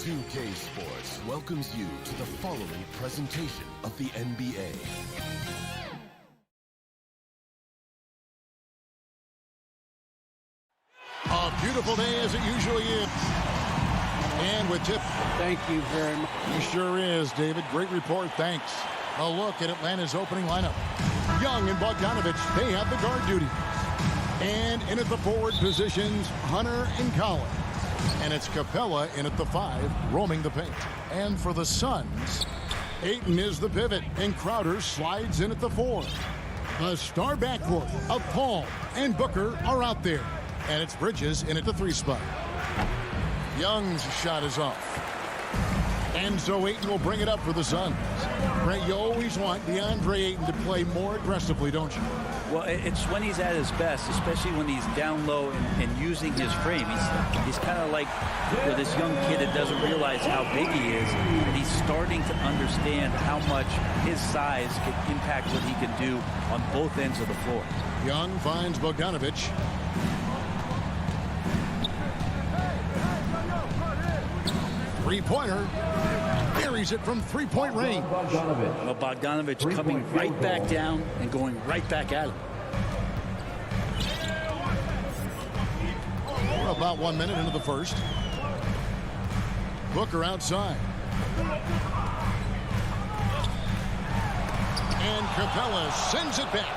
2K Sports welcomes you to the following presentation of the NBA. A beautiful day as it usually is. And with Tip. Thank you very much. He sure is, David. Great report. Thanks. A look at Atlanta's opening lineup. Young and Bogdanovich, they have the guard duty. And in at the forward positions, Hunter and Collins. And it's Capella in at the 5, roaming the paint. And for the Suns, Ayton is the pivot, and Crowder slides in at the 4. The star backcourt of Paul and Booker are out there. And it's Bridges in at the 3 spot. Young's shot is off. And so Ayton will bring it up for the Suns. Brent, you always want DeAndre Ayton to play more aggressively, don't you? Well, it's when he's at his best, especially when he's down low and using his frame. He's kind of like this young kid that doesn't realize how big he is, and he's starting to understand how much his size can impact what he can do on both ends of the floor. Young finds Bogdanovich. Three-pointer. Buries it from three-point range. Well, Bogdanovich coming right back down and going right back at him. We're about 1 minute into the first. Booker outside. And Capella sends it back.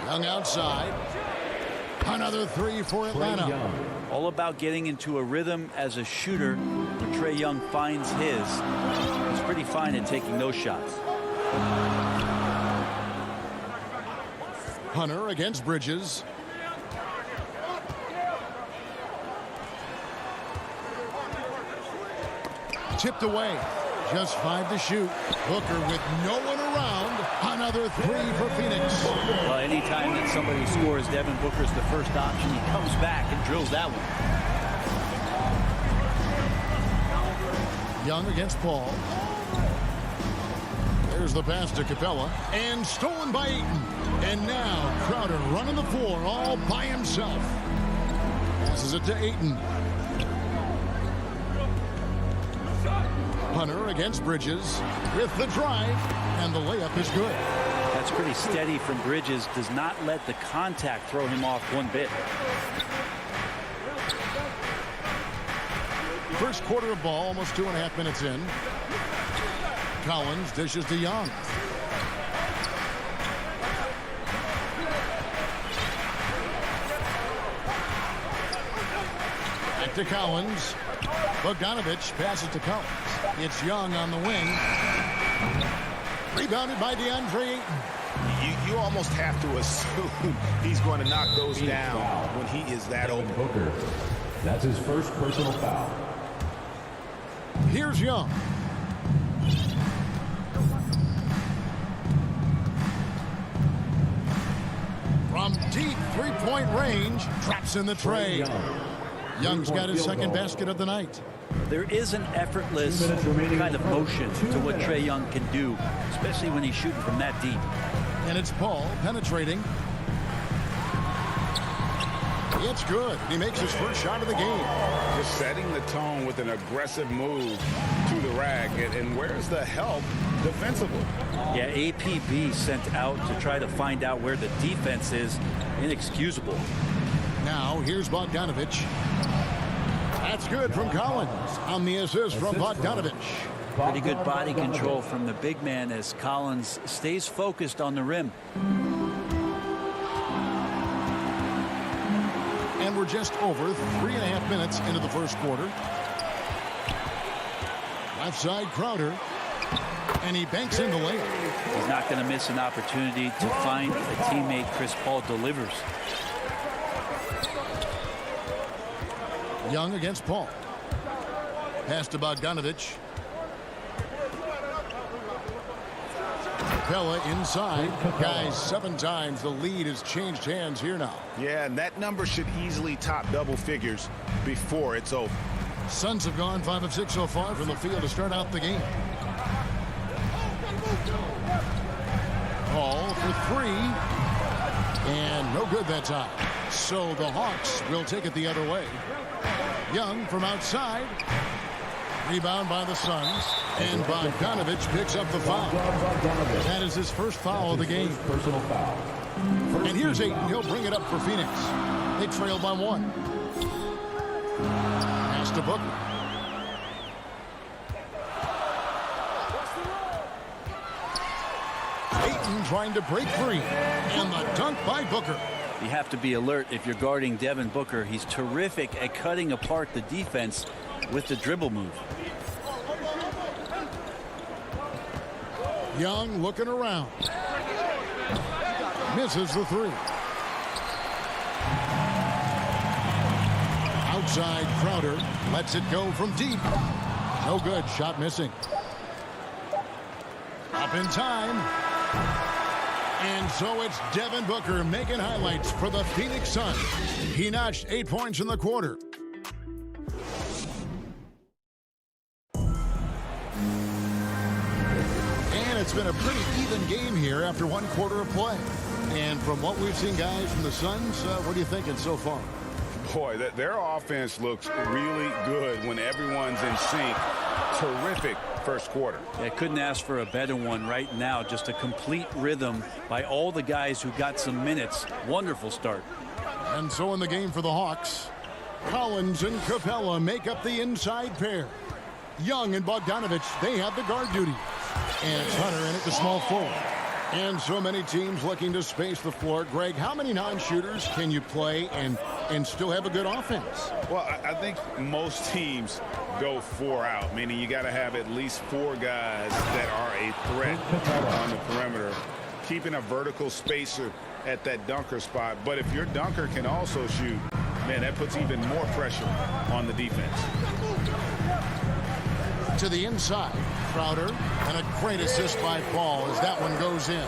Young outside. Another 3 for Atlanta. All about getting into a rhythm as a shooter. When Trae Young finds his, he's pretty fine at taking those shots. Hunter against Bridges. Tipped away. Just 5 to shoot. Booker with no one around. Another 3 for Phoenix. Well, anytime that somebody scores, Devin Booker's the first option. He comes back and drills that one. Young against Paul. There's the pass to Capella. And stolen by Ayton. And now Crowder running the floor all by himself. Passes it to Ayton. Hunter against Bridges with the drive, and the layup is good. That's pretty steady from Bridges. Does not let the contact throw him off one bit. First quarter of ball, almost 2.5 minutes in. Collins dishes to Young. Back to Collins. Bogdanovich passes to Collins. It's Young on the wing. Rebounded by DeAndre Ayton. You almost have to assume he's going to knock those down when he is that open. Booker. That's his first personal foul. Here's Young. From deep three-point range, traps in the tray. Young's got his second basket of the night. There is an effortless kind of motion to what Trae Young can do, especially when he's shooting from that deep. And it's Paul penetrating. It's good. He makes his first shot of the game. Just setting the tone with an aggressive move to the rack. And where's the help defensively? Yeah, APB sent out to try to find out where the defense is. Inexcusable. Now here's Bogdanovich. That's good from Collins on the assist from Bogdanovich. Pretty good body control from the big man as Collins stays focused on the rim. And we're just over 3.5 minutes into the first quarter. Left side Crowder. And he banks in the layup. He's not going to miss an opportunity to find a teammate. Chris Paul delivers. Young against Paul. Pass to Bogdanovich. Capella inside. Guys, 7 times the lead has changed hands here now. Yeah, and that number should easily top double figures before it's over. Suns have gone 5 of 6 so far from the field to start out the game. Paul for 3. And no good that time. So the Hawks will take it the other way. Young from outside. Rebound by the Suns. And Bogdanovich picks up the foul. That is his first foul of the game. Personal foul. And here's Ayton. He'll bring it up for Phoenix. They trail by 1. Pass to Booker. Ayton trying to break free. And the dunk by Booker. You have to be alert if you're guarding Devin Booker. He's terrific at cutting apart the defense with the dribble move. Young looking around. Misses the 3. Outside Crowder lets it go from deep. No good. Shot missing. Up in time. And so it's Devin Booker making highlights for the Phoenix Suns. He notched 8 points in the quarter. And it's been a pretty even game here after 1 quarter of play. And from what we've seen, guys, from the Suns, what are you thinking so far? Boy, their offense looks really good when everyone's in sync. Terrific first quarter. I couldn't ask for a better one right now. Just a complete rhythm by all the guys who got some minutes. Wonderful start. And so in the game for the Hawks, Collins and Capella make up the inside pair. Young and Bogdanovich, they have the guard duty. And it's Hunter in at the small forward. And so many teams looking to space the floor. Greg, how many non-shooters can you play and still have a good offense? Well, I think most teams go 4 out, meaning you got to have at least 4 guys that are a threat on the perimeter, keeping a vertical spacer at that dunker spot. But if your dunker can also shoot, man, that puts even more pressure on the defense. To the inside, Crowder, and a great assist by Paul as that one goes in.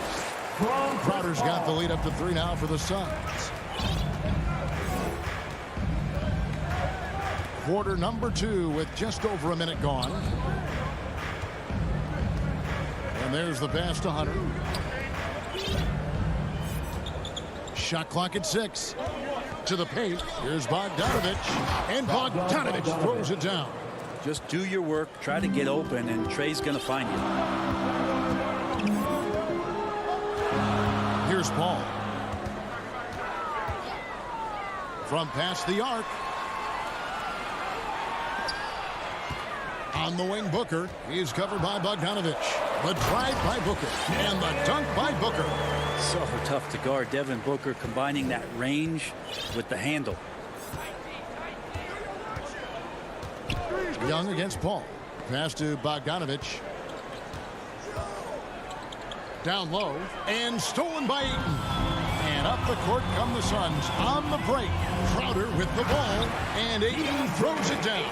Crowder's got the lead up to 3 now for the Suns. Quarter number 2 with just over a minute gone. And there's the pass to Hunter. Shot clock at 6. To the paint. Here's Bogdanovich. And Bogdanovich throws it down. Just do your work, try to get open, and Trey's going to find you. Here's Paul. From past the arc. On the wing, Booker. He's covered by Bogdanovich. The drive by Booker. And the dunk by Booker. So tough to guard. Devin Booker combining that range with the handle. Young against Paul. Pass to Bogdanovich. Down low. And stolen by Ayton. And up the court come the Suns on the break. Crowder with the ball. And Ayton throws it down.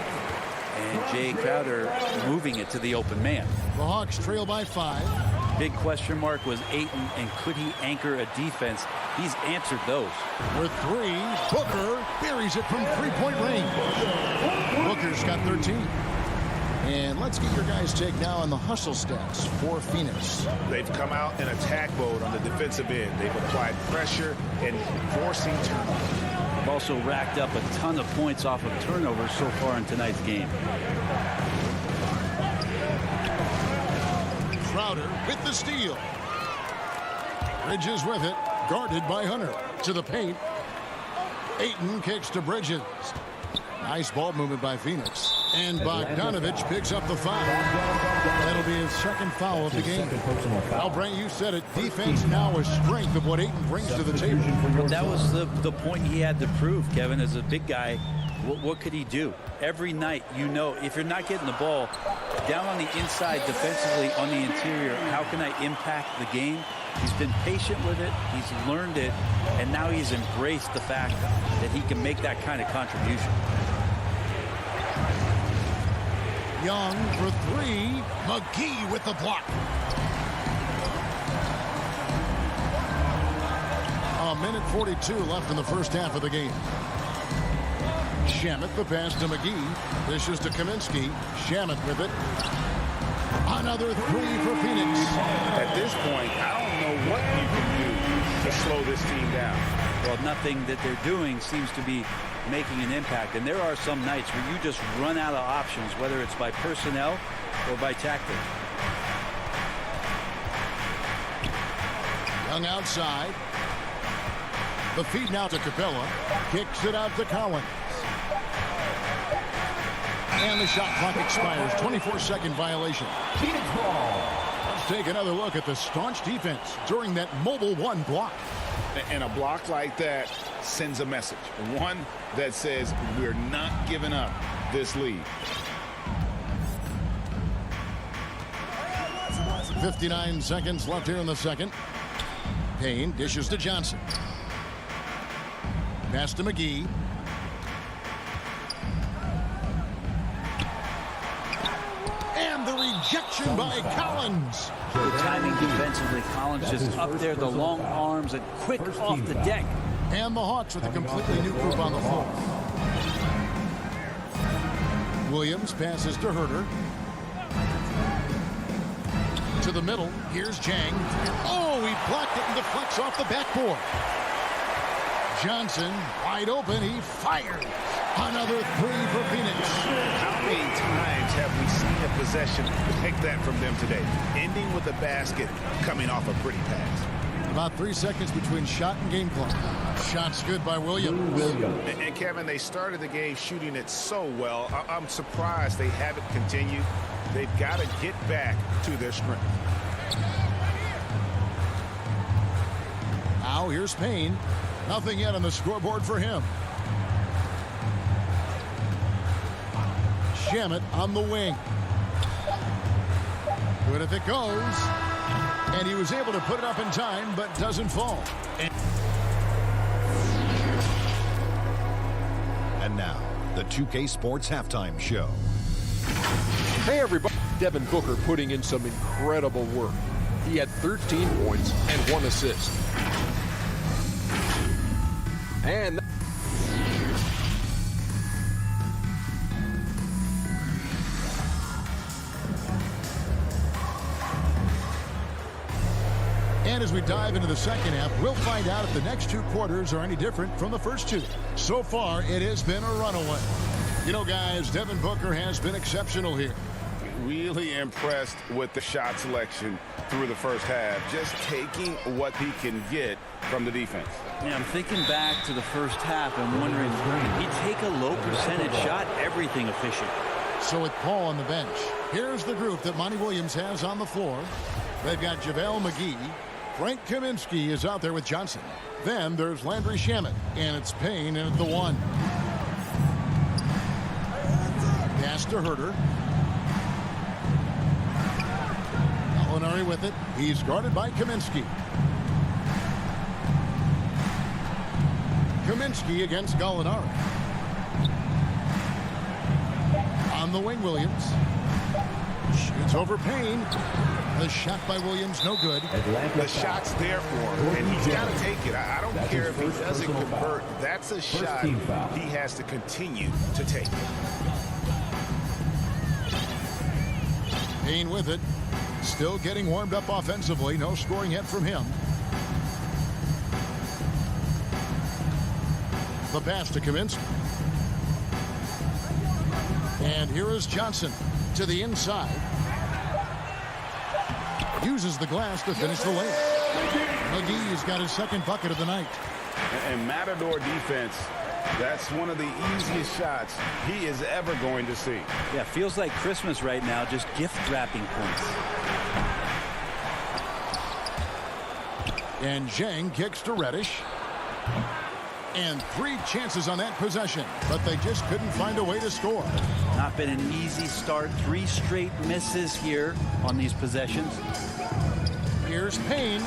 And Jay Crowder moving it to the open man. The Hawks trail by 5. Big question mark was Ayton, and could he anchor a defense? He's answered those. With 3, Booker buries it from 3-point range. Booker's got 13. And let's get your guys' take now on the hustle stats for Phoenix. They've come out in attack mode on the defensive end. They've applied pressure and forcing turnovers. They've also racked up a ton of points off of turnovers so far in tonight's game. Crowder with the steal. Bridges with it. Guarded by Hunter. To the paint. Ayton kicks to Bridges. Nice ball movement by Phoenix. And Bogdanovich picks up the foul. That'll be his second foul of the game. Well, Brent, you said it. Defense now a strength of what Ayton brings to the table. That was the point he had to prove, Kevin. As a big guy, what could he do? Every night, you know, if you're not getting the ball down on the inside defensively on the interior, how can I impact the game? He's been patient with it. He's learned it. And now he's embraced the fact that he can make that kind of contribution. Young for 3. McGee with the block. A minute 42 left in the first half of the game. Shamet the pass to McGee. This is to Kaminsky. Shamet with it. Another 3 for Phoenix. At this point, I don't know what you can do to slow this team down. Well, nothing that they're doing seems to be making an impact. And there are some nights where you just run out of options, whether it's by personnel or by tactic. Young outside. The feed now to Capella. Kicks it out to Collins. And the shot clock expires. 24-second violation. Phoenix ball. Let's take another look at the staunch defense during that mobile one block. And a block like that sends a message. One that says we're not giving up this lead. 59 seconds left here in the second. Payne dishes to Johnson. Pass to McGee. And the rejection by Collins. The timing defensively, Collins just up there, the long arms and quick off the deck. And the Hawks with a completely new group on the floor. Williams passes to Herter. To the middle. Here's Chang. Oh, he blocked it and deflects off the backboard. Johnson wide open. He fires. Another three for Phoenix. How many times have we seen a possession like that from them today? Ending with a basket, coming off a pretty pass. About 3 seconds between shot and game clock. Shots good by Williams. And Kevin, they started the game shooting it so well. I'm surprised they haven't continued. They've got to get back to their strength. Now here's Payne. Nothing yet on the scoreboard for him. Shamet on the wing. Good if it goes. And he was able to put it up in time, but doesn't fall. And now, the 2K Sports Halftime Show. Hey everybody, Devin Booker putting in some incredible work. He had 13 points and 1 assist. And as we dive into the second half, we'll find out if the next 2 quarters are any different from the first 2. So far, it has been a runaway. You know, guys, Devin Booker has been exceptional here. Really impressed with the shot selection through the first half. Just taking what he can get from the defense. Yeah, I'm thinking back to the first half and wondering, can he take a low percentage shot? Everything efficient. So with Paul on the bench, here's the group that Monty Williams has on the floor. They've got JaVale McGee. Frank Kaminsky is out there with Johnson. Then there's Landry Shamet, and it's Payne in at the 1. Pass to Herter. Molinari with it. He's guarded by Kaminsky. Kaminsky against Gallinari. On the wing, Williams. Shoots over Payne. The shot by Williams, no good. The shot's there for him, and he's got to take it. I don't care if he doesn't convert. That's a shot he has to continue to take. Payne with it. Still getting warmed up offensively. No scoring yet from him. The pass to Kaminsky. And here is Johnson to the inside. Uses the glass to finish the layup. McGee's got his second bucket of the night. And Matador defense, that's one of the easiest shots he is ever going to see. Yeah, feels like Christmas right now, just gift wrapping points. And Zhang kicks to Reddish. And 3 chances on that possession, but they just couldn't find a way to score. Not been an easy start. 3 straight misses here on these possessions. Here's Payne.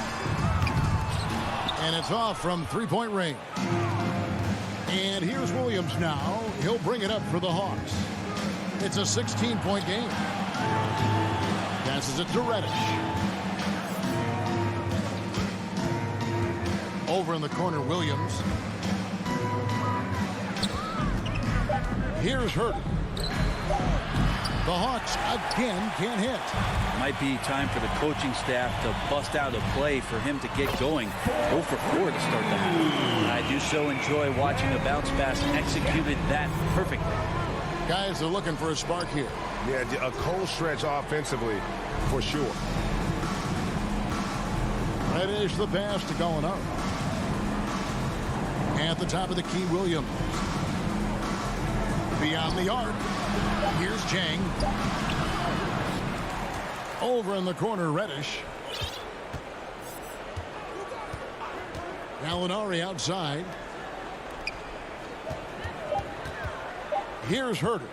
And it's off from 3-point range. And here's Williams now. He'll bring it up for the Hawks. It's a 16-point game. Passes it to Reddish. Over in the corner, Williams. Here's Herter. The Hawks again can't hit. might be time for the coaching staff to bust out a play for him to get going. 0 for 4 to start the half. And I do so enjoy watching a bounce pass executed that perfectly. Guys are looking for a spark here. Yeah, a cold stretch offensively for sure. Reddish the pass to going up. At the top of the key, Williams. Beyond the arc. Here's Jang. Over in the corner, Reddish. Gallinari outside. Here's Herter.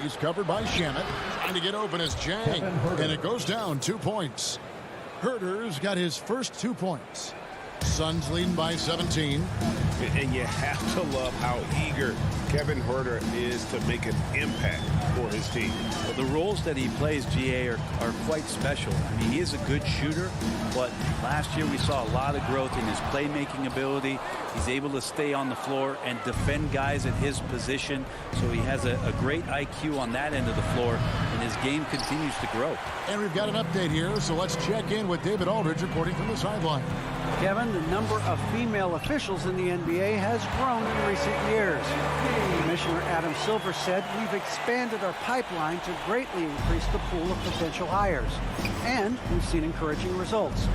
He's covered by Shamit. Trying to get open as Jang. And it goes down 2 points. Herter's got his first 2 points. Suns leading by 17. And you have to love how eager Kevin Herter is to make an impact for his team. Well, the roles that he plays, GA, are quite special. I mean, he is a good shooter, but last year we saw a lot of growth in his playmaking ability. He's able to stay on the floor and defend guys at his position. So he has a great IQ on that end of the floor, and his game continues to grow. And we've got an update here, so let's check in with David Aldridge reporting from the sideline. Kevin, the number of female officials in the NBA has grown in recent years. Commissioner Adam Silver said, "We've expanded our pipeline to greatly increase the pool of potential hires, and we've seen encouraging results.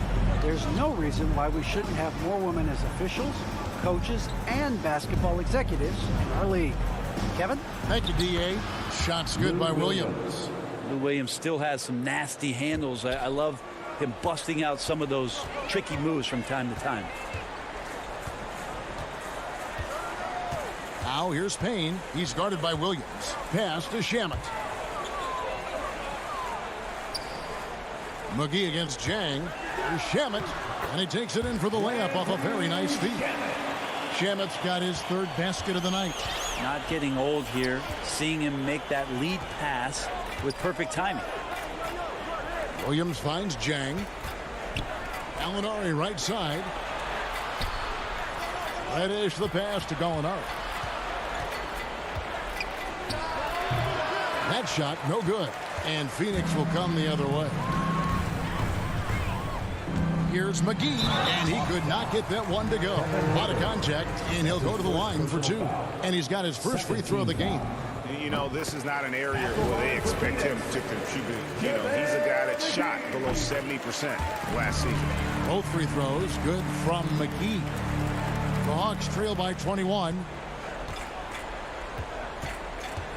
There's no reason why we shouldn't have more women as officials, coaches, and basketball executives in our league." Kevin? Thank you, D.A. Shots good by Williams. Lou Williams still has some nasty handles. I love him busting out some of those tricky moves from time to time. Now here's Payne. He's guarded by Williams. Pass to Shamit. McGee against Jang. Here's Shamit. And he takes it in for the layup off a very nice feed. Shamit's got his third basket of the night. Not getting old here. Seeing him make that lead pass with perfect timing. Williams finds Jang. Gallinari right side. Reddish the pass to Gallinari. That shot no good. And Phoenix will come the other way. Here's McGee. And he could not get that one to go. A lot of contact. And he'll go to the line for 2. And he's got his first free throw of the game. You know, this is not an area where they expect him to contribute. You know, he's a guy that shot below 70% last season. Both free throws good from McGee. The Hawks trail by 21.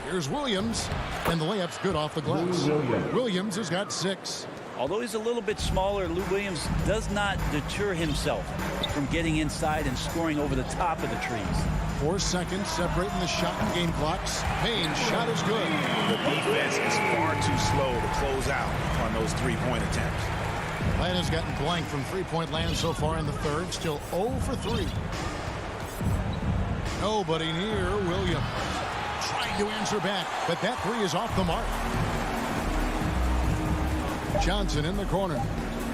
Here's Williams. And the layup's good off the glass. Williams has got 6. Although he's a little bit smaller, Lou Williams does not deter himself from getting inside and scoring over the top of the trees. 4 seconds separating the shot and game clocks. Payne's shot is good. The defense is far too slow to close out on those three-point attempts. Atlanta's gotten blank from three-point land so far in the third. Still 0 for 3. Nobody near Williams. Trying to answer back, but that 3 is off the mark. Johnson in the corner.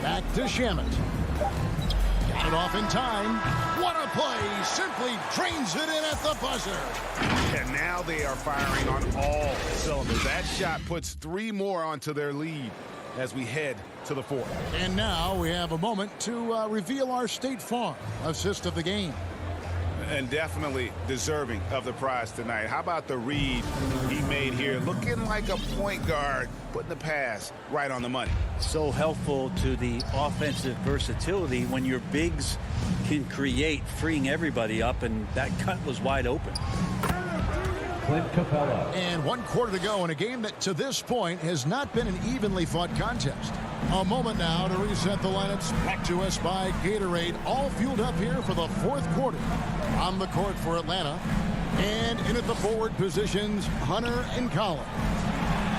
Back to Shamit. Got it off in time. What a play. Simply drains it in at the buzzer. And now they are firing on all cylinders. That shot puts 3 more onto their lead as we head to the 4th. And now we have a moment to reveal our State Farm assist of the game. And definitely deserving of the prize tonight. How about the read he made here? Looking like a point guard, putting the pass right on the money. So helpful to the offensive versatility when your bigs can create, freeing everybody up, and that cut was wide open. Clint Capella. And 1 quarter to go in a game that to this point has not been an evenly fought contest. A moment now to reset the lineups. Back to us by Gatorade. All fueled up here for the 4th quarter. On the court for Atlanta. And in at the forward positions, Hunter and Collins.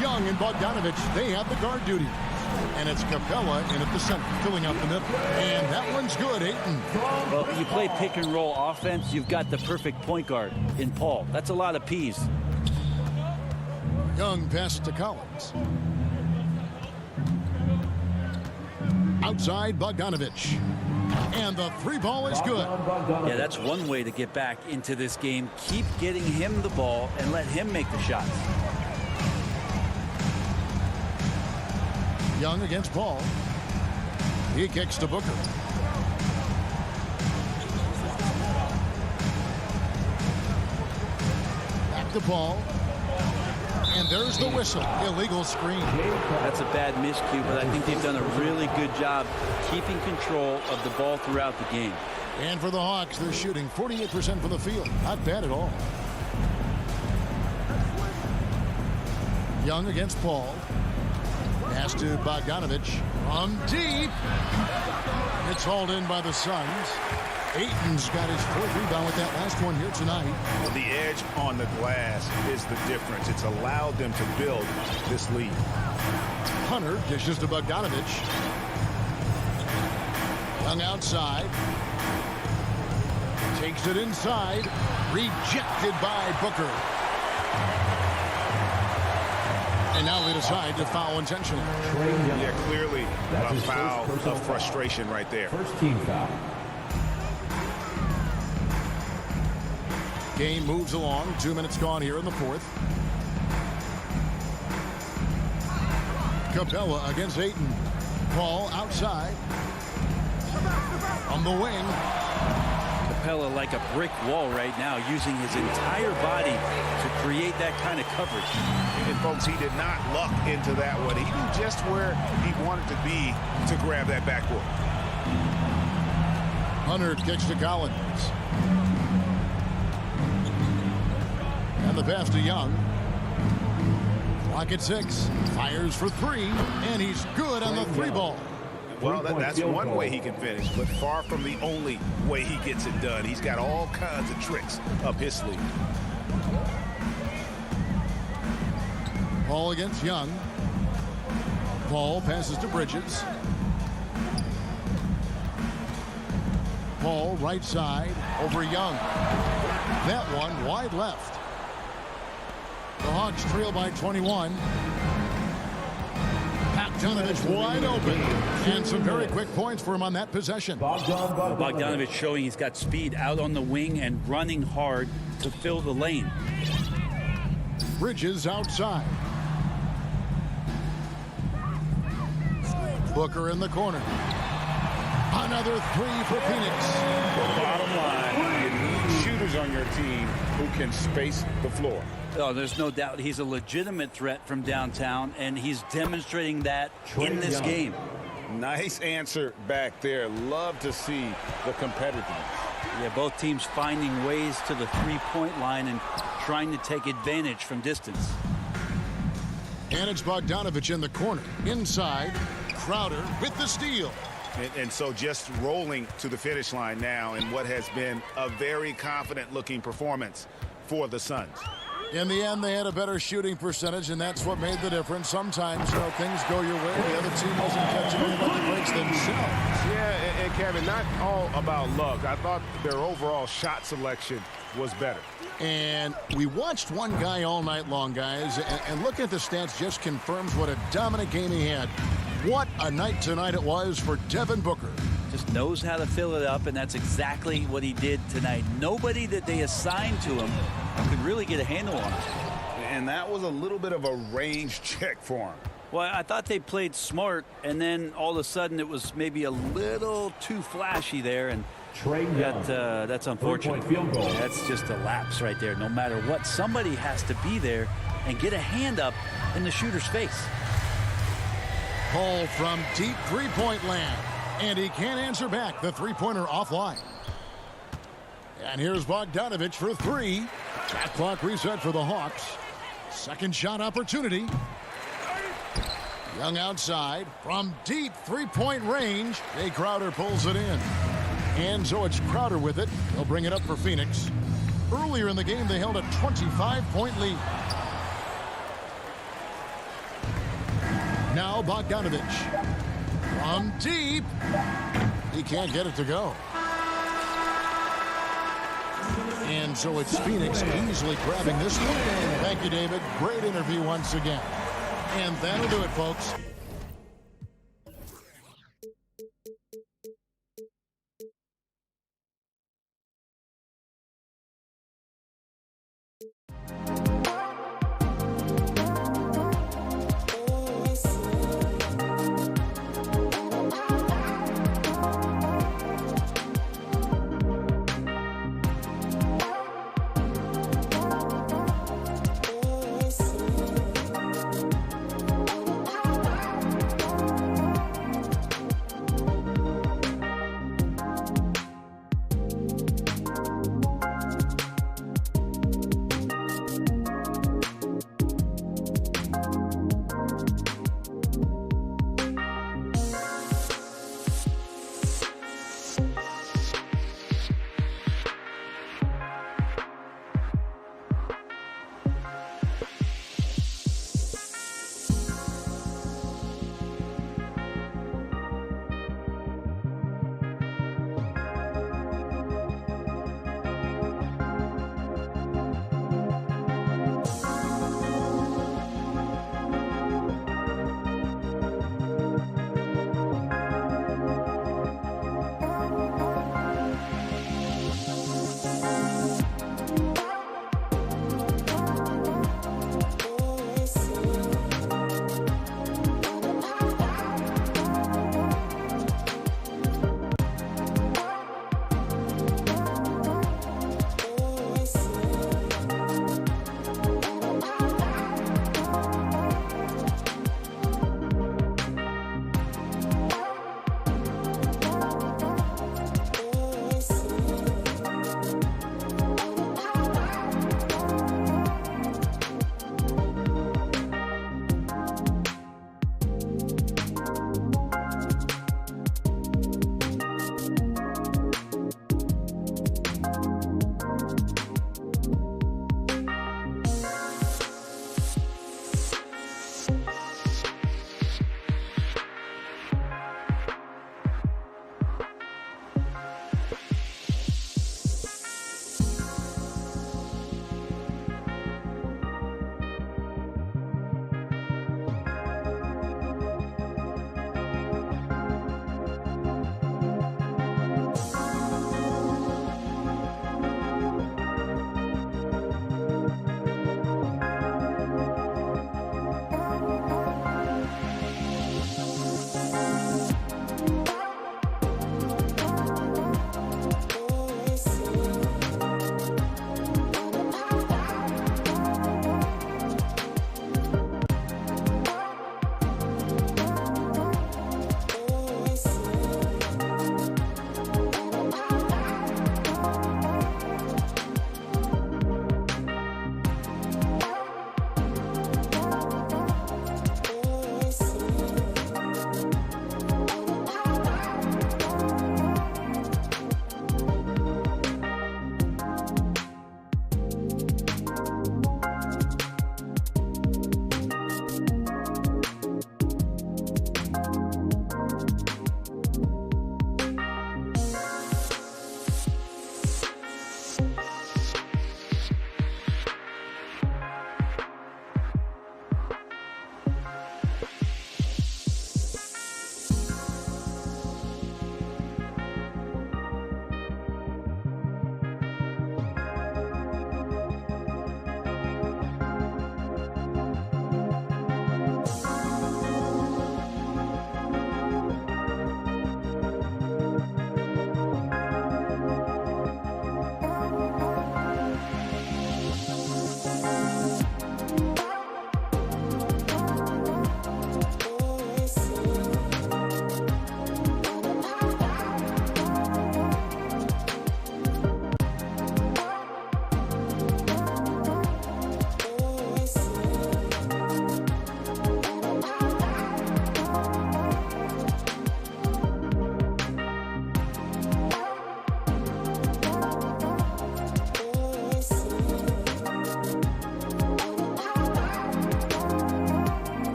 Young and Bogdanovich, they have the guard duty. And it's Capella in at the center, filling out the middle. And that one's good, Ayton. Well, you play pick and roll offense, you've got the perfect point guard in Paul. That's a lot of P's. Young pass to Collins. Outside Bogdanovich. And the 3 ball is good. Yeah, that's one way to get back into this game. Keep getting him the ball and let him make the shots. Young against Paul. He kicks to Booker. Back to Paul. And there's the whistle. Illegal screen. That's a bad miscue, but I think they've done a really good job keeping control of the ball throughout the game. And for the Hawks, they're shooting 48% from the field. Not bad at all. Young against Paul. Pass to Bogdanovich from deep. It's hauled in by the Suns. Ayton's got his fourth rebound with that last one here tonight. Well, the edge on the glass is the difference. It's allowed them to build this lead. Hunter dishes to Bogdanovich. Young outside. Takes it inside. Rejected by Booker. And now they decide to foul intentionally. Yeah, clearly a foul of frustration right there. First team foul. Game moves along. 2 minutes gone here in the fourth. Capella against Ayton. Paul outside. From the wing. Capella like a brick wall right now, using his entire body to create that kind of coverage. And folks, he did not luck into that one. He knew just where he wanted to be to grab that backboard. Hunter kicks to Collins. And the pass to Young. Clock at 6. Fires for 3. And he's good on the 3 ball. Well, that's one way he can finish, but far from the only way he gets it done. He's got all kinds of tricks up his sleeve. Paul against Young. Paul passes to Bridges. Paul right side over Young. That one wide left. The Hawks trail by 21. Bogdanovich wide open. And some very quick points for him on that possession. Bogdanovich showing he's got speed out on the wing and running hard to fill the lane. Bridges outside. Booker in the corner. Another 3 for Phoenix. The bottom line, you need shooters on your team who can space the floor. Oh, there's no doubt he's a legitimate threat from downtown, and he's demonstrating that in this game. Nice answer back there. Love to see the competitiveness. Yeah, both teams finding ways to the three-point line and trying to take advantage from distance. And it's Bogdanovich in the corner. Inside, Crowder with the steal. And so just rolling to the finish line now in what has been a very confident-looking performance for the Suns. In the end, they had a better shooting percentage, and that's what made the difference. Sometimes, things go your way. The other team wasn't catching any of the breaks themselves. Yeah, and Kevin, not all about luck. I thought their overall shot selection was better. And we watched one guy all night long, guys, and looking at the stats just confirms what a dominant game he had. What a night tonight it was for Devin Booker. Just knows how to fill it up, and that's exactly what he did tonight. Nobody that they assigned to him could really get a handle on it. And that was a little bit of a range check for him. Well, I thought they played smart, and then all of a sudden it was maybe a little too flashy there, and that's unfortunate. Field goal. That's just a lapse right there. No matter what, somebody has to be there and get a hand up in the shooter's face. Paul from deep three-point land. And he can't answer back. The three-pointer offline. And here's Bogdanovich for 3. Shot clock reset for the Hawks. Second shot opportunity. Young outside from deep three-point range. Jay Crowder pulls it in. And so it's Crowder with it. They'll bring it up for Phoenix. Earlier in the game, they held a 25-point lead. Now Bogdanovich. From deep. He can't get it to go. And so it's Phoenix easily grabbing this one. Thank you, David. Great interview once again. And that'll do it, folks.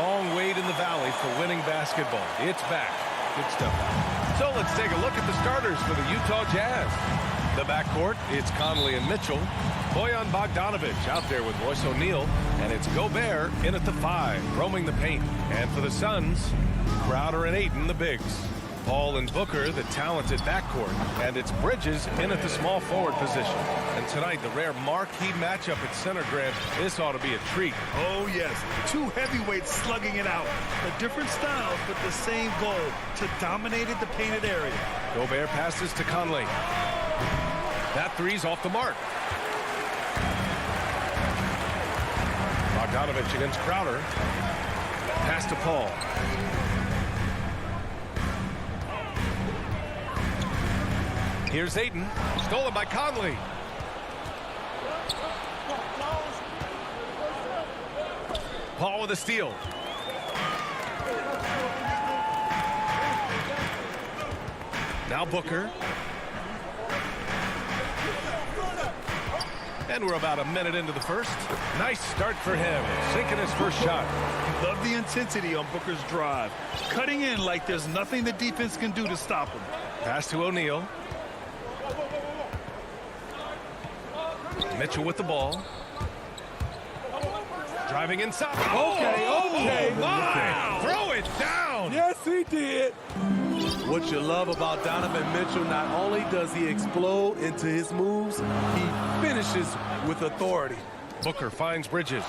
long wait in the valley for winning basketball. It's back. Good stuff. So let's take a look at the starters for the Utah Jazz. The backcourt, it's Conley and Mitchell. Bojan Bogdanovic out there with Royce O'Neal. And it's Gobert in at the 5, roaming the paint. And for the Suns, Crowder and Ayton, the bigs. Paul and Booker, the talented backcourt. And it's Bridges in at the small forward position. And tonight, the rare marquee matchup at center, Grant. This ought to be a treat. Oh, yes. Two heavyweights slugging it out. The different styles, but the same goal, to dominate the painted area. Gobert passes to Conley. That three's off the mark. Bogdanovic against Crowder. Pass to Paul. Here's Ayton, stolen by Conley. Paul with a steal. Now Booker. And we're about a minute into the first. Nice start for him, sinking his first shot. Love the intensity on Booker's drive. Cutting in like there's nothing the defense can do to stop him. Pass to O'Neal. Mitchell with the ball. Driving inside. Okay. My! Throw it down! Yes, he did. What you love about Donovan Mitchell, not only does he explode into his moves, he finishes with authority. Booker finds Bridges.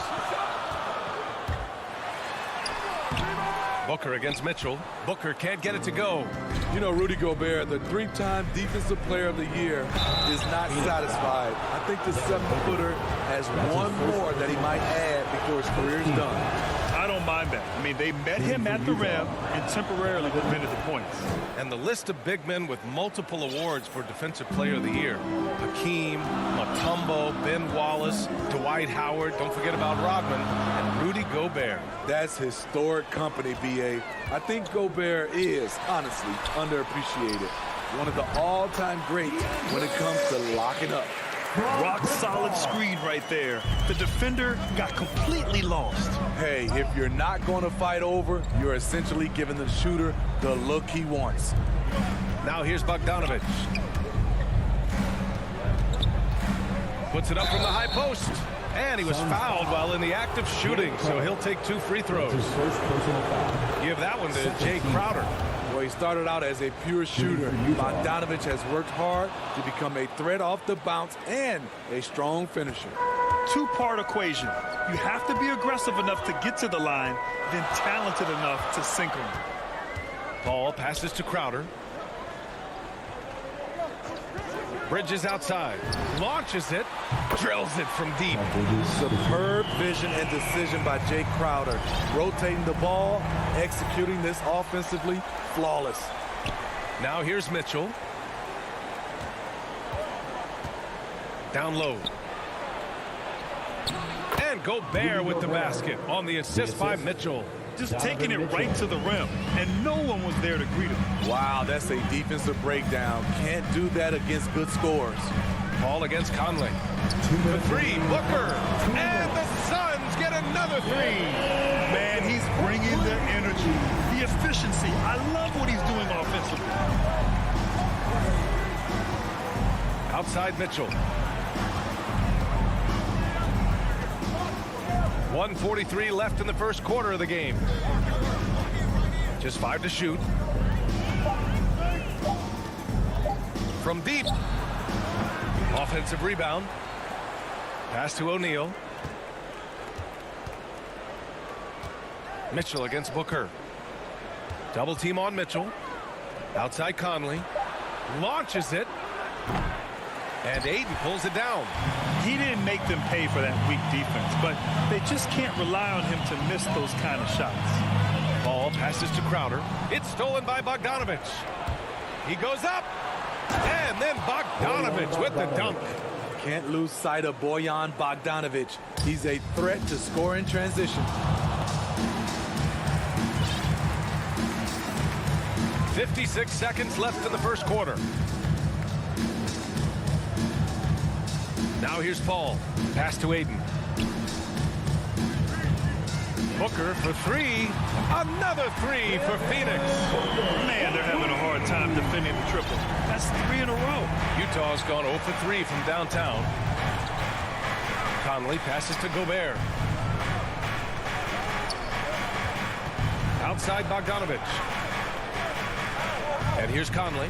Booker against Mitchell. Booker can't get it to go. You know, Rudy Gobert, the 3-time Defensive Player of the Year, is not satisfied. I think the 7-footer has one more that he might add before his career is done. I don't mind that. I mean, they met him at the rim and temporarily prevented the points. And the list of big men with multiple awards for Defensive Player of the Year. Hakeem, Mutombo, Ben Wallace, Dwight Howard, don't forget about Rodman, and Rudy Gobert. That's historic company, B.A. I think Gobert is, honestly, underappreciated. One of the all-time greats when it comes to locking up. Rock solid screen right there. The defender got completely lost. Hey, if you're not going to fight over, you're essentially giving the shooter the look he wants. Now here's Bogdanovic. Puts it up from the high post. And he was fouled while in the act of shooting, so he'll take 2 free throws. Give that one to Jay Crowder. Well, he started out as a pure shooter. Bogdanovic has worked hard to become a threat off the bounce and a strong finisher. Two-part equation. You have to be aggressive enough to get to the line, then talented enough to sink them. Paul passes to Crowder. Bridges outside. Launches it. Drills it from deep. Superb vision and decision by Jay Crowder. Rotating the ball, executing this offensively, flawless. Now here's Mitchell. Down low. And Gobert with the basket on the assist by Mitchell. Just taking it right to the rim, and no one was there to greet him. Wow, that's a defensive breakdown. Can't do that against good scores. Paul against Conley. The three, Booker. And the Suns get another three. Man, he's bringing the energy, the efficiency. I love what he's doing offensively. Outside Mitchell. 1:43 left in the first quarter of the game. Just 5 to shoot. From deep. Offensive rebound. Pass to O'Neal. Mitchell against Booker. Double team on Mitchell. Outside Conley. Launches it. And Ayton pulls it down. He didn't make them pay for that weak defense, but they just can't rely on him to miss those kind of shots. Ball passes to Crowder. It's stolen by Bogdanovic. He goes up. And then Bogdanovic with the dunk. Can't lose sight of Bojan Bogdanovic. He's a threat to score in transition. 56 seconds left in the first quarter. Now here's Paul. Pass to Ayton. Booker for three. Another three for Phoenix. Man, they're having a hard time defending the triple. That's 3 in a row. Utah's gone 0 for 3 from downtown. Conley passes to Gobert. Outside Bogdanovich. And here's Conley.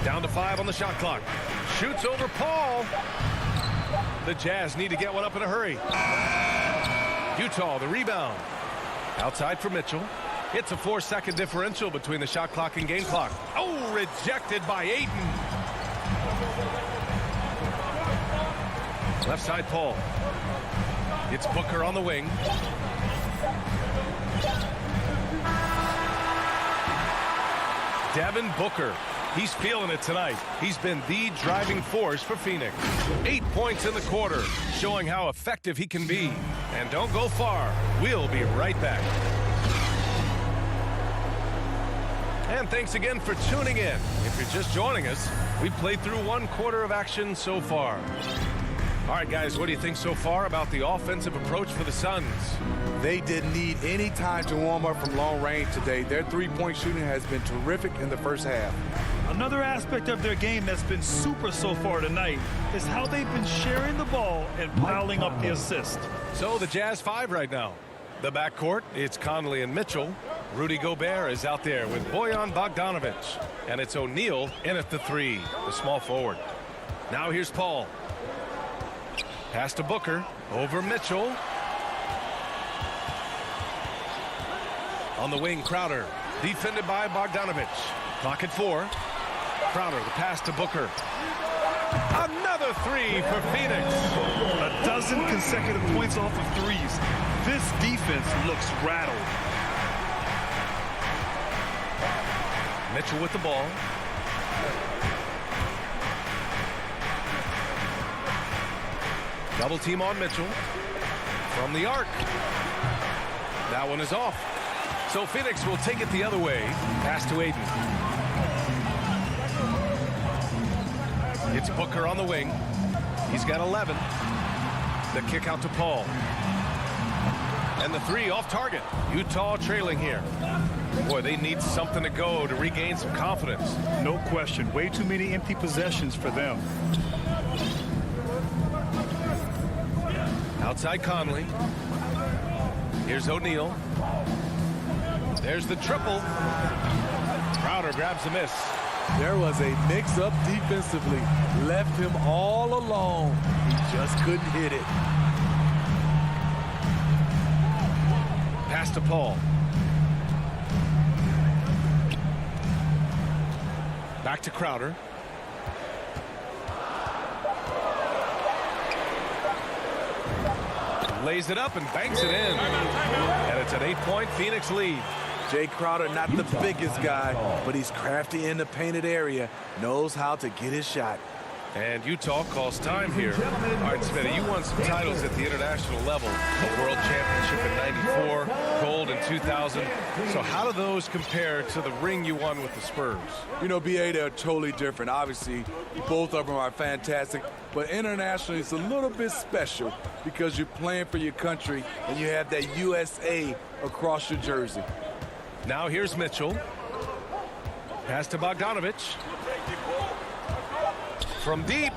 Down to 5 on the shot clock. Shoots over Paul. The Jazz need to get one up in a hurry. Utah, the rebound. Outside for Mitchell. It's a 4-second differential between the shot clock and game clock. Oh, rejected by Ayton. Left side, Paul. It's Booker on the wing. Devin Booker. He's feeling it tonight. He's been the driving force for Phoenix. 8 points in the quarter, showing how effective he can be. And don't go far. We'll be right back. And thanks again for tuning in. If you're just joining us, we've played through 1 quarter of action so far. All right, guys, what do you think so far about the offensive approach for the Suns? They didn't need any time to warm up from long range today. Their three-point shooting has been terrific in the first half. Another aspect of their game that's been super so far tonight is how they've been sharing the ball and piling up the assist. So the Jazz 5 right now. The backcourt, it's Conley and Mitchell. Rudy Gobert is out there with Bojan Bogdanovich. And it's O'Neal in at the 3, the small forward. Now here's Paul. Pass to Booker, over Mitchell. On the wing, Crowder, defended by Bogdanovich. Clock at 4. Crowder, the pass to Booker. Another 3 for Phoenix. A dozen consecutive points off of threes. This defense looks rattled. Mitchell with the ball. Double team on Mitchell. From the arc. That one is off. So Phoenix will take it the other way. Pass to Ayton. It's Booker on the wing. He's got 11. The kick out to Paul. And the 3 off target. Utah trailing here. Boy, they need something to go to regain some confidence. No question. Way too many empty possessions for them. Outside Conley. Here's O'Neal. There's the triple. Crowder grabs the miss. There was a mix-up defensively. Left him all alone. He just couldn't hit it. Pass to Paul. Back to Crowder. Lays it up and banks it in. And it's an 8-point Phoenix lead. Jay Crowder, not the biggest guy, but he's crafty in the painted area, knows how to get his shot. And Utah calls time here. All right, Smitty, you won some titles at the international level. A world championship in '94, gold in 2000. So how do those compare to the ring you won with the Spurs? You know, BA, they're totally different. Obviously, both of them are fantastic. But internationally, it's a little bit special because you're playing for your country and you have that USA across your jersey. Now here's Mitchell. Pass to Bogdanovich. From deep.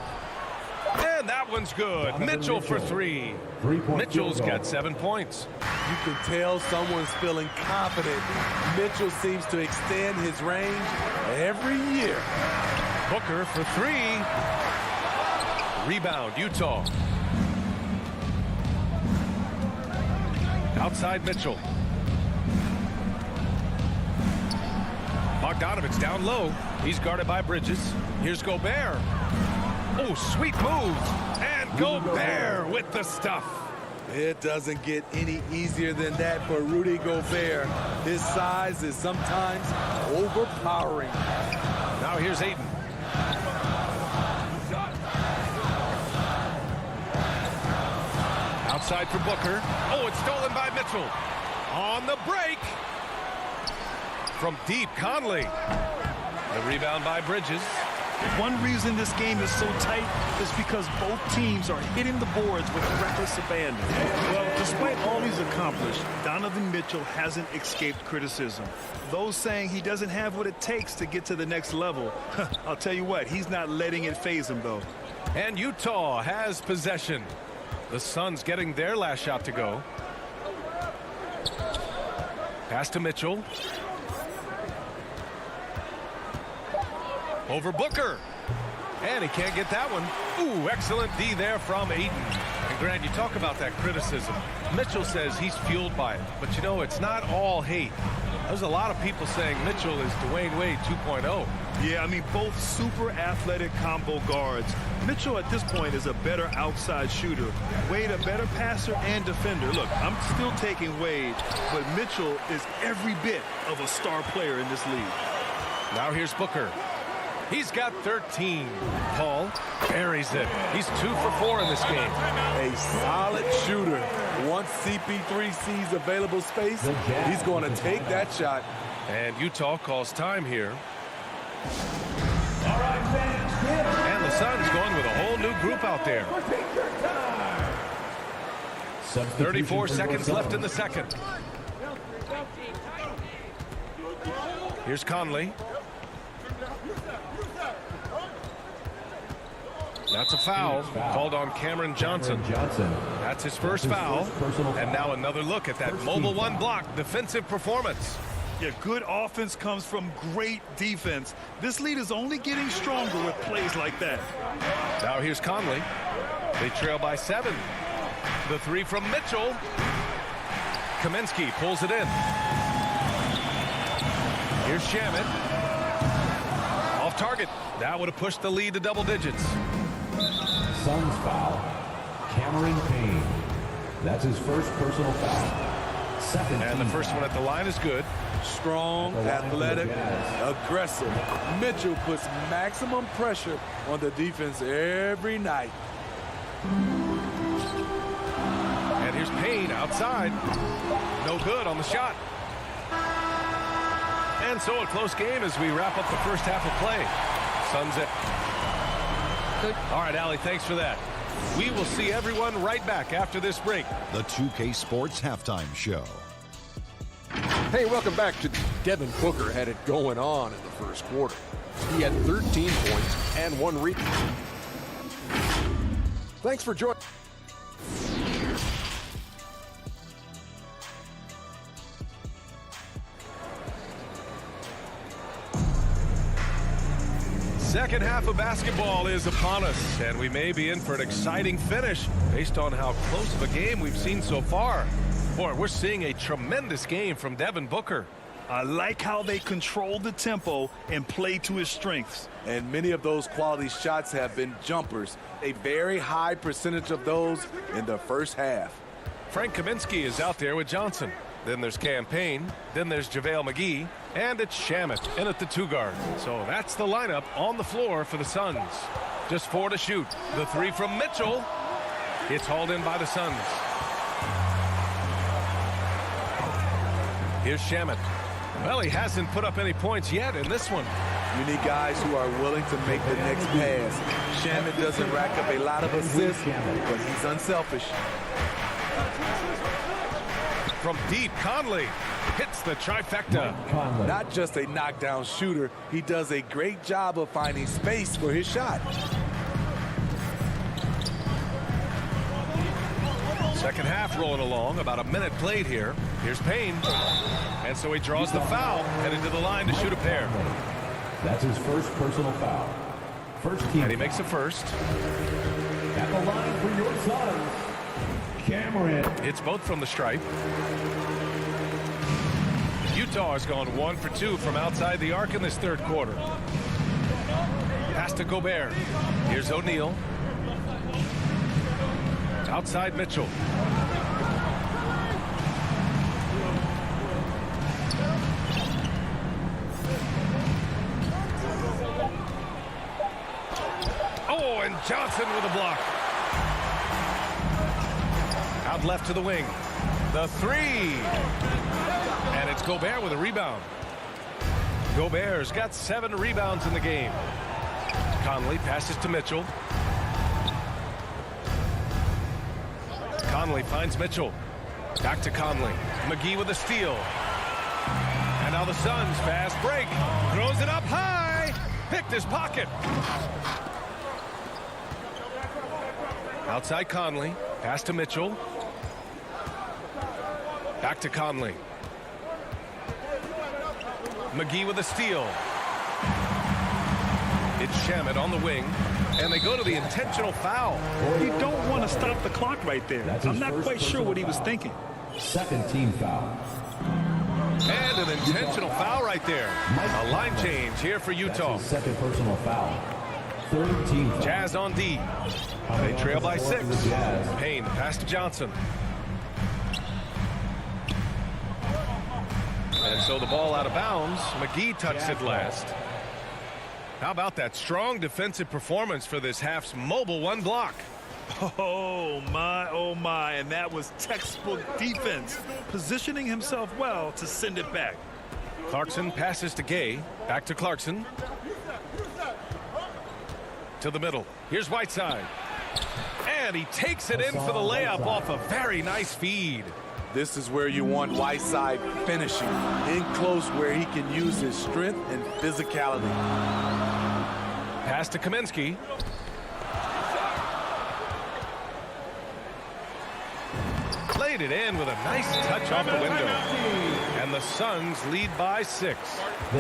And that one's good. Mitchell for 3. Mitchell's got 7 points. You can tell someone's feeling confident. Mitchell seems to extend his range every year. Booker for 3. Rebound, Utah. Outside Mitchell. Bogdanovich down low. He's guarded by Bridges. Here's Gobert. Oh, sweet move. And Gobert with the stuff. It doesn't get any easier than that for Rudy Gobert. His size is sometimes overpowering. Now here's Ayton. Outside for Booker. Oh, it's stolen by Mitchell. On the break. From deep, Conley. The rebound by Bridges. One reason this game is so tight is because both teams are hitting the boards with reckless abandon. Well, despite all he's accomplished, Donovan Mitchell hasn't escaped criticism. Those saying he doesn't have what it takes to get to the next level, I'll tell you what, he's not letting it faze him, though. And Utah has possession. The Suns getting their last shot to go. Pass to Mitchell. Over Booker. And he can't get that one. Ooh, excellent D there from Ayton. And Grant, you talk about that criticism. Mitchell says he's fueled by it. But you know, it's not all hate. There's a lot of people saying Mitchell is Dwayne Wade 2.0. Yeah, I mean, both super athletic combo guards. Mitchell at this point is a better outside shooter. Wade a better passer and defender. Look, I'm still taking Wade, but Mitchell is every bit of a star player in this league. Now here's Booker. He's got 13. Paul buries it. He's 2 for 4 in this game. A solid shooter. Once CP3 sees available space, he's going to take that shot. And Utah calls time here. And the Suns going with a whole new group out there. 34 seconds left in the second. Here's Conley. That's a foul called on Cameron Johnson. That's his first foul. And now another look at that mobile one block defensive performance. Yeah, good offense comes from great defense. This lead is only getting stronger with plays like that. Now here's Conley. They trail by 7. The 3 from Mitchell. Kaminsky pulls it in. Here's Shamet. Off target. That would have pushed the lead to double digits. Suns foul. Cameron Payne. That's his first personal foul. Second. And the first one at the line is good. Strong, athletic, aggressive. Mitchell puts maximum pressure on the defense every night. And here's Payne outside. No good on the shot. And so a close game as we wrap up the first half of play. Suns at... All right, Allie, thanks for that. We will see everyone right back after this break. The 2K Sports Halftime Show. Hey, welcome back to Devin Booker. Had it going on in the first quarter. He had 13 points and 1 rebound. Thanks for joining. Second half of basketball is upon us, and we may be in for an exciting finish based on how close of a game we've seen so far. Boy, we're seeing a tremendous game from Devin Booker. I like how they control the tempo and play to his strengths. And many of those quality shots have been jumpers. A very high percentage of those in the first half. Frank Kaminsky is out there with Johnson. Then there's Cam Payne. Then there's JaVale McGee. And it's Shamet in at the 2 guard. So that's the lineup on the floor for the Suns. Just 4 to shoot. The 3 from Mitchell. It's hauled in by the Suns. Here's Shamet. Well, he hasn't put up any points yet in this one. You need guys who are willing to make the next pass. Shamet doesn't rack up a lot of assists, but he's unselfish. From deep, Conley hits the trifecta. Not just a knockdown shooter, he does a great job of finding space for his shot. Second half rolling along, about a minute played here. Here's Payne. And so he draws the foul, headed to the line to shoot a pair. That's his first personal foul. First team. And he makes a first. At the line for your Suns, Cameron. It's both from the stripe. Utah has gone 1 for 2 from outside the arc in this third quarter. Pass to Gobert. Here's O'Neal. Outside Mitchell. Oh, and Johnson with a block. Out left to the wing. The 3. And it's Gobert with a rebound. Gobert's got 7 rebounds in the game. Conley passes to Mitchell. Conley finds Mitchell. Back to Conley. McGee with a steal. And now the Suns fast break. Throws it up high. Picked his pocket. Outside Conley. Pass to Mitchell. Back to Conley. McGee with a steal. It's Shamet on the wing. And they go to the intentional foul. You don't want to stop the clock right there. I'm not quite sure what he was thinking. Second team foul. And an intentional foul right there. A line change here for Utah. Second personal foul. Third team foul. Jazz on D. They trail by 6. Payne pass to Johnson. And so the ball out of bounds. McGee touched it last. How about that strong defensive performance for this half's mobile one block? Oh my, and that was textbook defense, positioning himself well to send it back. Clarkson passes to Gay. Back to Clarkson. To the middle. Here's Whiteside. And he takes it in for the layup off a very nice feed. This is where you want Whiteside finishing. In close where he can use his strength and physicality. Pass to Kaminsky. Laid it in with a nice touch off the window. And the Suns lead by 6.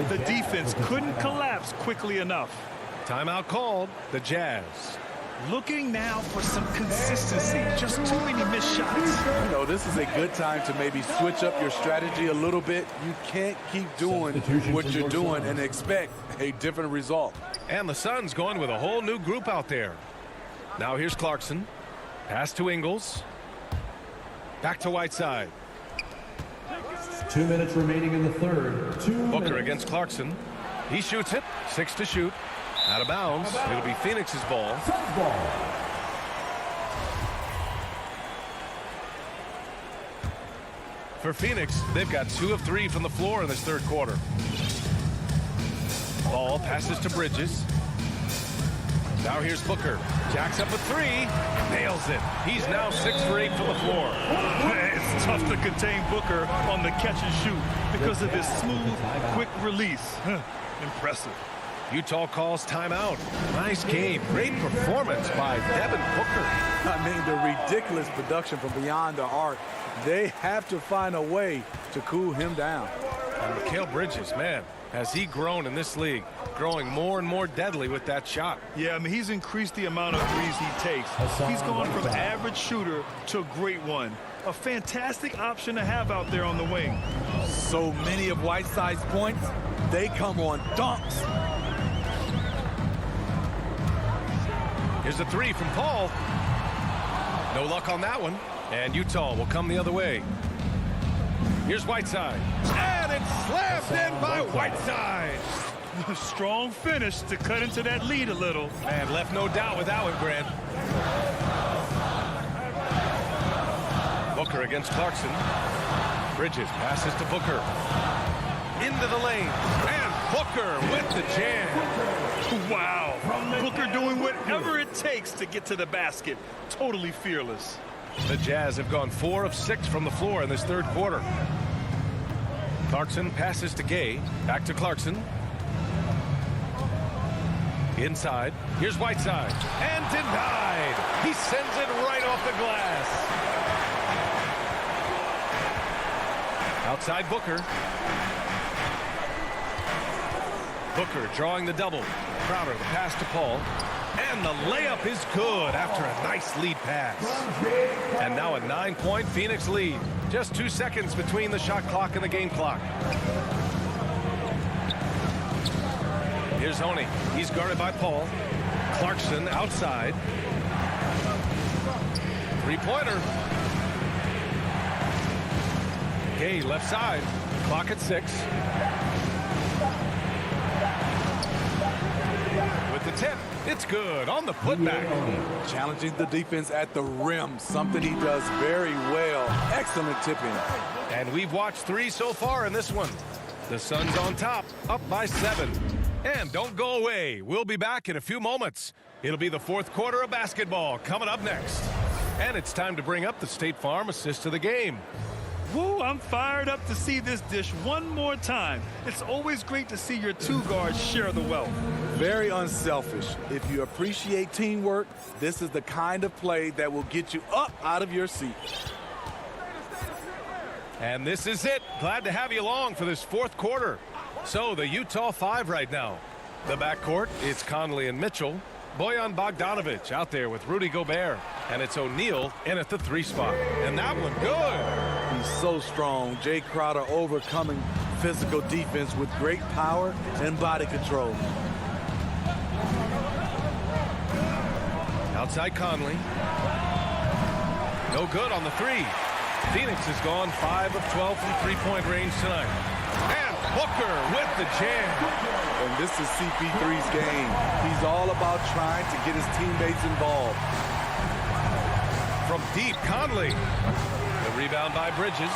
The defense couldn't collapse quickly enough. Timeout called. The Jazz. Looking now for some consistency. Just too many missed shots. You know, this is a good time to maybe switch up your strategy a little bit. You can't keep doing what you're doing and expect a different result. And the Suns going with a whole new group out there. Now here's Clarkson. Pass to Ingles. Back to Whiteside. 2 minutes remaining in the third. Booker against Clarkson. He shoots it. 6 to shoot. Out of bounds. It'll be Phoenix's ball. For Phoenix, they've got 2 of 3 from the floor in this third quarter. Ball passes to Bridges. Now here's Booker. Jacks up a 3. Nails it. He's now 6 for 8 from the floor. It's tough to contain Booker on the catch and shoot because of his smooth, quick release. Impressive. Utah calls timeout. Nice game. Great performance by Devin Booker. I mean, the ridiculous production from beyond the arc. They have to find a way to cool him down. And Mikal Bridges, man, has he grown in this league, growing more and more deadly with that shot. Yeah, I mean, he's increased the amount of threes he takes. He's gone from average shooter to a great one. A fantastic option to have out there on the wing. So many of Whiteside's points, they come on dunks. Here's a 3 from Paul. No luck on that one. And Utah will come the other way. Here's Whiteside. And it's slammed in by Whiteside. Strong finish to cut into that lead a little. And left no doubt with that one, Grant. Booker against Clarkson. Bridges passes to Booker. Into the lane. And Booker with the jam. Wow. Booker doing whatever it takes to get to the basket. Totally fearless. The Jazz have gone 4 of 6 from the floor in this third quarter. Clarkson passes to Gay. Back to Clarkson. Inside. Here's Whiteside. And denied. He sends it right off the glass. Outside Booker. Booker drawing the double. Crowder the pass to Paul. And the layup is good after a nice lead pass. And now a 9-point Phoenix lead. Just 2 seconds between the shot clock and the game clock. Here's Honey. He's guarded by Paul. Clarkson outside. 3-pointer. Gay left side. Clock at 6. With the tip. It's good on the putback. Challenging the defense at the rim, something he does very well. Excellent tipping. And we've watched 3 so far in this one. The Suns on top, up by 7. And don't go away. We'll be back in a few moments. It'll be the fourth quarter of basketball coming up next. And it's time to bring up the State Farm assist of the game. Woo, I'm fired up to see this dish one more time. It's always great to see your two guards share the wealth. Very unselfish. If you appreciate teamwork, this is the kind of play that will get you up out of your seat. And this is it. Glad to have you along for this fourth quarter. So the Utah 5 right now. The backcourt, it's Conley and Mitchell. Bojan Bogdanovic out there with Rudy Gobert. And it's O'Neal in at the 3 spot. And that one good. He's so strong. Jay Crowder overcoming physical defense with great power and body control. Outside Conley. No good on the 3. Phoenix has gone 5 of 12 from three-point range tonight. And Booker with the jam. And this is CP3's game. He's all about trying to get his teammates involved. From deep, Conley. The rebound by Bridges.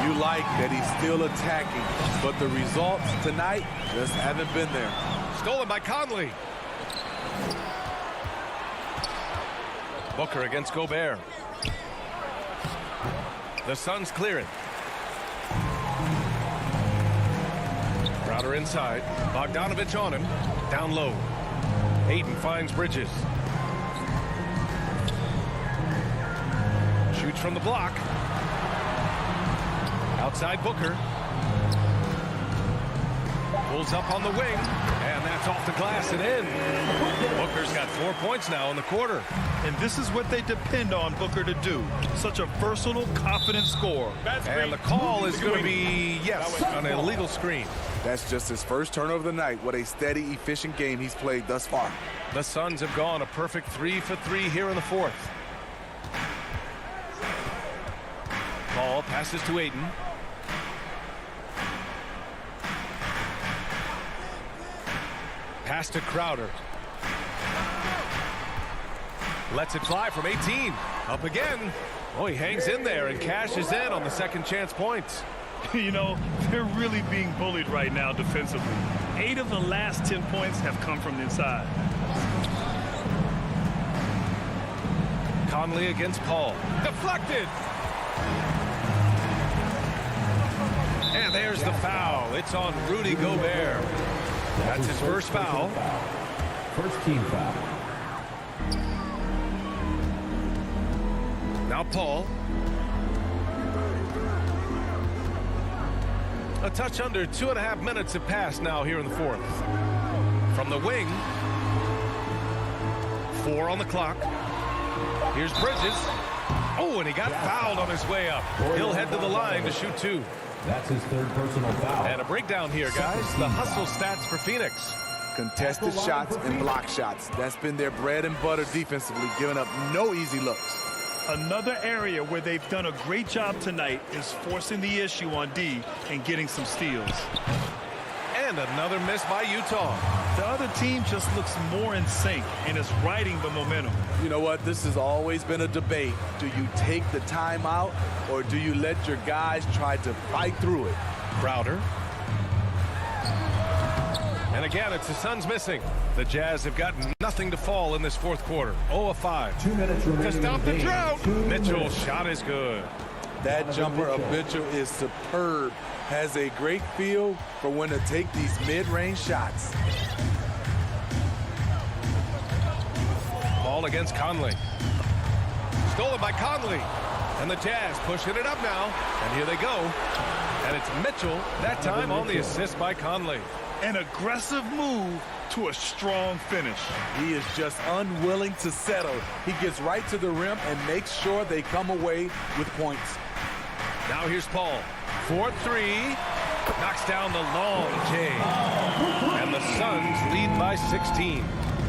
You like that he's still attacking, but the results tonight just haven't been there. Stolen by Conley. Booker against Gobert. The Suns clear it. Crowder inside. Bogdanovic on him. Down low. Ayton finds Bridges. Shoots from the block. Outside Booker. Pulls up on the wing. And that's off the glass and in. Booker's got 4 points now in the quarter. And this is what they depend on Booker to do. Such a versatile, confident scorer. And the call is going to be, yes, an illegal screen. That's just his first turnover of the night. What a steady, efficient game he's played thus far. The Suns have gone a perfect 3 for 3 here in the fourth. Ball passes to Ayton. Pass to Crowder. Lets it fly from 18. Up again. Oh, he hangs in there and cashes in on the second chance points. You know, they're really being bullied right now defensively. 8 of the last 10 points have come from the inside. Conley against Paul. Deflected. And there's the foul. It's on Rudy Gobert. That's his first foul. First team foul. Now Paul. A touch under 2.5 minutes have passed now here in the fourth. From the wing. 4 on the clock. Here's Bridges. Oh, and he got fouled on his way up. He'll head to the line to shoot 2. That's his third personal foul. And a breakdown here, guys. The hustle stats for Phoenix. Contested shots and block shots. That's been their bread and butter defensively, giving up no easy looks. Another area where they've done a great job tonight is forcing the issue on D and getting some steals. And another miss by Utah. The other team just looks more in sync and is riding the momentum. You know what? This has always been a debate. Do you take the timeout or do you let your guys try to fight through it? Crowder. And again, it's the Suns missing. The Jazz have got nothing to fall in this fourth quarter. 0 of 5. 2 minutes remaining. To stop the drought. 2 Mitchell's minutes. shot is good. That jumper of Mitchell is superb. Has a great feel for when to take these mid-range shots. Ball against Conley. Stolen by Conley. And the Jazz pushing it up now. And here they go. And it's Mitchell, that time on the assist by Conley. An aggressive move to a strong finish. He is just unwilling to settle. He gets right to the rim and makes sure they come away with points. Now here's Paul. 4-3. Knocks down the long J. And the Suns lead by 16.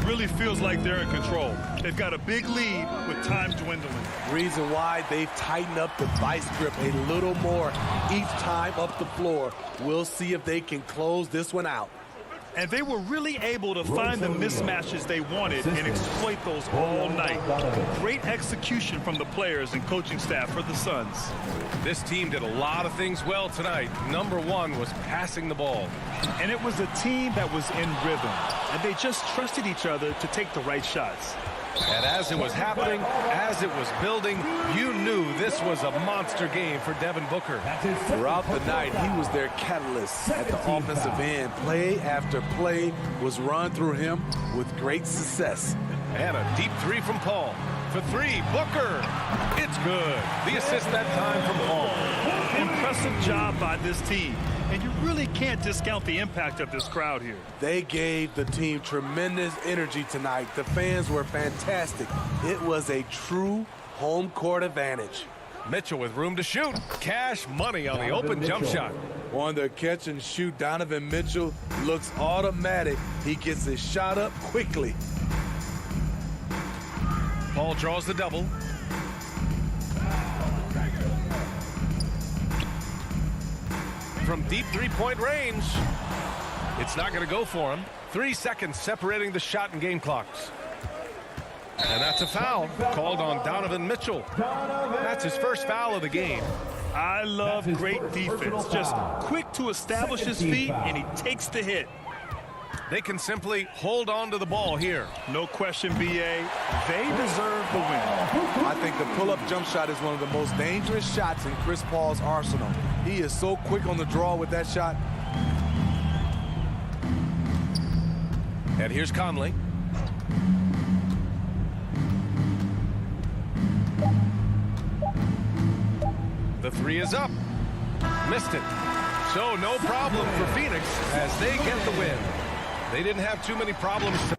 Really feels like they're in control. They've got a big lead with time dwindling. Reason why they've tightened up the vice grip a little more each time up the floor. We'll see if they can close this one out. And they were really able to find the mismatches they wanted and exploit those all night. Great execution from the players and coaching staff for the Suns. This team did a lot of things well tonight. Number one was passing the ball. And it was a team that was in rhythm. And they just trusted each other to take the right shots. And as it was happening, as it was building, you knew this was a monster game for Devin Booker. Throughout the night, he was their catalyst at the offensive end. Play after play was run through him with great success. And a deep three from Paul. For three, Booker. It's good. The assist that time from Paul. Impressive job by this team. And you really can't discount the impact of this crowd here. They gave the team tremendous energy tonight. The fans were fantastic. It was a true home court advantage. Mitchell with room to shoot. Cash money on the open jump shot. On the catch and shoot, Donovan Mitchell looks automatic. He gets his shot up quickly. Paul draws the double. From deep three-point range. It's not going to go for him. 3 seconds separating the shot and game clocks. And that's a foul called on Donovan Mitchell. That's his first foul of the game. I love great defense. Just quick to establish his feet, and he takes the hit. They can simply hold on to the ball here. No question, B.A. They deserve the win. I think the pull-up jump shot is one of the most dangerous shots in Chris Paul's arsenal. He is so quick on the draw with that shot. And here's Conley. The three is up. Missed it. So no problem for Phoenix as they get the win. They didn't have too many problems to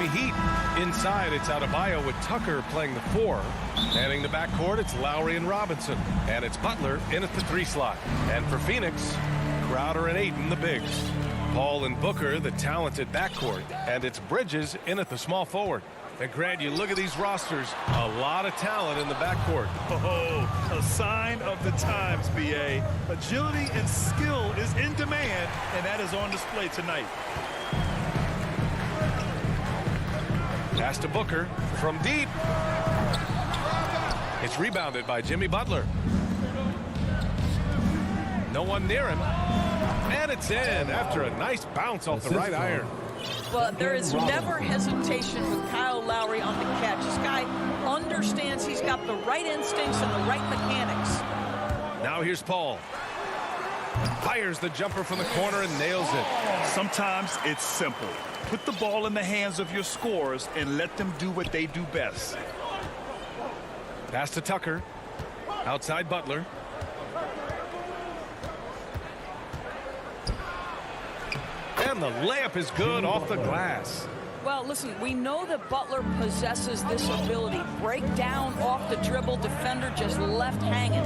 Miami Heat. Inside, it's Adebayo with Tucker playing the 4. Manning the backcourt, it's Lowry and Robinson. And it's Butler in at the 3 slot. And for Phoenix, Crowder and Ayton, the bigs. Paul and Booker, the talented backcourt. And it's Bridges in at the small forward. And Grant, you look at these rosters, a lot of talent in the backcourt. Oh, a sign of the times, B.A. Agility and skill is in demand, and that is on display tonight. Pass to Booker from deep. It's rebounded by Jimmy Butler. No one near him. And it's in after a nice bounce off the right iron. Well, there is never hesitation with Kyle Lowry on the catch. This guy understands he's got the right instincts and the right mechanics. Now here's Paul. Fires the jumper from the corner and nails it. Sometimes it's simple. Put the ball in the hands of your scorers and let them do what they do best. Pass to Tucker. Outside Butler. And the layup is good off the glass. Well, listen, we know that Butler possesses this ability. Break down off the dribble, defender just left hanging.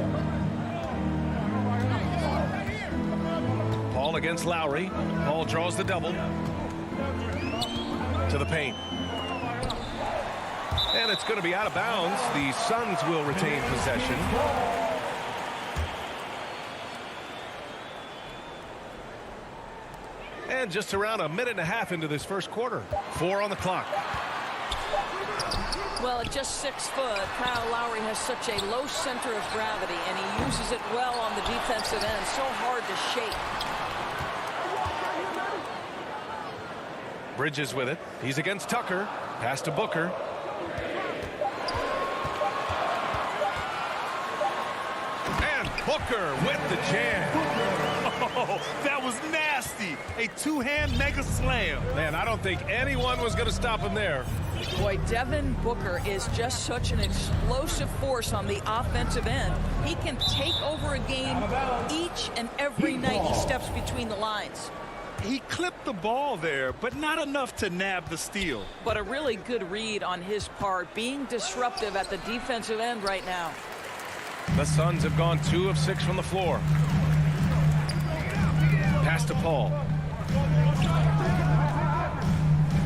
Paul against Lowry. Paul draws the double. To the paint. And it's going to be out of bounds. The Suns will retain possession. And just around a minute and a half into this first quarter. 4 on the clock. Well, at just 6 foot, Kyle Lowry has such a low center of gravity, and he uses it well on the defensive end. So hard to shake. Bridges with it. He's against Tucker. Pass to Booker. And Booker with the jam. Oh, that was nasty. A two-hand mega slam. Man, I don't think anyone was going to stop him there. Boy, Devin Booker is just such an explosive force on the offensive end. He can take over a game each and every night he steps between the lines. He clipped the ball there, but not enough to nab the steal. But a really good read on his part, being disruptive at the defensive end right now. The Suns have gone 2 of 6 from the floor. Pass to Paul.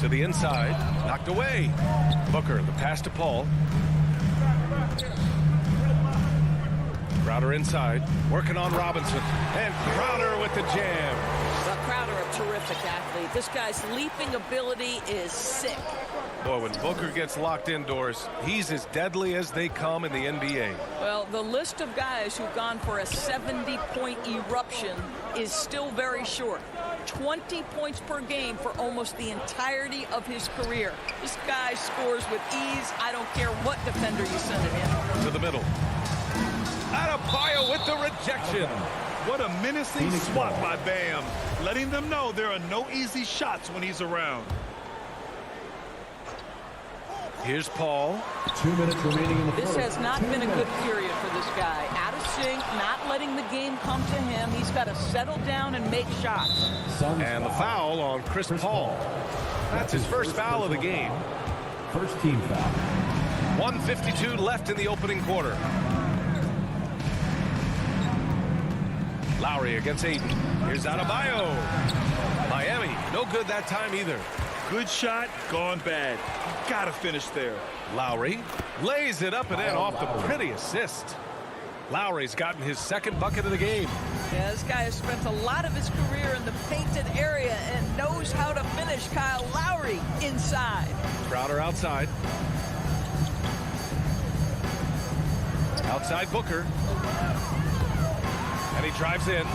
To the inside. Knocked away. Booker, the pass to Paul. Crowder inside. Working on Robinson. And Crowder with the jam. Well, Crowder, a terrific athlete. This guy's leaping ability is sick. Boy, when Booker gets locked indoors, he's as deadly as they come in the NBA. Well, the list of guys who've gone for a 70-point eruption is still very short. 20 points per game for almost the entirety of his career. This guy scores with ease. I don't care what defender you send at him. To the middle. Adebayo with the rejection. What a menacing swat by Bam, letting them know there are no easy shots when he's around. Here's Paul. 2 minutes remaining in the This has not been a good period for this guy. Out of sync, not letting the game come to him. He's got to settle down and make shots. And the foul on Chris Paul. That's his first foul of the game. First team foul. 1:52 left in the opening quarter. Lowry against Ayton. Here's Adebayo. Miami, no good that time either. Good shot, gone bad. Gotta finish there. Lowry lays it up and in off the pretty assist. Lowry's gotten his second bucket of the game. Yeah, this guy has spent a lot of his career in the painted area and knows how to finish. Kyle Lowry inside. Crowder outside. Outside Booker. And he drives in.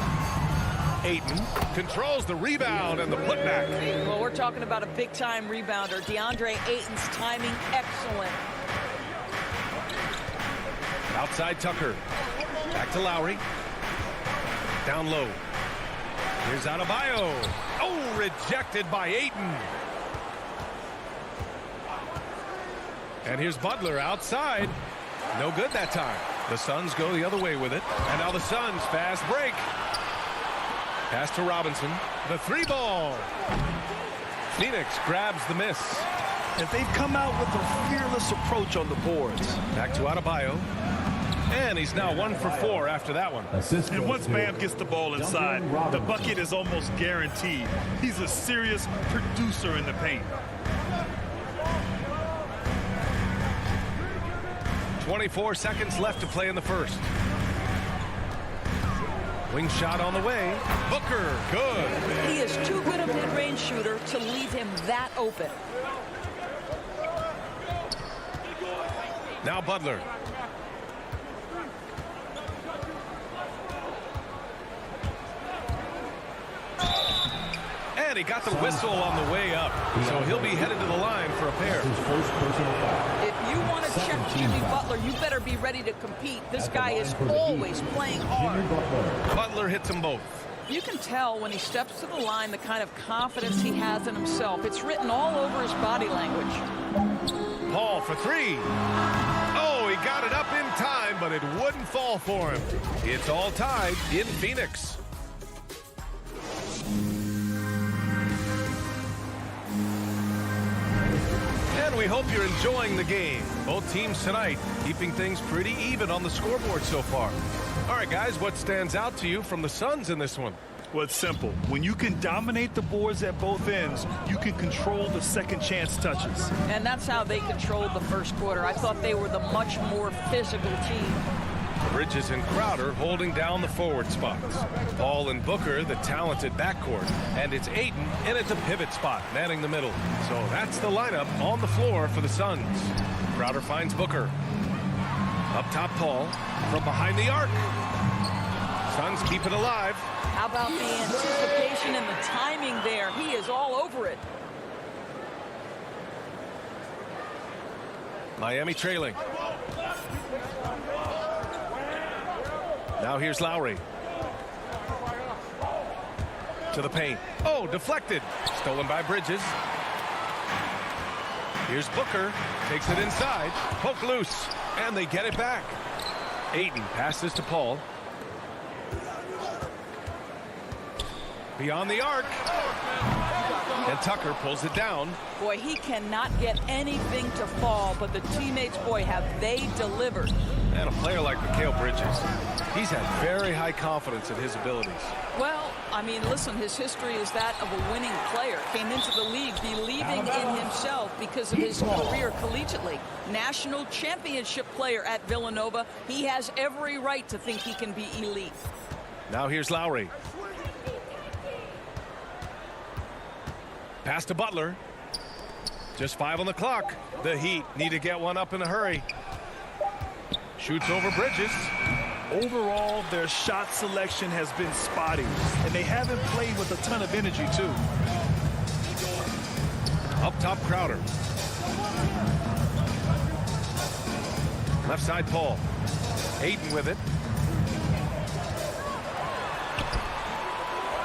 Ayton controls the rebound and the putback. Well, we're talking about a big-time rebounder. DeAndre Ayton's timing excellent. Outside Tucker. Back to Lowry. Down low. Here's Adebayo. Oh, rejected by Ayton. And here's Butler outside. No good that time. The Suns go the other way with it. And now the Suns fast break. Pass to Robinson. The 3 ball. Phoenix grabs the miss. And they've come out with a fearless approach on the boards. Back to Adebayo. And he's now 1 for 4 after that one. And once Bam gets the ball inside, the bucket is almost guaranteed. He's a serious producer in the paint. 24 seconds left to play in the first. Wing shot on the way. Booker, good. He is too good a mid-range shooter to leave him that open. Now Butler. And he got the whistle on the way up. So he'll be headed to the line for a pair. If you want to check Jimmy Butler, you better be ready to compete. This guy is always playing hard. Butler hits them both. You can tell when he steps to the line the kind of confidence he has in himself. It's written all over his body language. Paul for 3. Oh, he got it up in time, but it wouldn't fall for him. It's all tied in Phoenix. And we hope you're enjoying the game. Both teams tonight keeping things pretty even on the scoreboard so far. All right, guys, what stands out to you from the Suns in this one? Well, it's simple. When you can dominate the boards at both ends, you can control the second chance touches. And that's how they controlled the first quarter. I thought they were the much more physical team. Bridges and Crowder holding down the forward spots. Paul and Booker, the talented backcourt. And it's Ayton in at the pivot spot, manning the middle. So that's the lineup on the floor for the Suns. Crowder finds Booker. Up top, Paul. From behind the arc. Suns keep it alive. How about the anticipation and the timing there? He is all over it. Miami trailing. Now here's Lowry. To the paint. Oh, deflected. Stolen by Bridges. Here's Booker. Takes it inside. Poke loose. And they get it back. Ayton passes to Paul. Beyond the arc. And Tucker pulls it down. Boy, he cannot get anything to fall, but the teammates, boy, have they delivered. And a player like Mikal Bridges, he's had very high confidence in his abilities. Well, I mean, listen, his history is that of a winning player. Came into the league believing in himself because of his career collegiately. National championship player at Villanova. He has every right to think he can be elite. Now here's Lowry. Pass to Butler. Just 5 on the clock. The Heat need to get one up in a hurry. Shoots over Bridges. Overall, their shot selection has been spotty, and they haven't played with a ton of energy, too. Up top, Crowder. Left side, Paul. Ayton with it.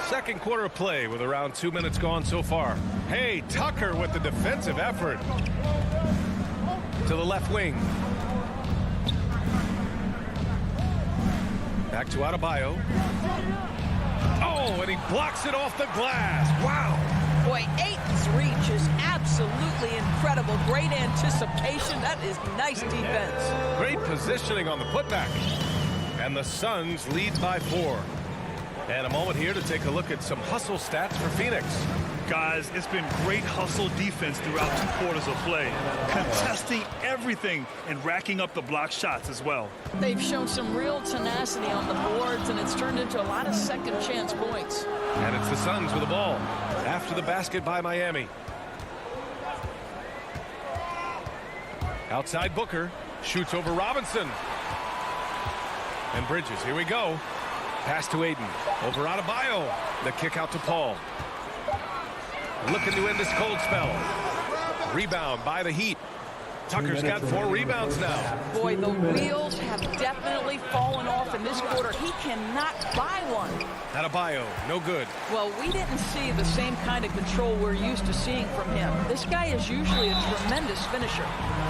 Second quarter of play with around 2 minutes gone so far. Hey, Tucker with the defensive effort. To the left wing. Back to Adebayo. Oh, and he blocks it off the glass. Wow. Boy, Ayton's reach is absolutely incredible. Great anticipation. That is nice defense. Great positioning on the putback. And the Suns lead by 4. And a moment here to take a look at some hustle stats for Phoenix. Guys, it's been great hustle defense throughout 2 quarters of play. Contesting everything and racking up the block shots as well. They've shown some real tenacity on the boards, and it's turned into a lot of second chance points. And it's the Suns with the ball after the basket by Miami. Outside Booker. Shoots over Robinson. And Bridges, here we go. Pass to Ayton. Over Adebayo. The kick out to Paul. Looking to end this cold spell. Rebound by the Heat. Tucker's got 4 rebounds now. Boy, the wheels have definitely fallen off in this quarter. He cannot buy one. Adebayo, no good. Well, we didn't see the same kind of control we're used to seeing from him. This guy is usually a tremendous finisher.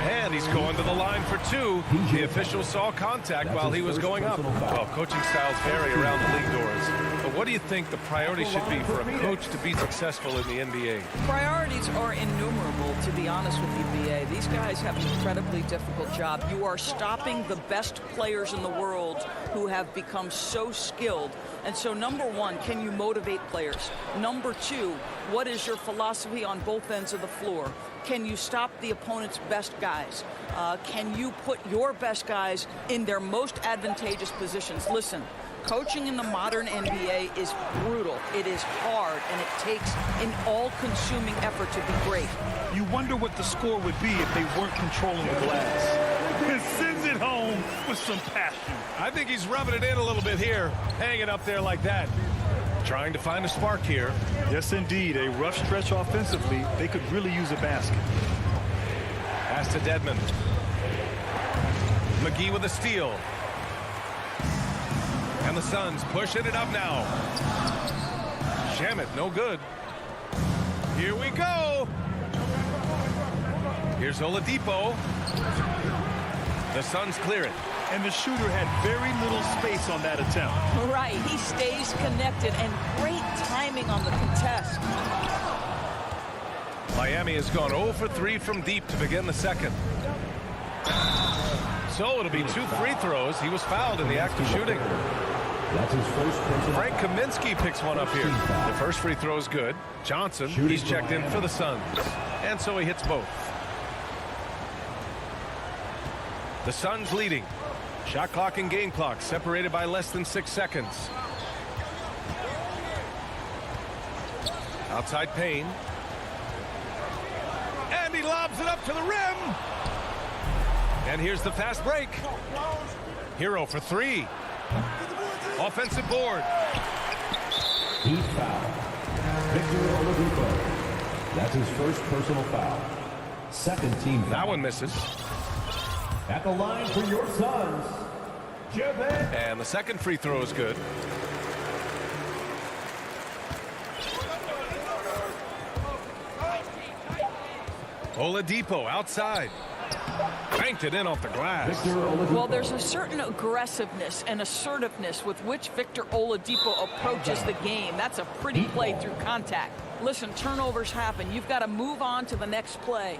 And he's going to the line for 2. The official saw contact while he was going up. Well, coaching styles vary around the league doors. But what do you think the priority should be for a coach to be successful in the NBA? Priorities are innumerable, to be honest with you, BA. These guys have an incredibly difficult job. You are stopping the best players in the world who have become so skilled. And so, number 1, can you motivate players? Number 2, what is your philosophy on both ends of the floor? Can you stop the opponent's best guys? Can you put your best guys in their most advantageous positions? Listen, coaching in the modern NBA is brutal. It is hard, and it takes an all-consuming effort to be great. You wonder what the score would be if they weren't controlling the glass. And sends it home with some passion. I think he's rubbing it in a little bit here, hanging up there like that. Trying to find a spark here. Yes, indeed. A rough stretch offensively. They could really use a basket. Pass to Dedmon. McGee with a steal. And the Suns pushing it up now. Shamet, no good. Here we go. Here's Oladipo. The Suns clear it. And the shooter had very little space on that attempt. Right, he stays connected, and great timing on the contest. Miami has gone 0 for 3 from deep to begin the second. So it'll be 2 free throws. He was fouled in the act of shooting. That's his first personal. Frank Kaminsky picks one up here. The first free throw is good. Johnson, he's checked in for the Suns. And so he hits both. The Suns leading. Shot clock and game clock separated by less than 6 seconds. Outside Payne. And he lobs it up to the rim. And here's the fast break. Hero for 3. Offensive board. He fouled. Victor Oladipo. That's his first personal foul. Second team foul. That one misses. At the line for your Suns, Javed. And the second free throw is good. Oladipo outside. Banked it in off the glass. Well, there's a certain aggressiveness and assertiveness with which Victor Oladipo approaches the game. That's a pretty play through contact. Listen, turnovers happen. You've got to move on to the next play.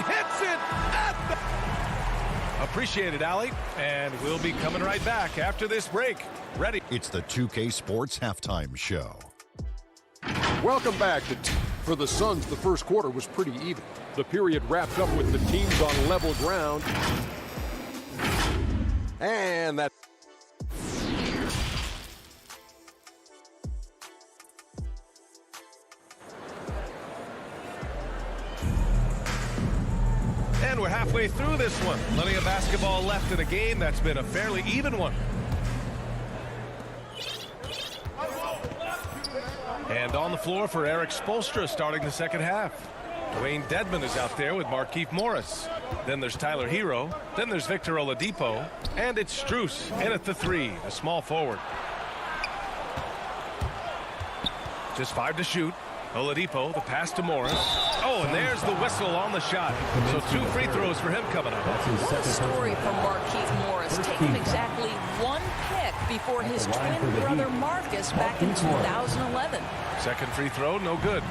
Hits it at the... Appreciate it, Allie. And we'll be coming right back after this break. Ready. It's the 2K Sports Halftime Show. Welcome back. For the Suns, the first quarter was pretty even. The period wrapped up with the teams on level ground. And that... And we're halfway through this one. Plenty of basketball left in a game that's been a fairly even one. And on the floor for Eric Spoelstra starting the second half. Dwayne Dedmon is out there with Markieff Morris. Then there's Tyler Hero. Then there's Victor Oladipo. And it's Strus in at the 3, the small forward. Just 5 to shoot. Oladipo, the pass to Morris. Oh, and there's the whistle on the shot. So 2 free throws for him coming up. What a story from Markieff Morris. Taking exactly 1 pick before his twin brother Marcus back in 2011. Second free throw, no good.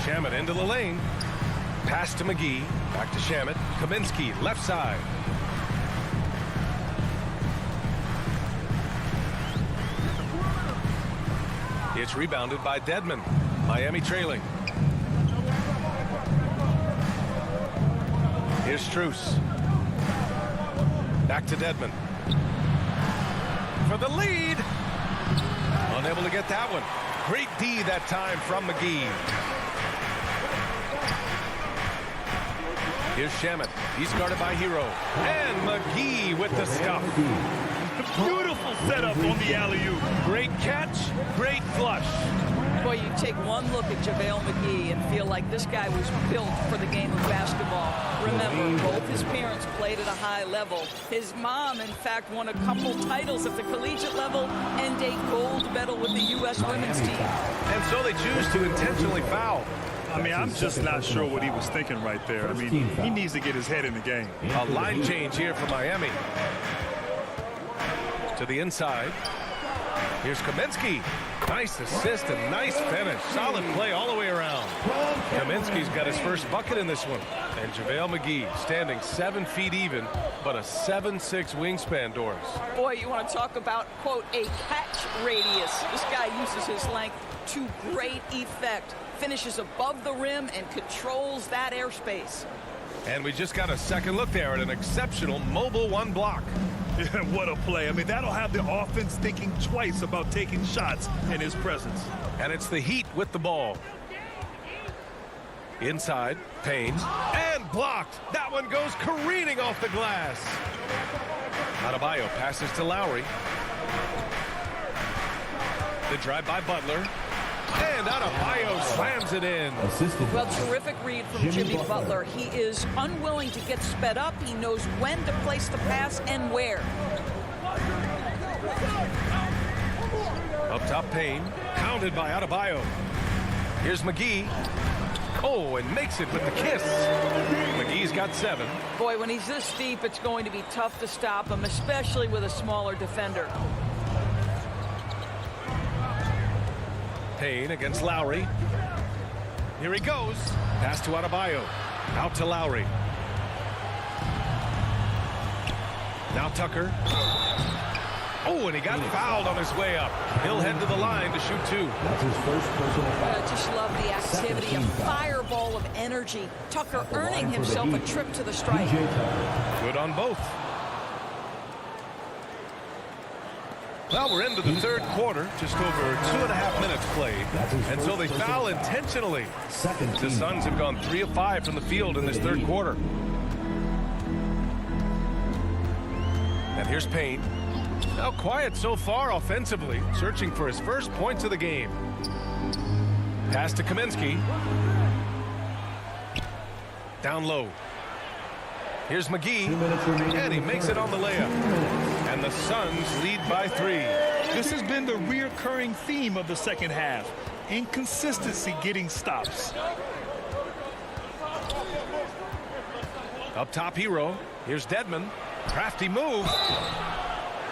Shamet into the lane. Pass to McGee. Back to Shamet. Kaminsky, left side. It's rebounded by Dedmon. Miami trailing. Here's Strus. Back to Dedmon. For the lead. Unable to get that one. Great D that time from McGee. Here's Shamet. He's guarded by Hero. And McGee with the stuff. Beautiful setup on the alley-oop. Great catch, great flush. Boy, you take one look at JaVale McGee and feel like this guy was built for the game of basketball. Remember, both his parents played at a high level. His mom, in fact, won a couple titles at the collegiate level and a gold medal with the U.S. women's team. And so they choose to intentionally foul. I mean, I'm just not sure what he was thinking right there. I mean, he needs to get his head in the game. A line change here for Miami. To the inside. Here's Kaminsky. Nice assist and nice finish. Solid play all the way around. Kaminsky's got his first bucket in this one. And JaVale McGee standing 7 feet even, but a 7'6" wingspan, Doris. Boy, you want to talk about, quote, a catch radius. This guy uses his length to great effect. Finishes above the rim and controls that airspace. And we just got a second look there at an exceptional mobile one block. What a play. I mean, that'll have the offense thinking twice about taking shots in his presence. And it's the Heat with the ball. Inside, Payne, and blocked. That one goes careening off the glass. Adebayo passes to Lowry. The drive by Butler. And Adebayo slams it in. Well, terrific read from Jimmy Butler. He is unwilling to get sped up. He knows when to place the pass and where. Up top, Payne. Pounded by Adebayo. Here's McGee. Oh, and makes it with the kiss. McGee's got 7. Boy, when he's this deep, it's going to be tough to stop him, especially with a smaller defender. Payne against Lowry. Here he goes. Pass to Adebayo. Out to Lowry. Now Tucker. Oh, and he got fouled on his way up. He'll head to the line to shoot 2. That's his first personal foul. I just love the activity, a fireball of energy. Tucker earning himself a trip to the stripe. Good on both. Well, we're into the third quarter, just over 2.5 minutes played. And so they foul intentionally. The Suns have gone 3 of 5 from the field in this third quarter. And here's Payne. Now quiet so far offensively, searching for his first points of the game. Pass to Kaminsky. Down low. Here's McGee, and he makes it on the layup. And the Suns lead by 3. This has been the recurring theme of the second half. Inconsistency getting stops. Up top, Hero. Here's Dedmon. Crafty move.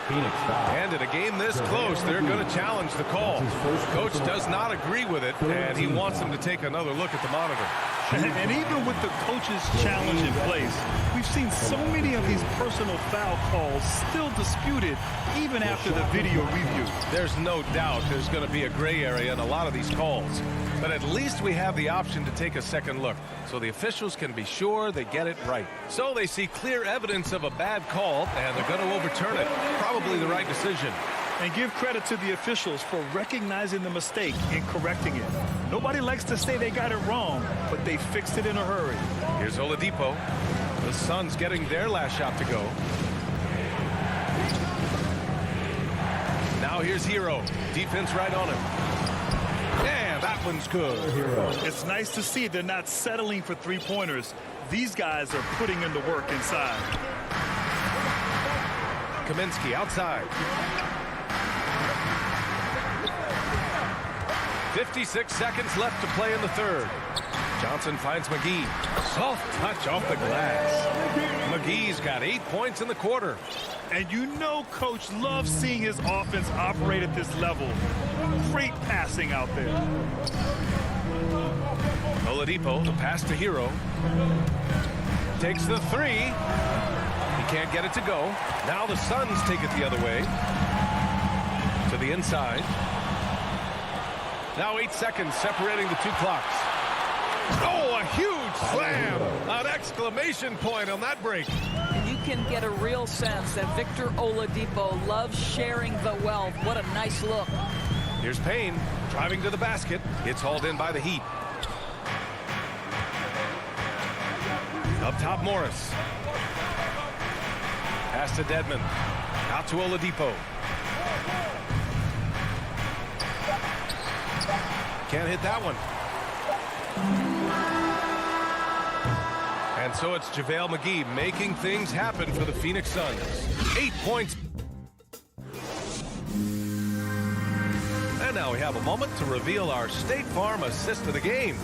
And in a game this close, they're going to challenge the call. Coach does not agree with it, and he wants them to take another look at the monitor. And even with the coach's challenge in place, we've seen so many of these personal foul calls still disputed even after the video review. There's no doubt there's going to be a gray area in a lot of these calls. But at least we have the option to take a second look, so the officials can be sure they get it right. So they see clear evidence of a bad call, and they're going to overturn it. Probably the right decision. And give credit to the officials for recognizing the mistake and correcting it. Nobody likes to say they got it wrong, but they fixed it in a hurry. Here's Oladipo. The Suns getting their last shot to go. Now here's Hero. Defense right on him. And that one's good. It's nice to see they're not settling for three-pointers. These guys are putting in the work inside. Kaminsky outside. 56 seconds left to play in the third. Johnson finds McGee. Soft touch off the glass. McGee's got 8 points in the quarter. And you know Coach loves seeing his offense operate at this level. Great passing out there. Oladipo, the pass to Hero. Takes the 3. He can't get it to go. Now the Suns take it the other way. To the inside. Now 8 seconds separating the 2 clocks. Oh, a huge slam! An exclamation point on that break. You can get a real sense that Victor Oladipo loves sharing the wealth. What a nice look. Here's Payne driving to the basket. It's hauled in by the Heat. Up top, Morris. Pass to Dedmon. Out to Oladipo. Can't hit that one. And so it's JaVale McGee making things happen for the Phoenix Suns. 8 points. And now we have a moment to reveal our State Farm assist of the game.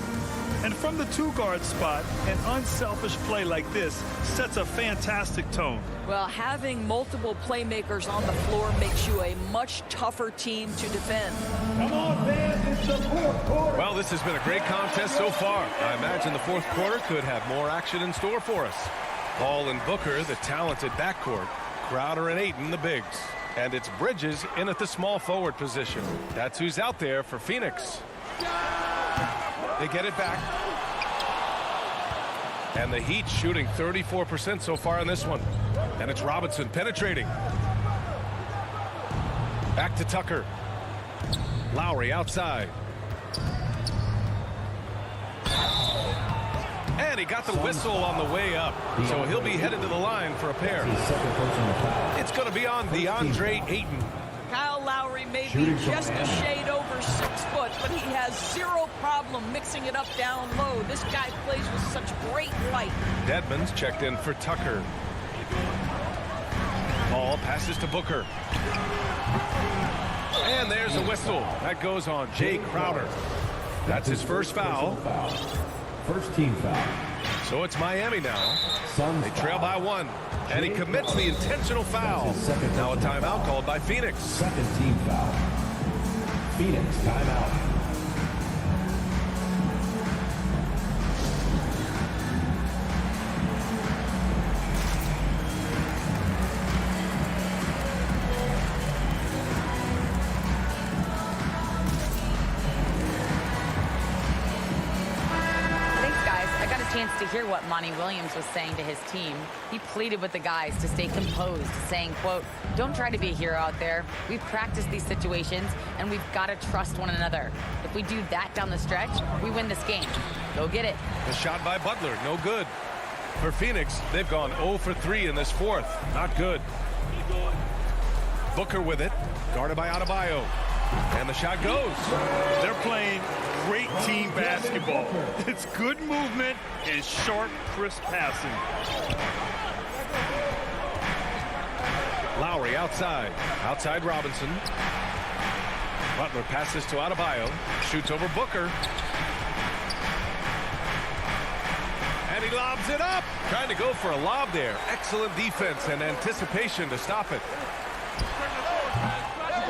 And from the two-guard spot, an unselfish play like this sets a fantastic tone. Well, having multiple playmakers on the floor makes you a much tougher team to defend. Come on, fans, it's the fourth quarter. Well, this has been a great contest so far. I imagine the fourth quarter could have more action in store for us. Paul and Booker, the talented backcourt. Crowder and Ayton, the bigs. And it's Bridges in at the small forward position. That's who's out there for Phoenix. They get it back. And the Heat shooting 34% so far in this one. And it's Robinson penetrating. Back to Tucker. Lowry outside. And he got the whistle on the way up. So he'll be headed to the line for a pair. It's going to be on DeAndre Ayton. Kyle Lowry may be just a shade over 6 foot, but he has zero problem mixing it up down low. This guy plays with such great fight. Dedmon's checked in for Tucker. Paul passes to Booker. And there's a whistle. That goes on Jay Crowder. That's his first foul. First team foul. So it's Miami now. They trail by 1. And he commits the intentional foul. Now a timeout called by Phoenix. Second team foul. Phoenix timeout. To hear what Monty Williams was saying to his team. He pleaded with the guys to stay composed, saying, quote, "Don't try to be a hero out there. We've practiced these situations, and we've got to trust one another. If we do that down the stretch, we win this game. Go get it." The shot by Butler, no good. For Phoenix, they've gone 0 for 3 in this fourth. Not good. Booker with it, guarded by Adebayo. And the shot goes. They're playing great team basketball. It's good movement and sharp, crisp passing. Lowry outside. Outside Robinson. Butler passes to Adebayo. Shoots over Booker. And he lobs it up. Trying to go for a lob there. Excellent defense and anticipation to stop it.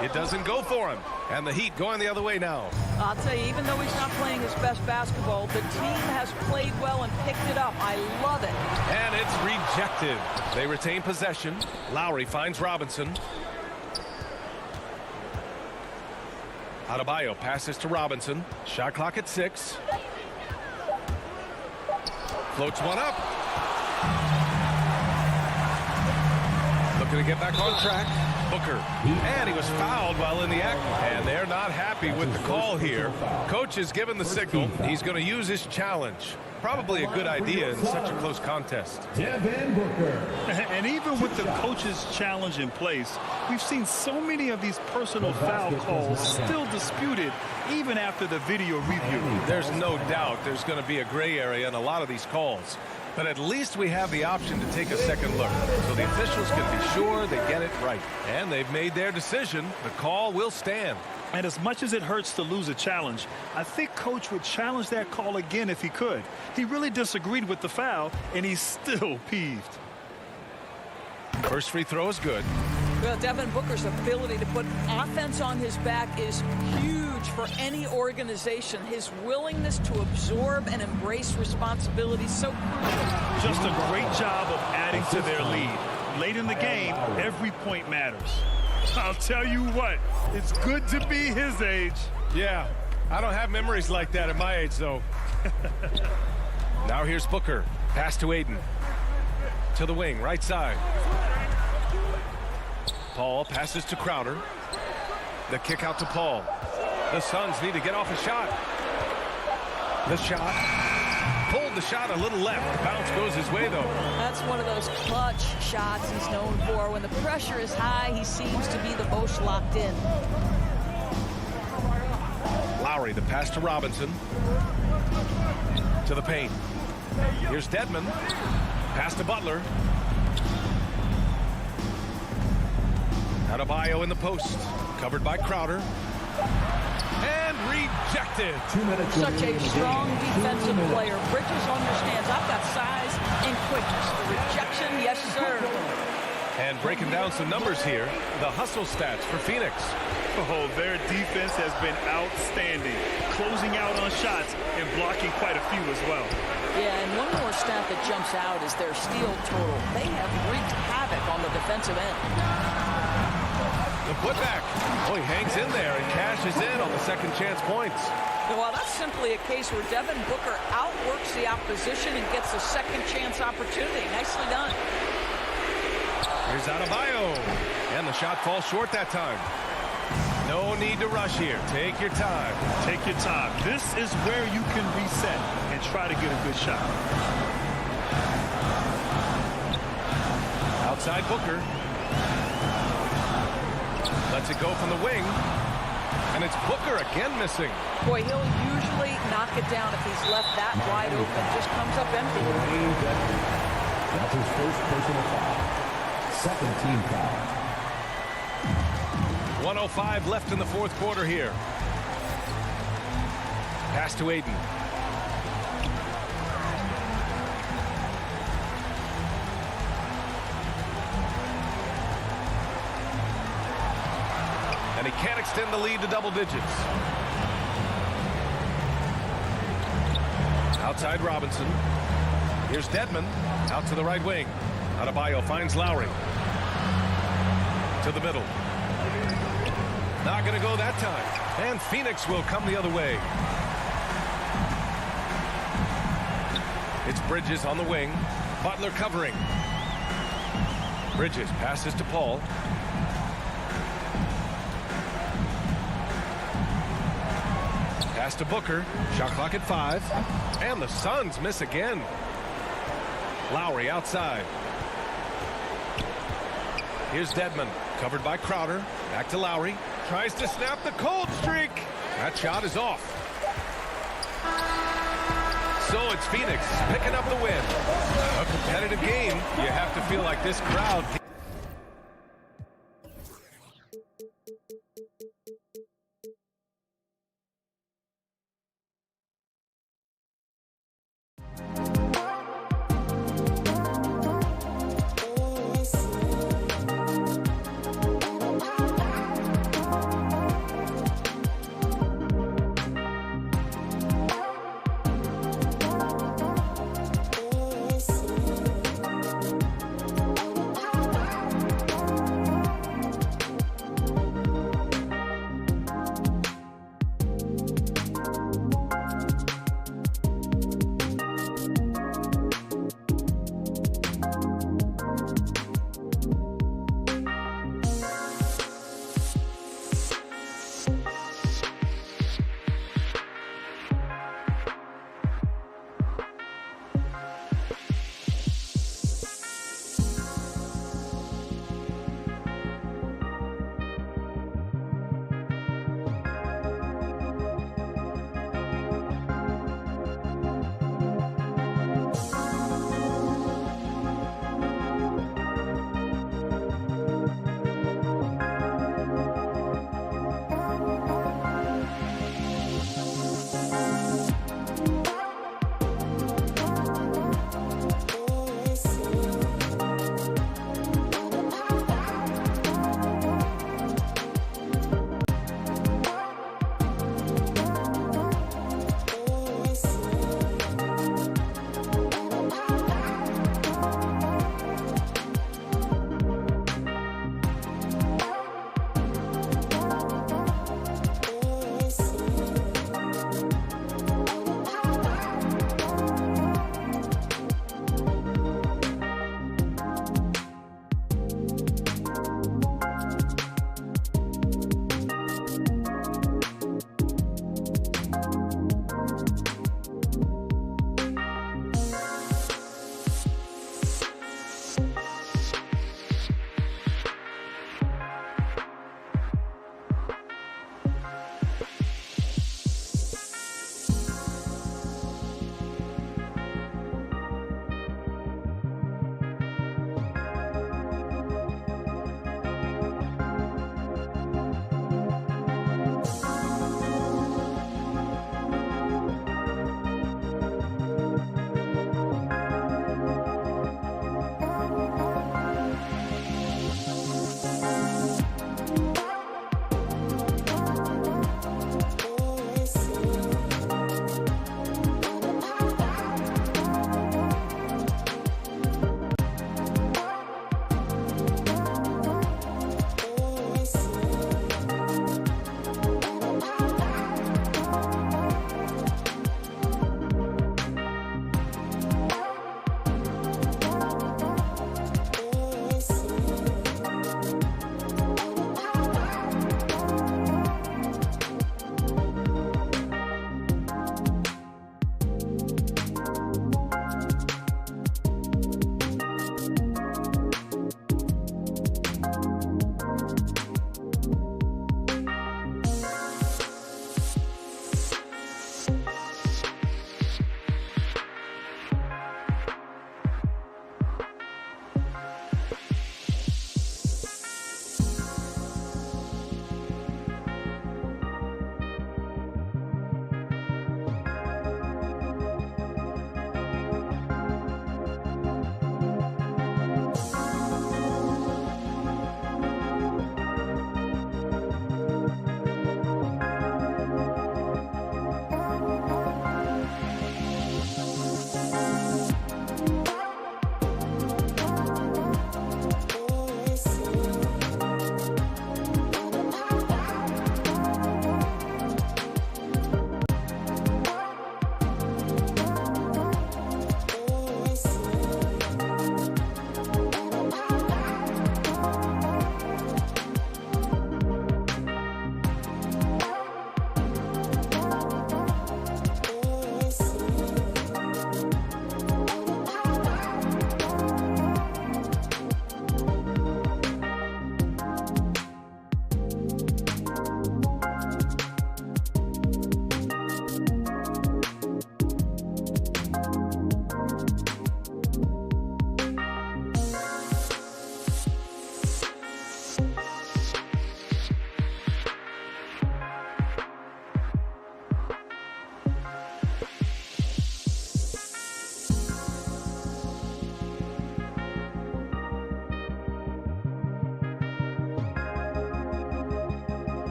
It doesn't go for him. And the Heat going the other way now. I'll tell you, even though he's not playing his best basketball, the team has played well and picked it up. I love it. And it's rejected. They retain possession. Lowry finds Robinson. Adebayo passes to Robinson. Shot clock at 6. Floats one up. Looking to get back on track. Booker. And he was fouled while in the act. And they're not happy with the call here. Coach has given the signal. He's going to use his challenge. Probably a good idea in such a close contest. Devin Booker. And even with the coach's challenge in place, we've seen so many of these personal foul calls still disputed even after the video review. There's no doubt there's going to be a gray area in a lot of these calls. But at least we have the option to take a second look. So the officials can be sure they get it right. And they've made their decision. The call will stand. And as much as it hurts to lose a challenge, I think Coach would challenge that call again if he could. He really disagreed with the foul, and he's still peeved. First free throw is good. Well, Devin Booker's ability to put offense on his back is huge for any organization. His willingness to absorb and embrace responsibility is so crucial. Just a great job of adding to their lead. Late in the game, every point matters. I'll tell you what, it's good to be his age. Yeah, I don't have memories like that at my age, though. Now here's Booker. Pass to Ayton. To the wing, right side. Paul passes to Crowder. The kick out to Paul. The Suns need to get off a shot. The shot. pulled the shot a little left. The bounce goes his way, though. That's one of those clutch shots he's known for. When the pressure is high, he seems to be the most locked in. Lowry, the pass to Robinson. To the paint. Here's Dedmon. Pass to Butler. Adebayo in the post. Covered by Crowder. And rejected. Such a strong defensive player. Bridges understands I've got size and quickness. The rejection, yes, sir. And breaking down some numbers here, the hustle stats for Phoenix. Oh, their defense has been outstanding, closing out on shots and blocking quite a few as well. Yeah, and one more stat that jumps out is their steal total. They have wreaked havoc on the defensive end. The putback. Oh, he hangs in there and cashes in on the second chance points. Well, that's simply a case where Devin Booker outworks the opposition and gets a second chance opportunity. Nicely done. Here's Adebayo. And the shot falls short that time. No need to rush here. Take your time. Take your time. This is where you can reset and try to get a good shot. Outside Booker. Lets it go from the wing. And it's Booker again missing. Boy, he'll usually knock it down if he's left that wide open. Just comes up empty. That's his first personal foul. Second team foul. 1:05 left in the fourth quarter here. Pass to Aiden. And he can't extend the lead to double digits. Outside Robinson. Here's Dedmon. Out to the right wing. Adebayo finds Lowry. To the middle. Not going to go that time. And Phoenix will come the other way. It's Bridges on the wing. Butler covering. Bridges passes to Paul. Pass to Booker. Shot clock at 5. And the Suns miss again. Lowry outside. Here's Dedmon. Covered by Crowder. Back to Lowry. Tries to snap the cold streak. That shot is off. So it's Phoenix picking up the win. A competitive game. You have to feel like this crowd.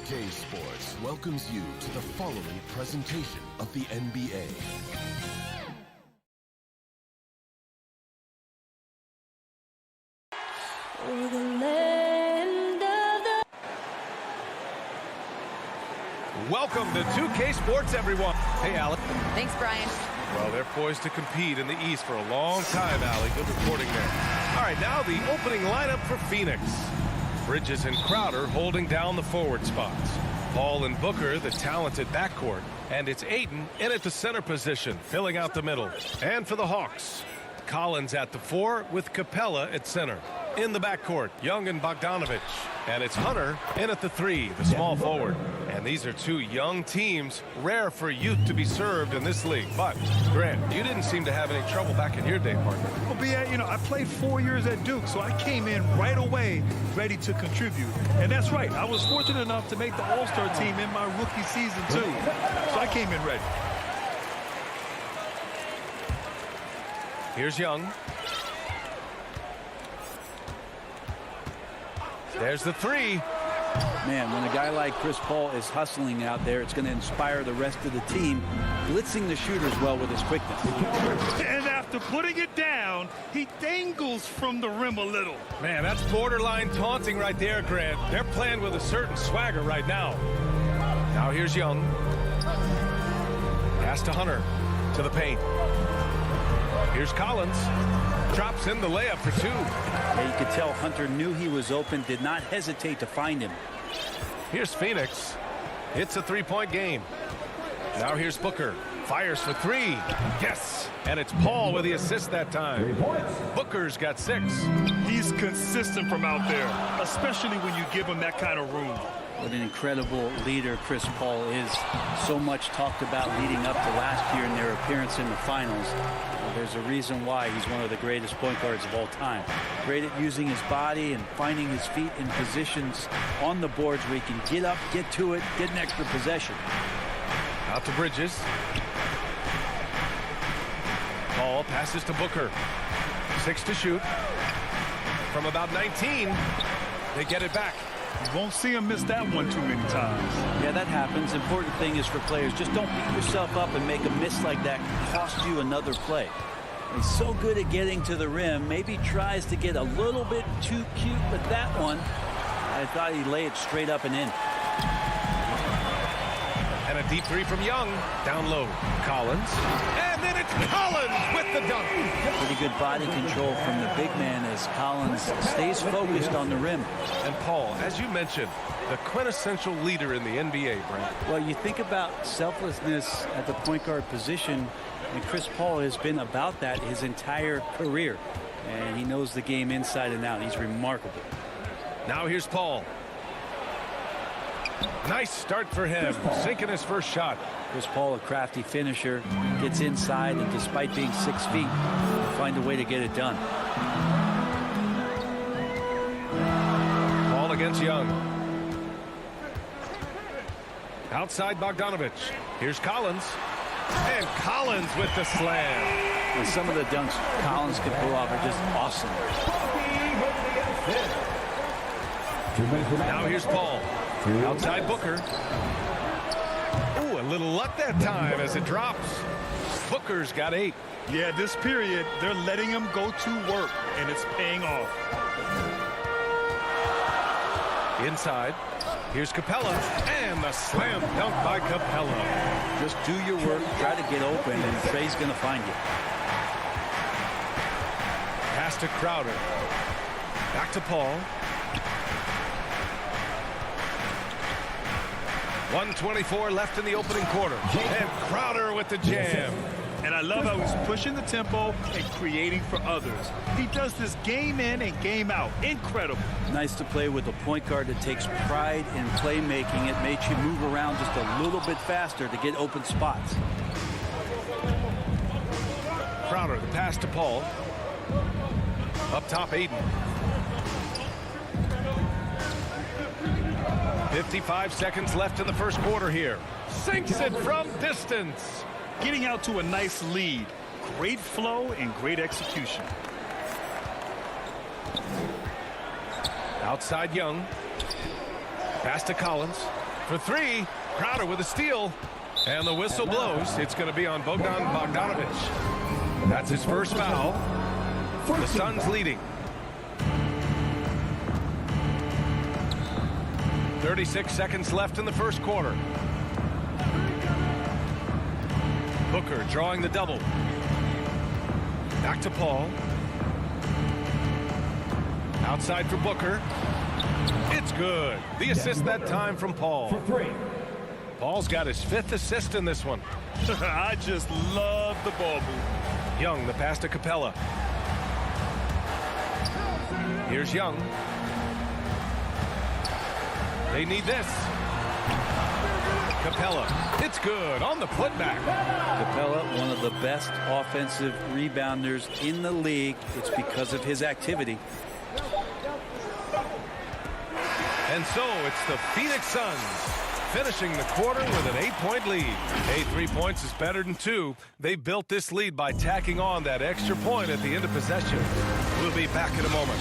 2K Sports welcomes you to the following presentation of the NBA. Welcome to 2K Sports, everyone. Hey, Alec. Thanks, Brian. Well, they're poised to compete in the East for a long time, Allie. Good reporting there. All right, now the opening lineup for Phoenix. Bridges and Crowder holding down the forward spots. Paul and Booker, the talented backcourt. And it's Ayton in at the center position, filling out the middle. And for the Hawks, Collins at the 4 with Capella at center. In the backcourt, Young and Bogdanovich. And it's Hunter in at the 3, the small forward. And these are two young teams, rare for youth to be served in this league. But, Grant, you didn't seem to have any trouble back in your day, partner. Well, B.A., you know, I played 4 years at Duke, so I came in right away ready to contribute. And that's right. I was fortunate enough to make the All-Star team in my rookie season, too. So I came in ready. Here's Young. There's the 3. Man, when a guy like Chris Paul is hustling out there, it's going to inspire the rest of the team, blitzing the shooters well with his quickness. And after putting it down, he dangles from the rim a little. Man, that's borderline taunting right there, Grant. They're playing with a certain swagger right now. Now here's Young. Pass to Hunter. To the paint. Here's Collins. Drops in the layup for 2. Yeah, you could tell Hunter knew he was open, did not hesitate to find him. Here's Phoenix. It's a 3-point game. Now here's Booker. Fires for 3. Yes. And it's Paul with the assist that time. Booker's got 6. He's consistent from out there, especially when you give him that kind of room. What an incredible leader Chris Paul is. So much talked about leading up to last year in their appearance in the finals. Well, there's a reason why he's one of the greatest point guards of all time. Great at using his body and finding his feet in positions on the boards where he can get up, get to it, get an extra possession. Out to Bridges. Paul passes to Booker. 6 to shoot. From about 19, they get it back. You won't see him miss that one too many times. Yeah, that happens. Important thing is for players, just don't beat yourself up and make a miss like that cost you another play. He's so good at getting to the rim. Maybe tries to get a little bit too cute with that one. I thought he'd lay it straight up and in. And a deep 3 from Young. Down low. Collins. And then it's Collins with the dunk. Pretty good body control from the big man as Collins stays focused on the rim. And Paul, as you mentioned, the quintessential leader in the NBA, Brent. Well, you think about selflessness at the point guard position, and Chris Paul has been about that his entire career. And he knows the game inside and out. He's remarkable. Now here's Paul. Nice start for him, sinking his first shot. Chris Paul, a crafty finisher, gets inside, and despite being 6 feet, will find a way to get it done. Paul against Young. Outside Bogdanovich. Here's Collins. And Collins with the slam. And some of the dunks Collins can pull off are just awesome. Now here's Paul. Outside Booker. Ooh, a little luck that time as it drops. Booker's got 8. Yeah, this period, they're letting him go to work, and it's paying off. Inside. Here's Capella. And the slam dunk by Capella. Just do your work, try to get open, and Trey's going to find you. Pass to Crowder. Back to Paul. 1:24 left in the opening quarter. And Crowder with the jam. And I love how he's pushing the tempo and creating for others. He does this game in and game out. Incredible. Nice to play with a point guard that takes pride in playmaking. It makes you move around just a little bit faster to get open spots. Crowder, the pass to Paul. Up top, Ayton. 55 seconds left in the first quarter here. Sinks it from distance. Getting out to a nice lead. Great flow and great execution. Outside Young. Pass to Collins. for three. Crowder with a steal. And the whistle blows. It's going to be on Bogdan Bogdanovic. That's his first foul. The Suns leading. 36 seconds left in the first quarter. Booker drawing the double. Back to Paul. Outside for Booker. It's good. The assist that time from Paul. Paul's got his 5th assist in this one. I just love the ball move. Young, the pass to Capella. Here's Young. They need this. Capella. It's good on the putback. Capella, one of the best offensive rebounders in the league. It's because of his activity. And so it's the Phoenix Suns finishing the quarter with an 8-point lead. Hey, 3 points is better than 2. They built this lead by tacking on that extra point at the end of possession. We'll be back in a moment.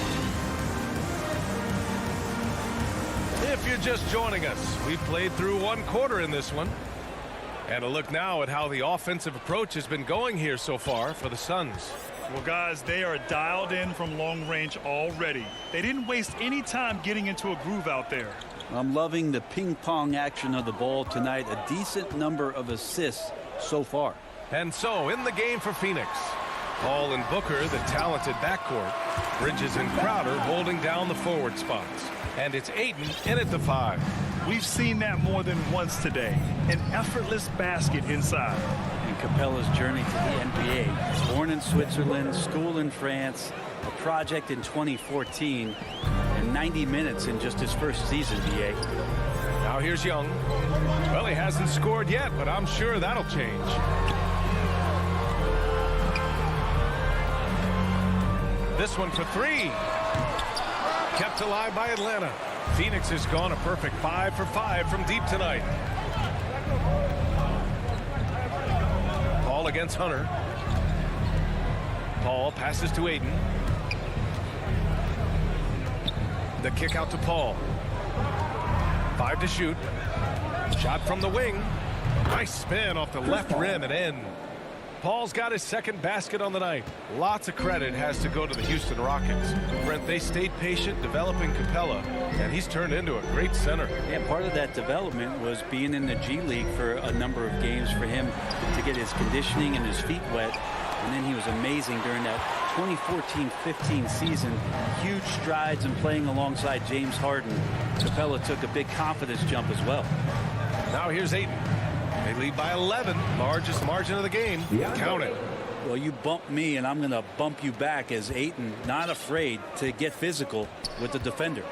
If you're just joining us, we've played through 1 quarter in this one. And a look now at how the offensive approach has been going here so far for the Suns. Well, guys, they are dialed in from long range already. They didn't waste any time getting into a groove out there. I'm loving the ping-pong action of the ball tonight. A decent number of assists so far. And so in the game for Phoenix, Paul and Booker, the talented backcourt. Bridges and Crowder holding down the forward spots. And it's Ayton in at the 5. We've seen that more than once today. An effortless basket inside. And Capella's journey to the NBA. Born in Switzerland, school in France, a project in 2014, and 90 minutes in just his first season, BA. Now here's Young. Well, he hasn't scored yet, but I'm sure that'll change. This one for 3. Kept alive by Atlanta. Phoenix has gone a perfect 5 for 5 from deep tonight. Paul against Hunter. Paul passes to Ayton. The kick out to Paul. 5 to shoot. Shot from the wing. Nice spin off the left rim and in. Paul's got his 2nd basket on the night. Lots of credit has to go to the Houston Rockets. Brent, they stayed patient developing Capella, and he's turned into a great center. Yeah, part of that development was being in the G League for a number of games for him to get his conditioning and his feet wet. And then he was amazing during that 2014-15 season. Huge strides in playing alongside James Harden. Capella took a big confidence jump as well. Now here's Ayton. They lead by 11, largest margin of the game. Count it. Well, you bump me, and I'm going to bump you back as Ayton not afraid to get physical with the defender.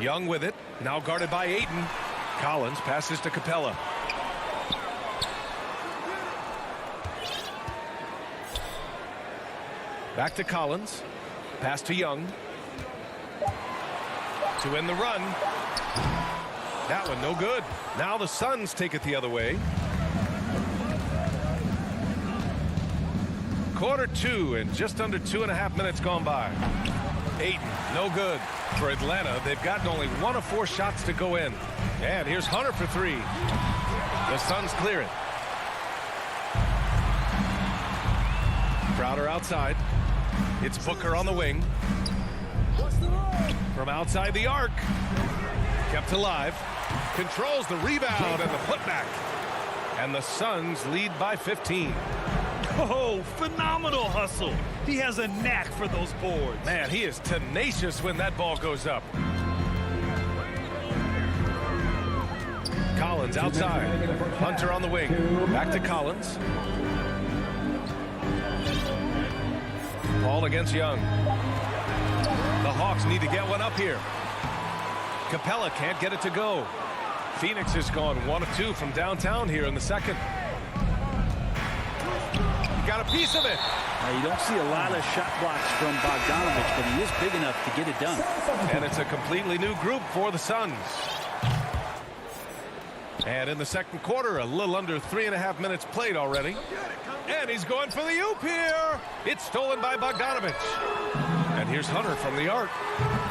Young with it, now guarded by Ayton. Collins passes to Capella. Back to Collins. Pass to Young. To end the run. That one no good. Now the Suns take it the other way. Quarter 2 and just under 2.5 minutes gone by. Ayton, no good. For Atlanta, they've gotten only 1 of 4 shots to go in. And here's Hunter for 3. The Suns clear it. Crowder outside. It's Booker on the wing. From outside the arc. Kept alive. Controls the rebound and the putback. And the Suns lead by 15. Oh, phenomenal hustle. He has a knack for those boards. Man, he is tenacious when that ball goes up. Collins outside. Hunter on the wing. Back to Collins. Paul against Young. The Hawks need to get one up here. Capella can't get it to go. Phoenix has gone 1 of 2 from downtown here in the second. He got a piece of it. You don't see a lot of shot blocks from Bogdanovic, but he is big enough to get it done. And it's a completely new group for the Suns. And in the second quarter, a little under 3.5 minutes played already. And he's going for the oop here. It's stolen by Bogdanovic. And here's Hunter from the arc.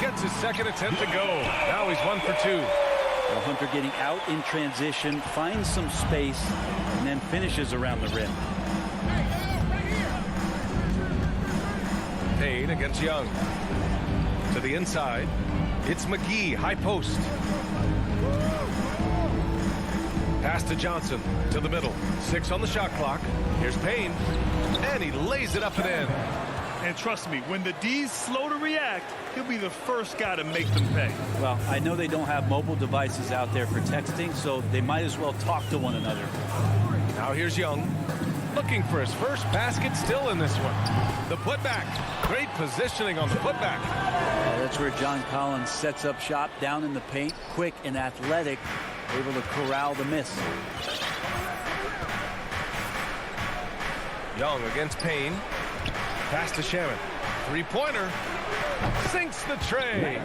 Gets his second attempt to go. Now he's 1 for 2. Well, Hunter getting out in transition, finds some space, and then finishes around the rim. Payne against Young. To the inside. It's McGee, high post. Pass to Johnson, to the middle. 6 on the shot clock. Here's Payne, and he lays it up and in. And trust me, when the D's slow to react, he'll be the first guy to make them pay. Well, I know they don't have mobile devices out there for texting, so they might as well talk to one another. Now here's Young, looking for his first basket, still in this one. The putback, great positioning on the putback. That's where John Collins sets up shop down in the paint, quick and athletic, able to corral the miss. Young against Payne. Pass to Shamet. Three-pointer. Sinks the tray.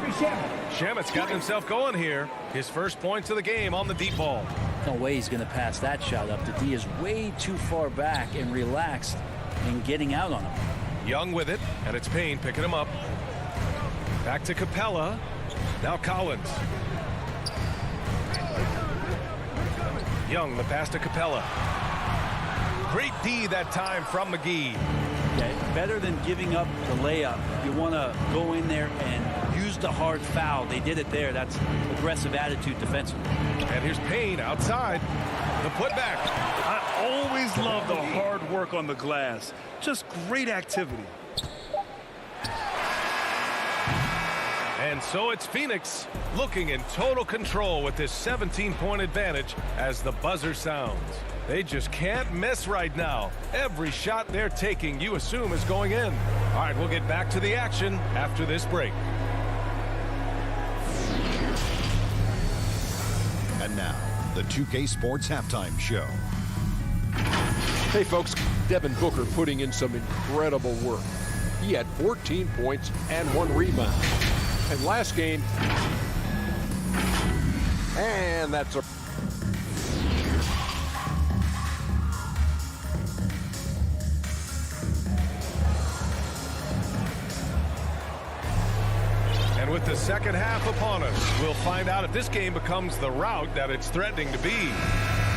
Shamet's got himself going here. His first points of the game on the deep ball. No way he's going to pass that shot up. The D is way too far back and relaxed in getting out on him. Young with it, and it's Payne picking him up. Back to Capella. Now Collins. Young, the pass to Capella. Great D that time from McGee. Yeah, better than giving up the layup. You want to go in there and use the hard foul. They did it there. That's aggressive attitude defensively. And here's Payne outside. The putback. I always love the hard work on the glass. Just great activity. And so it's Phoenix looking in total control with this 17-point advantage as the buzzer sounds. They just can't miss right now. Every shot they're taking, you assume, is going in. All right, we'll get back to the action after this break. And now, the 2K Sports Halftime Show. Hey, folks, Devin Booker putting in some incredible work. He had 14 points and 1 rebound. And last game, and that's a... And with the second half upon us, we'll find out if this game becomes the rout that it's threatening to be.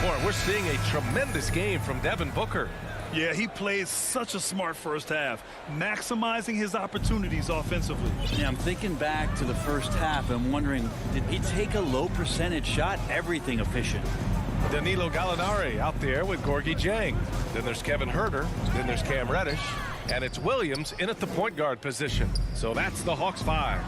Boy, we're seeing a tremendous game from Devin Booker. Yeah, he played such a smart first half, maximizing his opportunities offensively. Yeah, I'm thinking back to the first half and wondering, did he take a low percentage shot? Everything efficient. Danilo Gallinari out there with Gorgie Jang. Then there's Kevin Huerter. Then there's Cam Reddish. And it's Williams in at the point guard position. So that's the Hawks 5.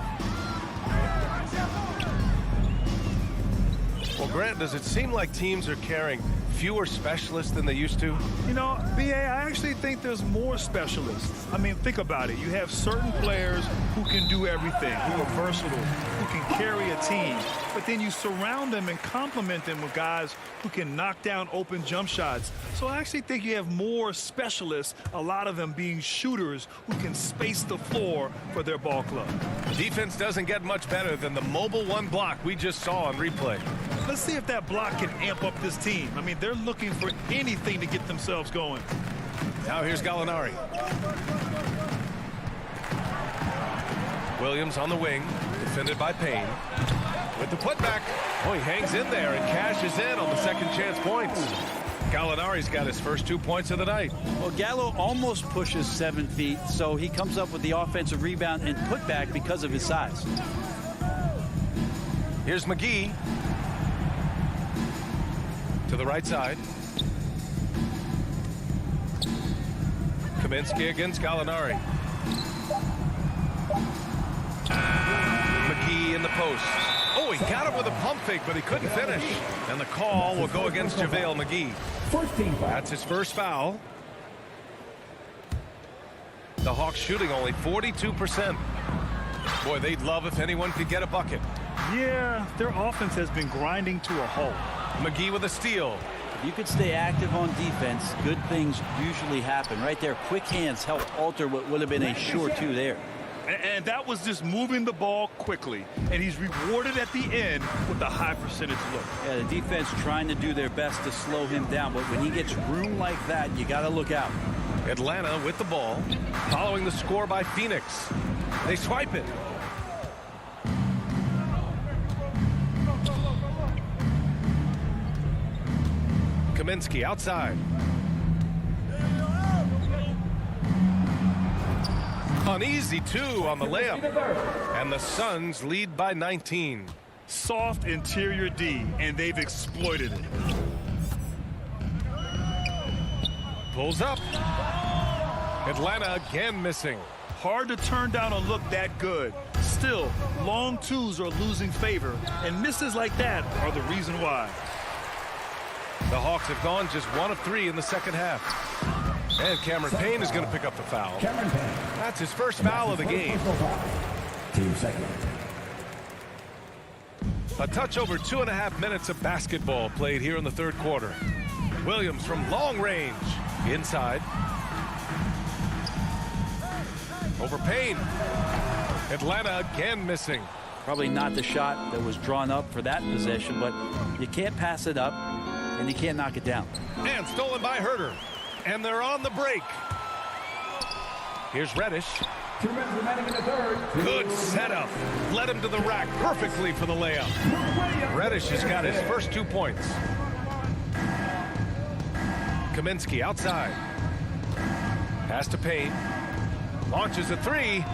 Well, Grant, does it seem like teams are carrying fewer specialists than they used to? You know, B.A., I actually think there's more specialists. I mean, think about it. You have certain players who can do everything, who are versatile, who can carry a team. But then you surround them and complement them with guys who can knock down open jump shots. So I actually think you have more specialists, a lot of them being shooters who can space the floor for their ball club. Defense doesn't get much better than the mobile one block we just saw on replay. Let's see if that block can amp up this team. I mean, they're looking for anything to get themselves going. Now here's Gallinari. Williams on the wing, defended by Payne. With the putback. Oh, he hangs in there and cashes in on the second chance points. Gallinari's got his first 2 points of the night. Well, Gallo almost pushes 7 feet, so he comes up with the offensive rebound and putback because of his size. Here's McGee. To the right side. Kaminsky against Gallinari. McGee in the post. Oh, he got him with a pump fake, but he couldn't finish. And the call will go against JaVale McGee. That's his first foul. The Hawks shooting only 42%. Boy, they'd love if anyone could get a bucket. Yeah, their offense has been grinding to a halt. McGee with a steal. If you could stay active on defense, good things usually happen. Right there, quick hands helped alter what would have been a sure 2 there. And that was just moving the ball quickly. And he's rewarded at the end with a high percentage look. Yeah, the defense trying to do their best to slow him down. But when he gets room like that, you got to look out. Atlanta with the ball, following the score by Phoenix. They swipe it. Kaminsky outside. An easy 2 on the layup. And the Suns lead by 19. Soft interior D, and they've exploited it. Pulls up. Atlanta again missing. Hard to turn down a look that good. Still, long twos are losing favor, and misses like that are the reason why. The Hawks have gone just 1 of 3 in the second half. And Cameron Payne is going to pick up the foul. That's his first foul of the game. Team second. A touch over 2.5 minutes of basketball played here in the third quarter. Williams from long range. Inside. Over Payne. Atlanta again missing. Probably not the shot that was drawn up for that possession, but you can't pass it up and you can't knock it down. And stolen by Herter. And they're on the break. Here's Reddish. 2 minutes remaining in the third. Good setup. Led him to the rack perfectly for the layup. Reddish has got his first 2 points. Kaminsky outside. Pass to Payne. Launches a 3.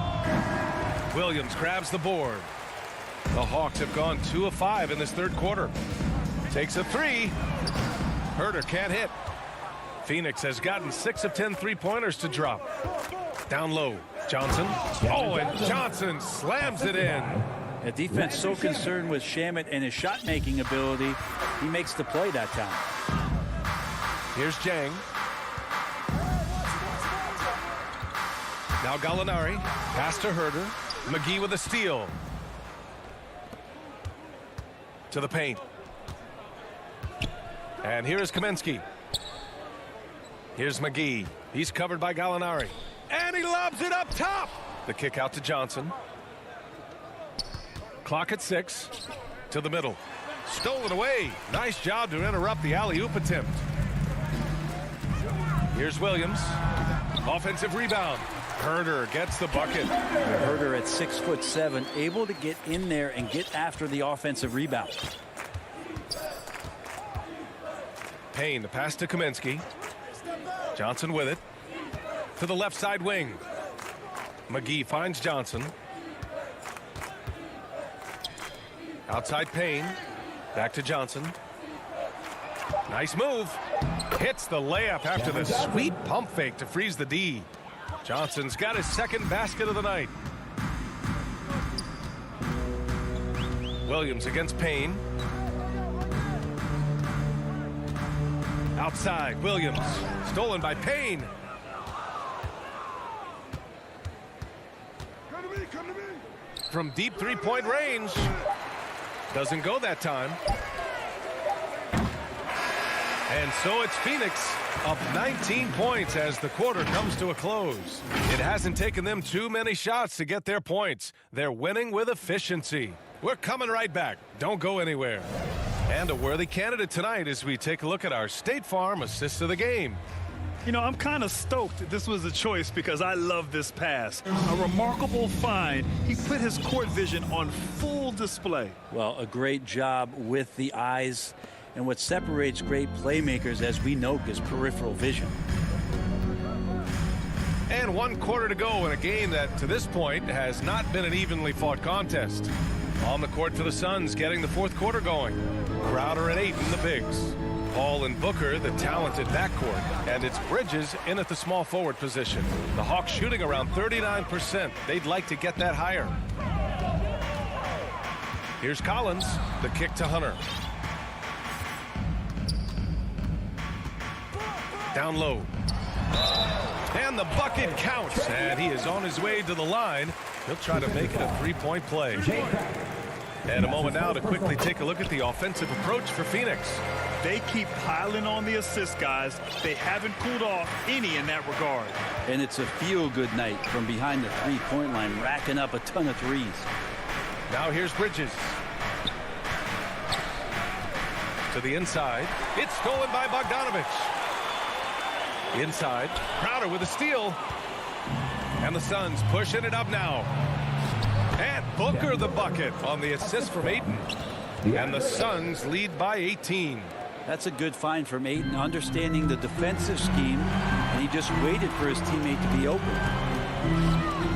Williams grabs the board. The Hawks have gone 2 of 5 in this third quarter. Takes a 3. Herter can't hit. Phoenix has gotten 6 of 10 3-pointers to drop. Down low. Johnson. Oh, and Johnson slams it in. A defense so concerned with Shamet and his shot-making ability, he makes the play that time. Here's Jang. Now Gallinari. Pass to Herter. McGee with a steal. To the paint. And here is Kaminsky. Here's McGee. He's covered by Gallinari. And he lobs it up top. The kick out to Johnson. Clock at 6. To the middle. Stolen away. Nice job to interrupt the alley-oop attempt. Here's Williams. Offensive rebound. Herter gets the bucket. Herter at 6'7", able to get in there and get after the offensive rebound. Payne, the pass to Kaminsky. Johnson with it. To the left side wing. McGee finds Johnson. Outside Payne. Back to Johnson. Nice move. Hits the layup after the sweet pump fake to freeze the D. Johnson's got his second basket of the night. Williams against Payne. Outside, Williams. Stolen by Payne. From deep three-point range. Doesn't go that time. And so it's Phoenix up 19 points as the quarter comes to a close. It hasn't taken them too many shots to get their points. They're winning with efficiency. We're coming right back. Don't go anywhere. And a worthy candidate tonight as we take a look at our State Farm assist of the game. You know, I'm kind of stoked this was a choice because I love this pass. A remarkable find. He put his court vision on full display. Well, a great job with the eyes. And what separates great playmakers, as we know, is peripheral vision. And 1 quarter to go in a game that, to this point, has not been an evenly fought contest. On the court for the Suns, getting the fourth quarter going. Crowder and 8 in the bigs. Paul and Booker, the talented backcourt. And it's Bridges in at the small forward position. The Hawks shooting around 39%. They'd like to get that higher. Here's Collins. The kick to Hunter. Down low. And the bucket counts. And he is on his way to the line. He'll try to make it a three-point play. And a moment now to quickly take a look at the offensive approach for Phoenix. They keep piling on the assist, guys. They haven't cooled off any in that regard. And it's a feel-good night from behind the three-point line, racking up a ton of threes. Now here's Bridges. To the inside. It's stolen by Bogdanovich. Inside. Crowder with a steal. And the Suns pushing it up now. And Booker the bucket on the assist from Ayton. And the Suns lead by 18. That's a good find from Ayton, understanding the defensive scheme, and he just waited for his teammate to be open.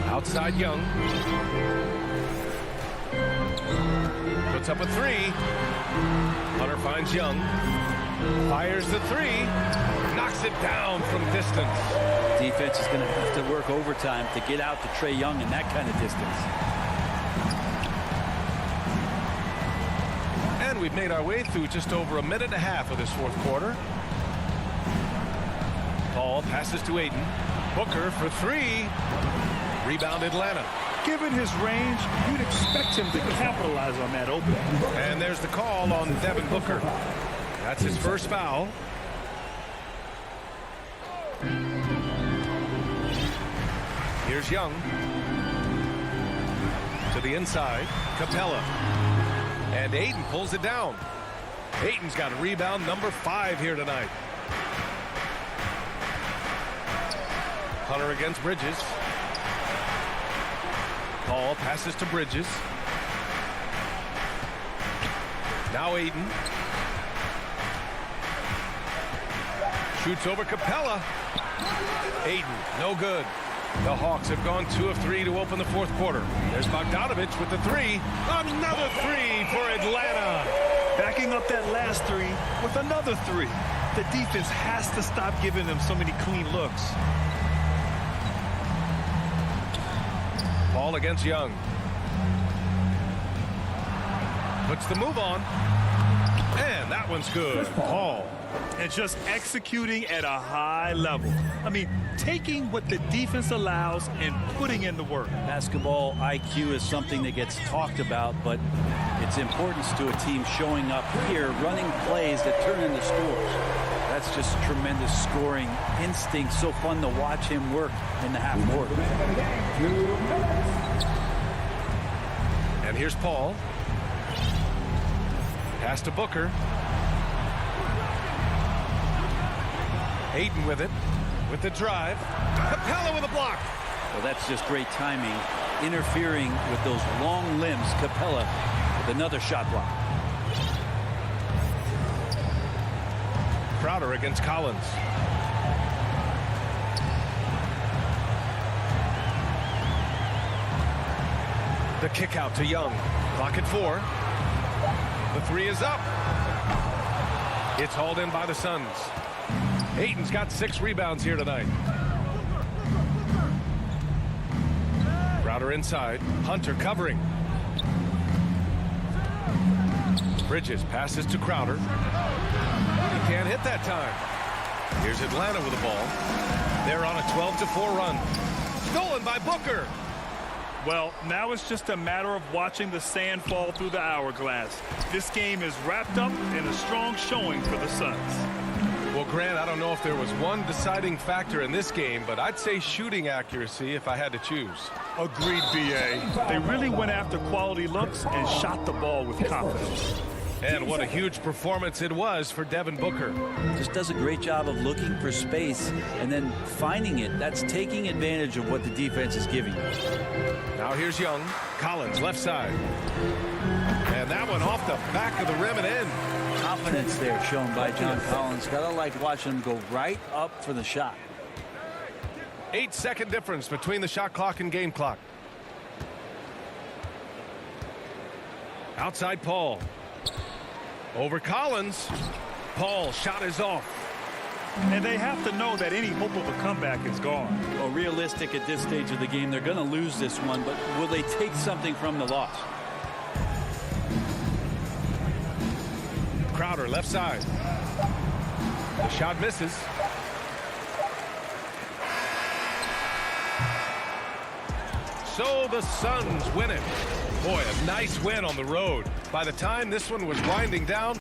Outside Young. Puts up a three. Hunter finds Young. Fires the three. Knocks it down from distance. Defense is going to have to work overtime to get out to Trae Young in that kind of distance. And we've made our way through just over a minute and a half of this fourth quarter. Paul passes to Ayton. Booker for three. Rebound Atlanta. Given his range, you'd expect him to capitalize on that opening. And there's the call on Devin Booker. That's his first foul. Here's Young. To the inside. Capella. And Ayton pulls it down. Ayton's got a rebound number 5 here tonight. Hunter against Bridges. Paul passes to Bridges. Now Ayton. Shoots over Capella. Ayton, no good. The Hawks have gone 2 of 3 to open the fourth quarter. There's Bogdanovich with the three. Another three for Atlanta. Backing up that last three with another three. The defense has to stop giving them so many clean looks. Paul against Young. Puts the move on. And that one's good. Paul. And just executing at a high level. I mean, taking what the defense allows and putting in the work. Basketball IQ is something that gets talked about, but its importance to a team showing up here, running plays that turn into scores. That's just tremendous scoring instinct. So fun to watch him work in the half court. And here's Paul. Pass to Booker. Ayton with it. With the drive. Capella with a block. Well, that's just great timing. Interfering with those long limbs. Capella with another shot block. Crowder against Collins. The kick out to Young. Clock at 4. The three is up. It's hauled in by the Suns. Ayton's got 6 rebounds here tonight. Crowder inside. Hunter covering. Bridges passes to Crowder. He can't hit that time. Here's Atlanta with the ball. They're on a 12-4 run. Stolen by Booker. Well, now it's just a matter of watching the sand fall through the hourglass. This game is wrapped up in a strong showing for the Suns. Well, Grant, I don't know if there was one deciding factor in this game, but I'd say shooting accuracy if I had to choose. Agreed, B.A. They really went after quality looks and shot the ball with confidence. And what a huge performance it was for Devin Booker. Just does a great job of looking for space and then finding it. That's taking advantage of what the defense is giving you. Now here's Young. Collins, left side. And that one off the back of the rim and in. Confidence there shown by John Collins. Gotta like watching him go right up for the shot. 8-second difference between the shot clock and game clock. Outside Paul. Over Collins. Paul shot is off. And they have to know that any hope of a comeback is gone. Well, realistic at this stage of the game, they're going to lose this one, but will they take something from the loss? Crowder left side. The shot misses. So the Suns win it. Boy, a nice win on the road. By the time this one was winding down,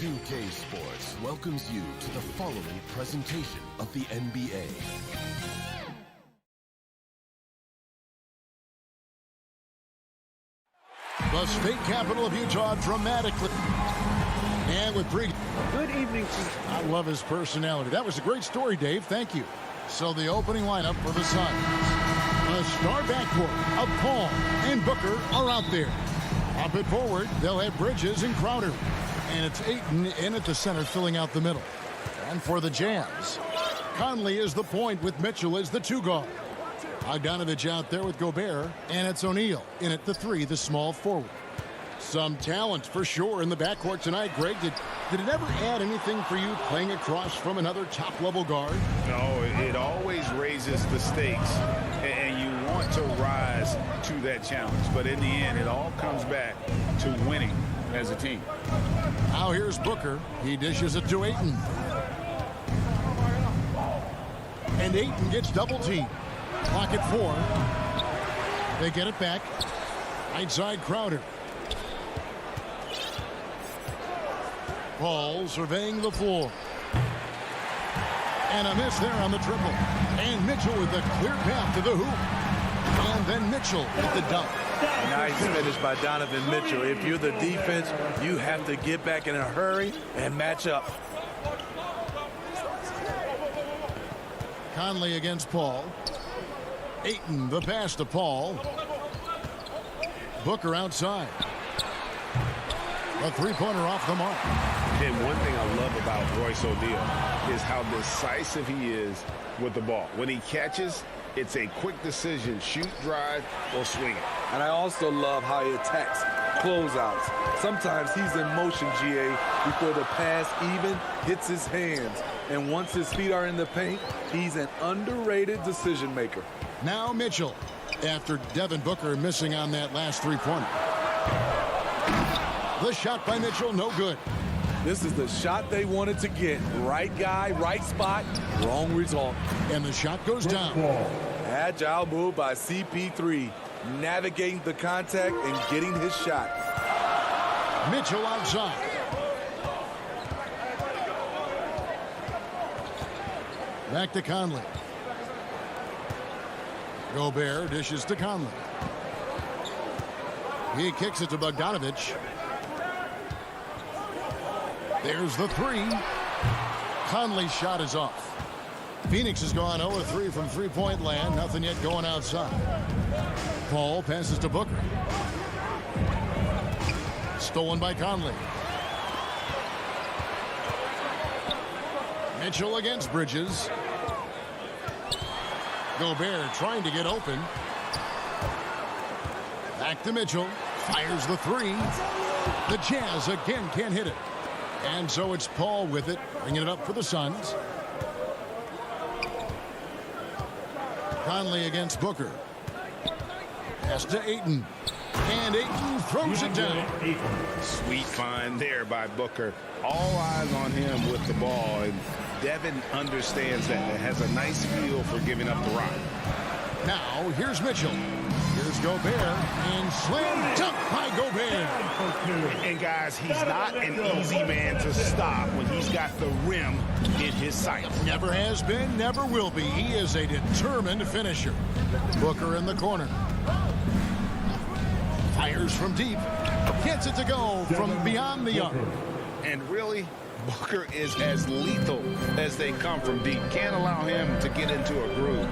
2K Sports welcomes you to the following presentation of the NBA. The state capital of Utah dramatically. And with pre. Good evening to you. I love his personality. That was a great story, Dave. Thank you. So the opening lineup for the Suns. A star backcourt of Paul and Booker are out there. Up at forward, they'll have Bridges and Crowder. And it's Ayton in at the center, filling out the middle. And for the Jazz, Conley is the point with Mitchell as the 2 guard. Bogdanovich out there with Gobert, and it's O'Neal in at the 3, the small forward. Some talent for sure in the backcourt tonight. Greg, did it ever add anything for you playing across from another top-level guard? No, it always raises the stakes, and you want to rise to that challenge. But in the end, it all comes back to winning as a team. Now here's Booker. He dishes it to Ayton. And Ayton gets double-teamed. Clock at 4. They get it back. Right side Crowder. Paul surveying the floor. And a miss there on the triple. And Mitchell with a clear path to the hoop. And then Mitchell with the dunk. Nice finish by Donovan Mitchell. If you're the defense, you have to get back in a hurry and match up. Conley against Paul. Ayton, the pass to Paul. Booker outside. A 3-pointer off the mark. And one thing I love about Royce O'Neal is how decisive he is with the ball. When he catches, it's a quick decision, shoot, drive, or swing it. And I also love how he attacks closeouts. Sometimes he's in motion, GA, before the pass even hits his hands. And once his feet are in the paint, he's an underrated decision maker. Now Mitchell, after Devin Booker missing on that last 3-pointer. The shot by Mitchell, no good. This is the shot they wanted to get. Right guy, right spot, wrong result. And the shot goes down. Agile move by CP3, navigating the contact and getting his shot. Mitchell outside. Back to Conley. Gobert dishes to Conley. He kicks it to Bogdanovich. There's the 3. Conley's shot is off. Phoenix has gone 0-3 from three-point land. Nothing yet going outside. Paul passes to Booker. Stolen by Conley. Mitchell against Bridges. Gobert trying to get open. Back to Mitchell. Fires the 3. The Jazz again can't hit it. And so it's Paul with it, bringing it up for the Suns. Conley against Booker. Pass to Ayton. And Ayton throws it down. Sweet find there by Booker. All eyes on him with the ball. And Devin understands that and has a nice feel for giving up the rock. Now, here's Mitchell. Here's Gobert. And slam dunk by Gobert. And guys, he's not an easy man to stop when he's got the rim in his sight. Never has been, never will be. He is a determined finisher. Booker in the corner. Fires from deep. Gets it to go from beyond the arc. And really, Booker is as lethal as they come from deep. Can't allow him to get into a groove.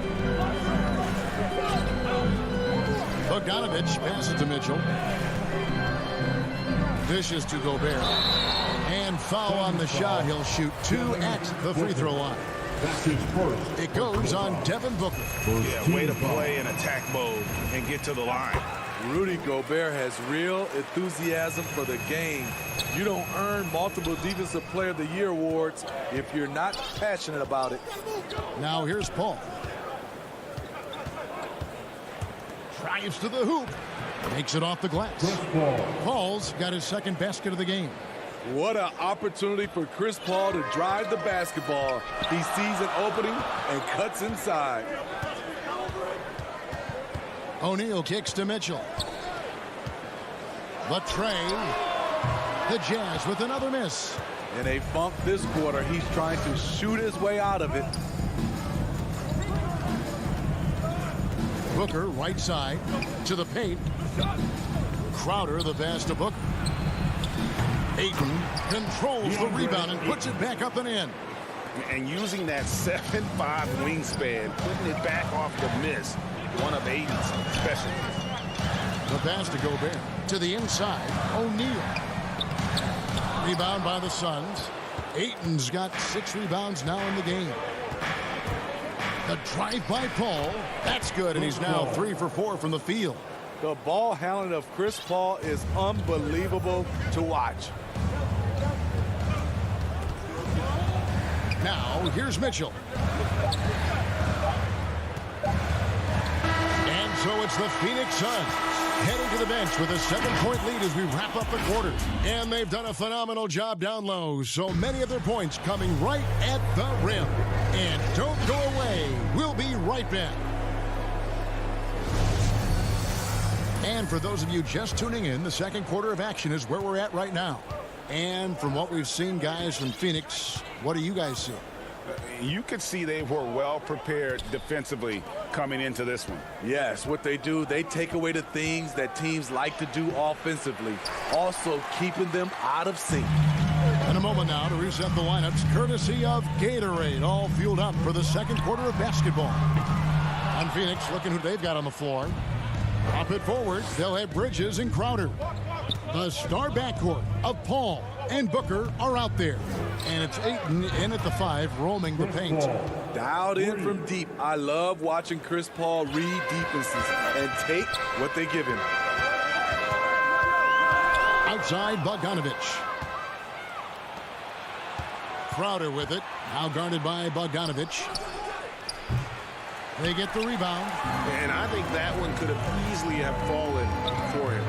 Bogdanovich passes to Mitchell. Dishes to Gobert. And foul on the shot. He'll shoot 2 at the free throw line. It goes on Devin Booker. Yeah, way to play in attack mode and get to the line. Rudy Gobert has real enthusiasm for the game. You don't earn multiple Defensive Player of the Year awards if you're not passionate about it. Now here's Paul. Drives to the hoop. Makes it off the glass. Paul's got his second basket of the game. What an opportunity for Chris Paul to drive the basketball. He sees an opening and cuts inside. O'Neal kicks to Mitchell. The tray. The Jazz with another miss. In a funk this quarter, he's trying to shoot his way out of it. Booker, right side, to the paint. Crowder, the pass to Booker. Ayton controls the rebound and puts it back up and in. And using that 7'5" wingspan, putting it back off the miss, one of Ayton's specialties. The pass to Gobert. To the inside, O'Neal. Rebound by the Suns. Ayton's got 6 rebounds now in the game. The drive by Paul. That's good, and he's now 3 for 4 from the field. The ball handling of Chris Paul is unbelievable to watch. Now, here's Mitchell. And so it's the Phoenix Suns heading to the bench with a 7-point lead as we wrap up the quarter. And they've done a phenomenal job down low. So many of their points coming right at the rim. And don't go away. We'll be right back. And for those of you just tuning in, the second quarter of action is where we're at right now. And from what we've seen, guys, from Phoenix, what do you guys see? You could see they were well prepared defensively coming into this one. Yes, what they do, they take away the things that teams like to do offensively, also keeping them out of sync. In a moment now to reset the lineups, courtesy of Gatorade, all fueled up for the second quarter of basketball. On Phoenix, looking who they've got on the floor. Up it forward, they'll have Bridges and Crowder. The star backcourt of Paul and Booker are out there. And it's Ayton in at the 5, roaming the paint. Dialed in from deep. I love watching Chris Paul read defenses and take what they give him. Outside, Bogdanovich. Crowder with it. Now guarded by Bogdanovich. They get the rebound. And I think that one could have easily have fallen for him.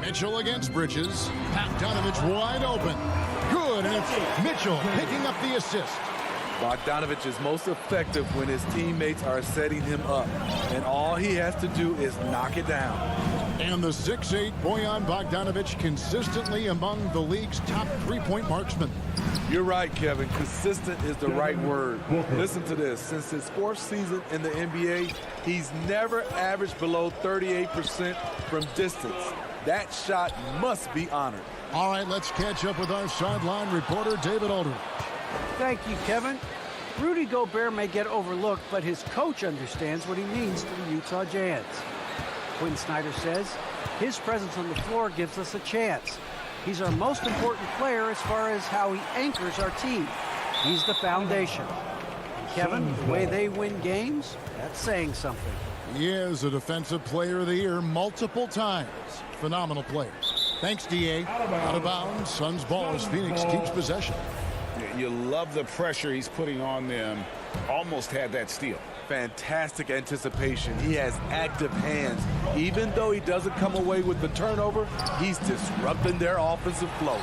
Mitchell against Bridges. Bogdanovich wide open. Good, and it's Mitchell picking up the assist. Bogdanovich is most effective when his teammates are setting him up, and all he has to do is knock it down. And the 6'8" Bojan Bogdanovich consistently among the league's top three-point marksmen. You're right, Kevin. Consistent is the right word. Listen to this. Since his 4th season in the NBA, he's never averaged below 38% from distance. That shot must be honored. All right, let's catch up with our sideline reporter, David Aldridge. Thank you, Kevin. Rudy Gobert may get overlooked, but his coach understands what he means to the Utah Jazz. Quinn Snyder says his presence on the floor gives us a chance. He's our most important player as far as how he anchors our team. He's the foundation. Kevin, the way they win games, that's saying something. He is a Defensive Player of the Year multiple times. Phenomenal player. Thanks, D.A. Out of bounds. Suns ball as Phoenix keeps possession. You love the pressure he's putting on them. Almost had that steal. Fantastic anticipation. He has active hands. Even though he doesn't come away with the turnover, he's disrupting their offensive flow.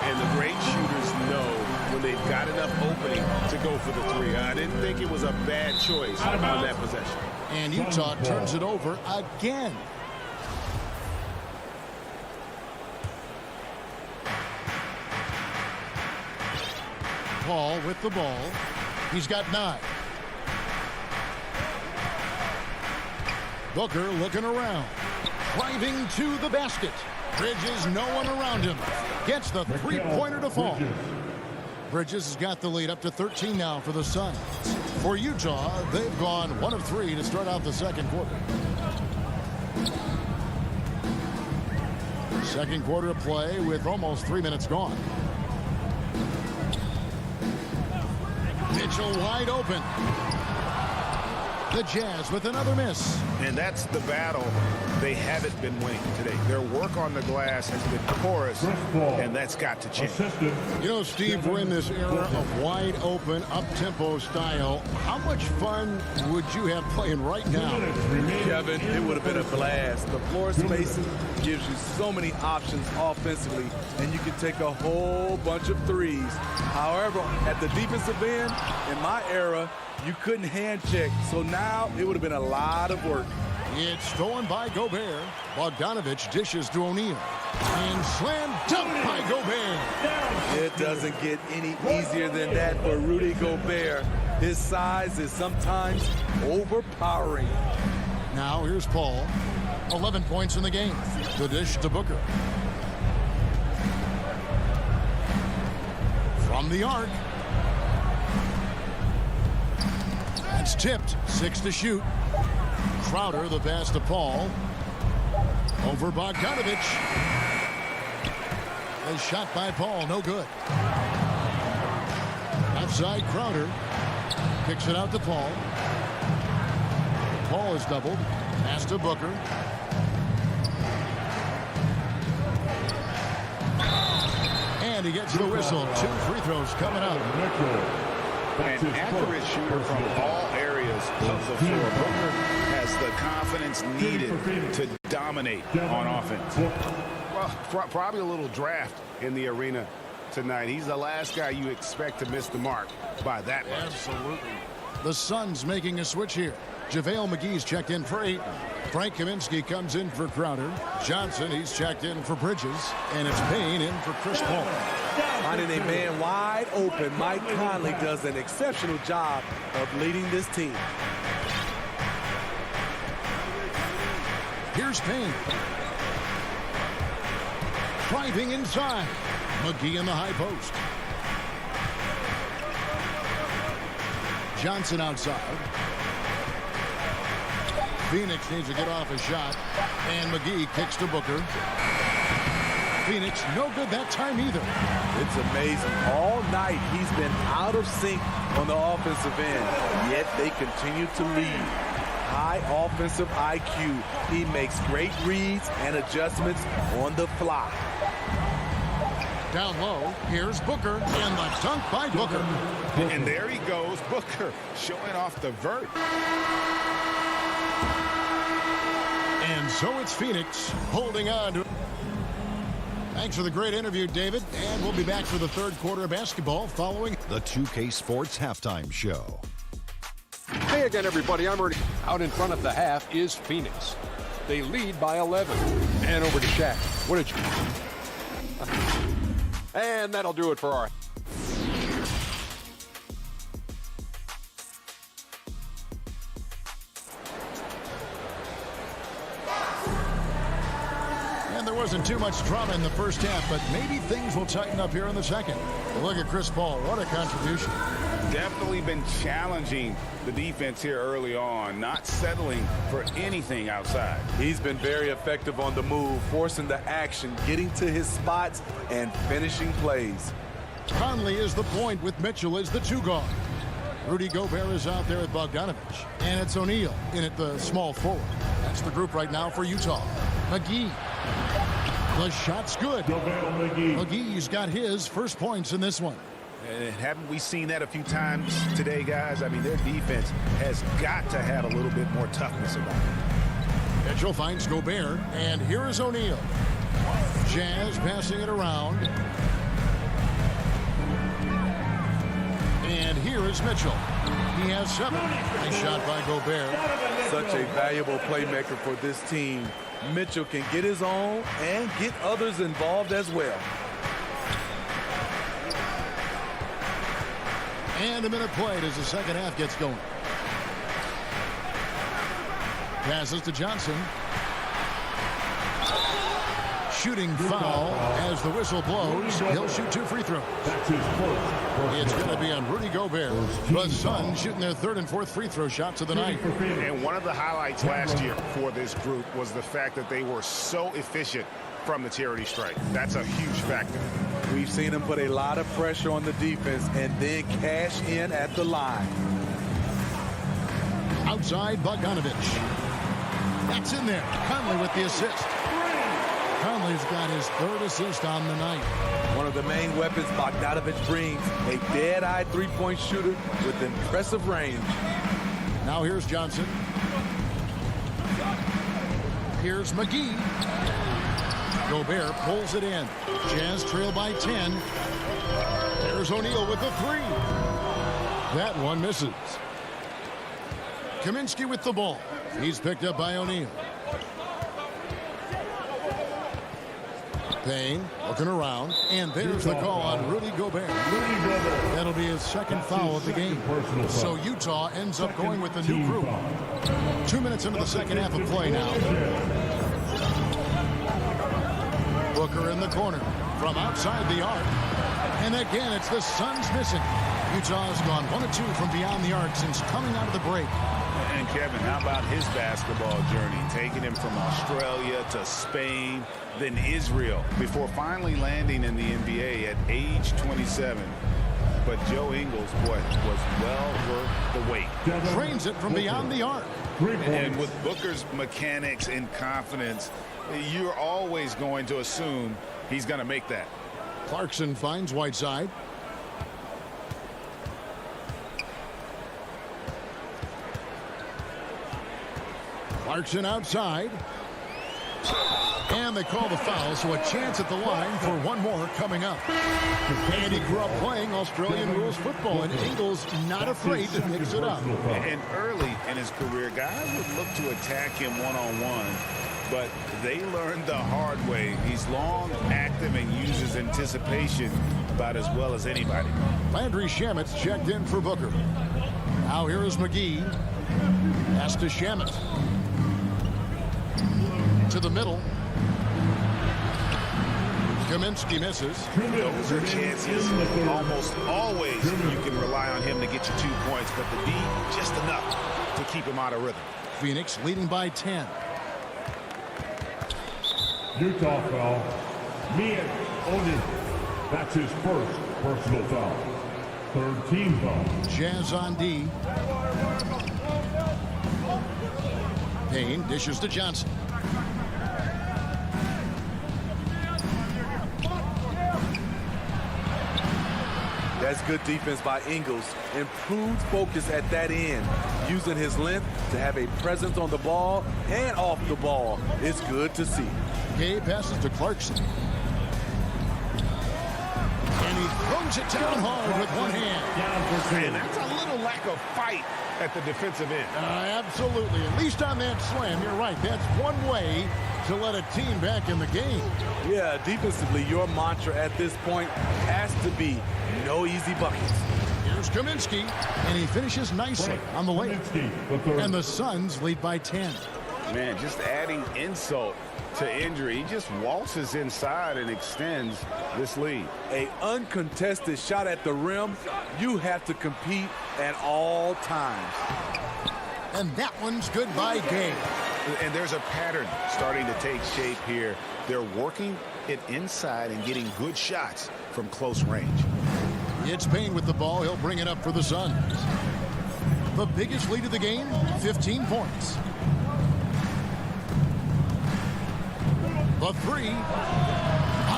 And the great shooters know when they've got enough opening to go for the 3. I didn't think it was a bad choice on that possession. And Utah turns it over again. Paul with the ball. He's got 9. Booker looking around. Driving to the basket. Bridges, no one around him. Gets the three-pointer to fall. Bridges has got the lead up to 13 now for the Suns. For Utah, they've gone 1 of 3 to start out the second quarter. Second quarter of play with almost 3 minutes gone. Mitchell wide open. The Jazz with another miss. And that's the battle they haven't been winning today. Their work on the glass has been porous, and that's got to change. You know, Steve, we're in this era of wide open, up-tempo style. How much fun would you have playing right now? Kevin, it would have been a blast. The floor spacing gives you so many options offensively, and you can take a whole bunch of threes. However, at the defensive end, in my era, you couldn't hand check, so now it would have been a lot of work. It's stolen by Gobert. Bogdanovich dishes to O'Neal. And slam dunk by Gobert. It doesn't get any easier than that for Rudy Gobert. His size is sometimes overpowering. Now here's Paul. 11 points in the game. The dish to Booker. From the arc. That's tipped. 6 to shoot. Crowder, the pass to Paul. Over Bogdanovich. A shot by Paul, no good. Outside Crowder. Kicks it out to Paul. Paul is doubled. Pass to Booker. And he gets the whistle. 2 free throws coming up. An accurate shooter from all areas of the floor. Booker has the confidence needed to dominate on offense. Well, probably a little draft in the arena tonight. He's the last guy you expect to miss the mark by that much. Absolutely. The Suns making a switch here. JaVale McGee's checked in for Ayton. Frank Kaminsky comes in for Crowder. Johnson, he's checked in for Bridges. And it's Payne in for Chris Paul. Finding a man wide open, Mike Conley does an exceptional job of leading this team. Here's Payne. Driving inside. McGee in the high post. Johnson outside. Phoenix needs to get off a shot. And McGee kicks to Booker. Phoenix no good that time either. It's amazing. All night he's been out of sync on the offensive end. Yet they continue to lead. High offensive IQ. He makes great reads and adjustments on the fly. Down low, here's Booker, and the dunk by Booker. And there he goes, Booker, showing off the vert. And so it's Phoenix holding on to. Thanks for the great interview, David. And we'll be back for the third quarter of basketball following the 2K Sports Halftime Show. Hey again, everybody. I'm Ernie. Out in front of the half is Phoenix. They lead by 11. And over to Shaq. What did you... And that'll do it for our... And there wasn't too much drama in the first half, but maybe things will tighten up here in the second. Look at Chris Paul. What a contribution. Definitely been challenging the defense here early on, not settling for anything outside. He's been very effective on the move, forcing the action, getting to his spots, and finishing plays. Conley is the point with Mitchell as the 2 guard. Rudy Gobert is out there with Bogdanovich. And it's O'Neal in at the small forward. That's the group right now for Utah. McGee. The shot's good. McGee's got his first points in this one. And haven't we seen that a few times today, guys? I mean, their defense has got to have a little bit more toughness about it. Mitchell finds Gobert, and here is O'Neal. Jazz passing it around. And here is Mitchell. He has 7. Nice shot by Gobert. Such a valuable playmaker for this team. Mitchell can get his own and get others involved as well. And a minute played as the second half gets going. Passes to Johnson. Shooting foul as the whistle blows. He'll shoot 2 free throws. It's going to be on Rudy Gobert. The Suns shooting their 3rd and 4th free throw shots of the night. And one of the highlights last year for this group was the fact that they were so efficient from the charity stripe. That's a huge factor. We've seen him put a lot of pressure on the defense and then cash in at the line. Outside Bogdanovich. That's in there. Conley with the assist. Conley's got his 3rd assist on the night. One of the main weapons Bogdanovich brings, a dead-eye three-point shooter with impressive range. Now here's Johnson. Here's McGee. Gobert pulls it in. Jazz trail by 10. There's O'Neal with the 3. That one misses. Kaminsky with the ball. He's picked up by O'Neal. Payne looking around, and there's the call on Rudy Gobert. That'll be his second foul of the game. So Utah ends up going with the new group. 2 minutes into the second half of play now. Booker in the corner from outside the arc. And again, it's the Suns missing. Utah's gone 1 of 2 from beyond the arc since coming out of the break. And Kevin, how about his basketball journey? Taking him from Australia to Spain, then Israel, before finally landing in the NBA at age 27. But Joe Ingles, boy, was well worth the wait. Trains it from beyond the arc. And with Booker's mechanics and confidence, you're always going to assume he's going to make that. Clarkson finds Whiteside. Clarkson outside. And they call the foul, so a chance at the line for one more coming up. And he grew up playing Australian rules football, and Ingles not afraid to mix it up. And early in his career, guys would look to attack him one-on-one, but they learned the hard way. He's long, active, and uses anticipation about as well as anybody. Landry Shamet's checked in for Booker. Now here is McGee. Pass to Shamet. To the middle. Kaminsky misses. Those are chances almost always you can rely on him to get you 2 points, but the D just enough to keep him out of rhythm. Phoenix leading by 10. Utah foul. Mian Oni. That's his first personal foul. Third team foul. Jazz on D. Payne dishes to Johnson. That's good defense by Ingles. Improved focus at that end. Using his length to have a presence on the ball and off the ball. It's good to see. Gay passes to Clarkson. And he throws it down hard with one hand. And that's a little lack of fight at the defensive end. Absolutely. At least on that slam, you're right. That's one way to let a team back in the game. Yeah, defensively, your mantra at this point has to be no easy buckets. Here's Kaminsky, and he finishes nicely on the way. And the Suns lead by 10. Man, just adding insult to injury. He just waltzes inside and extends this lead. A uncontested shot at the rim, you have to compete at all times. And that one's good by Gay. And there's a pattern starting to take shape here. They're working it inside and getting good shots from close range. It's Payne with the ball. He'll bring it up for the Suns. The biggest lead of the game, 15 points. The three.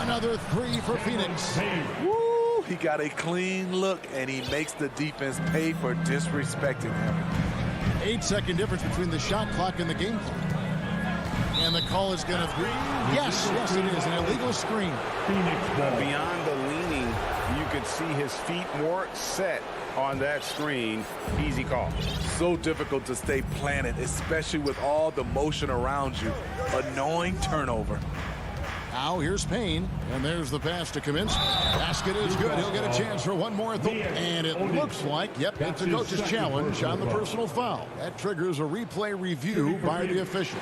Another three for Phoenix. Woo, he got a clean look, and he makes the defense pay for disrespecting him. 8-second difference between the shot clock and the game clock. And the call is going to be, yes, it is, an illegal screen. Beyond the leaning, you could see his feet more set on that screen. Easy call. So difficult to stay planted, especially with all the motion around you. Annoying turnover. Now here's Payne, and there's the pass to Kaminsky. Basket is good. He'll get a chance for one more. And it looks like, yep, it's a coach's challenge on the personal foul. That triggers a replay review by the official.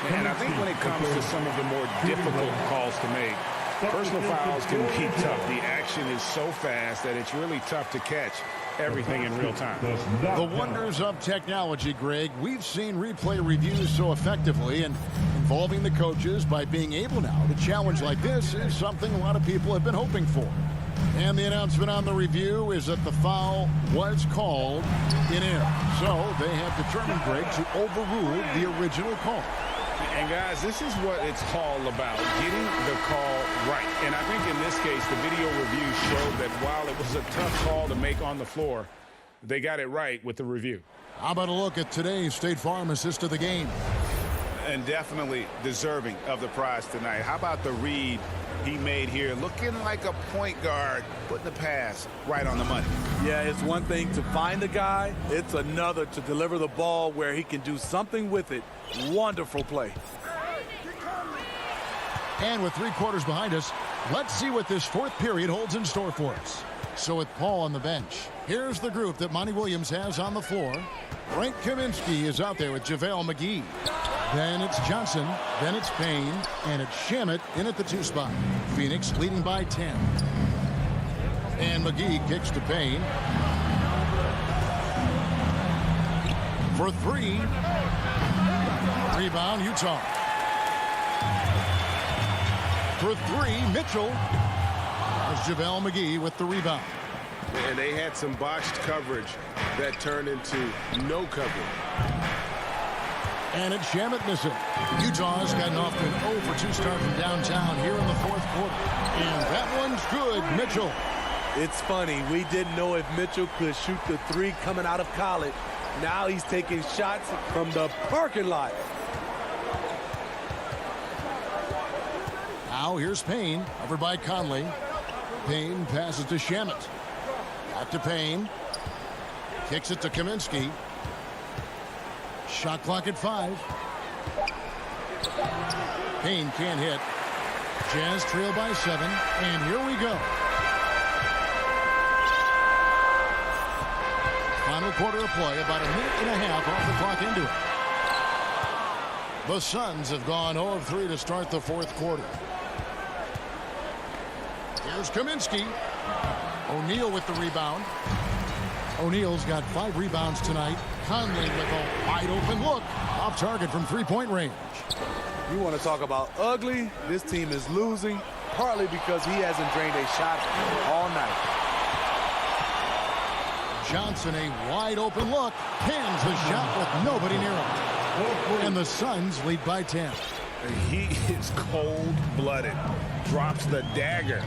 And I think when it comes to some of the more difficult calls to make, personal fouls can be tough. The action is so fast that it's really tough to catch everything in real time. The wonders of technology, Greg. We've seen replay reviews so effectively, and involving the coaches by being able now to challenge like this is something a lot of people have been hoping for. And the announcement on the review is that the foul was called in error. So they have determined, Greg, to overrule the original call. And guys, this is what it's all about, getting the call right. And I think in this case, the video review showed that while it was a tough call to make on the floor, they got it right with the review. How about a look at today's State Farm assist of the game? And definitely deserving of the prize tonight. How about the read he made here, looking like a point guard, putting the pass right on the money. Yeah, it's one thing to find the guy. It's another to deliver the ball where he can do something with it. Wonderful play. And with 3 quarters behind us, let's see what this 4th period holds in store for us. So with Paul on the bench, here's the group that Monty Williams has on the floor. Frank Kaminsky is out there with JaVale McGee. Then it's Johnson, then it's Payne, and it's Shamet in at the 2 spot. Phoenix leading by 10. And McGee kicks to Payne. For 3. Rebound, Utah. For 3, Mitchell. There's JaVale McGee with the rebound. And they had some botched coverage that turned into no coverage. And it's Shamet missing. Utah's gotten off to an 0-for-2 start from downtown here in the 4th quarter. And that one's good, Mitchell. It's funny, we didn't know if Mitchell could shoot the 3 coming out of college. Now he's taking shots from the parking lot. Now here's Payne, covered by Conley. Payne passes to Shamet. Back to Payne. Kicks it to Kaminsky. Shot clock at 5. Payne can't hit. Jazz trail by 7, and here we go. Final quarter of play, about a minute and a half off the clock into it. The Suns have gone 0 of 3 to start the 4th quarter. Here's Kaminsky. O'Neal with the rebound. O'Neal's got 5 rebounds tonight. Conley with a wide open look. Off target from 3-point range. You want to talk about ugly? This team is losing, partly because he hasn't drained a shot all night. Johnson, a wide open look. Pins the shot with nobody near him. And the Suns lead by 10. He is cold-blooded. Drops the dagger.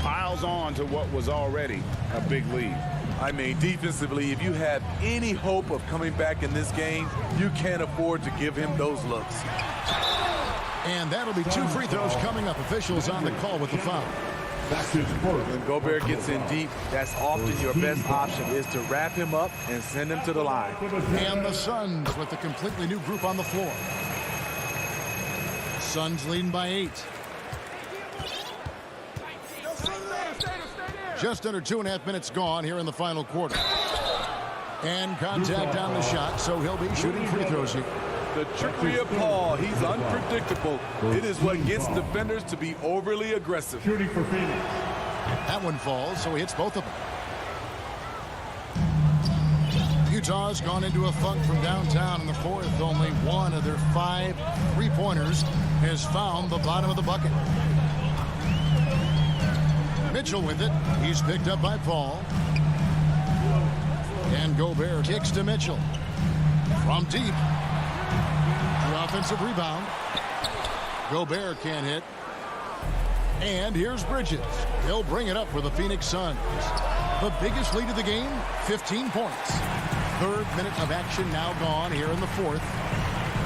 Piles on to what was already a big lead. I mean, defensively, if you have any hope of coming back in this game, you can't afford to give him those looks. And that'll be 2 free throws coming up. Officials on the call with the foul. When Gobert gets in deep, that's often your best option, is to wrap him up and send him to the line. And the Suns with a completely new group on the floor. Suns leading by 8. Just under 2.5 minutes gone here in the final quarter. And contact on the shot, so he'll be shooting free throws here. The trickery of Paul, he's unpredictable. It is what gets defenders to be overly aggressive. Shooting for Phoenix. That one falls, so he hits both of them. Utah's gone into a funk from downtown in the 4th. Only one of their 5 3-pointers has found the bottom of the bucket. Mitchell with it. He's picked up by Paul. And Gobert kicks to Mitchell. From deep. The offensive rebound. Gobert can't hit. And here's Bridges. He'll bring it up for the Phoenix Suns. The biggest lead of the game, 15 points. 3rd minute of action now gone here in the 4th.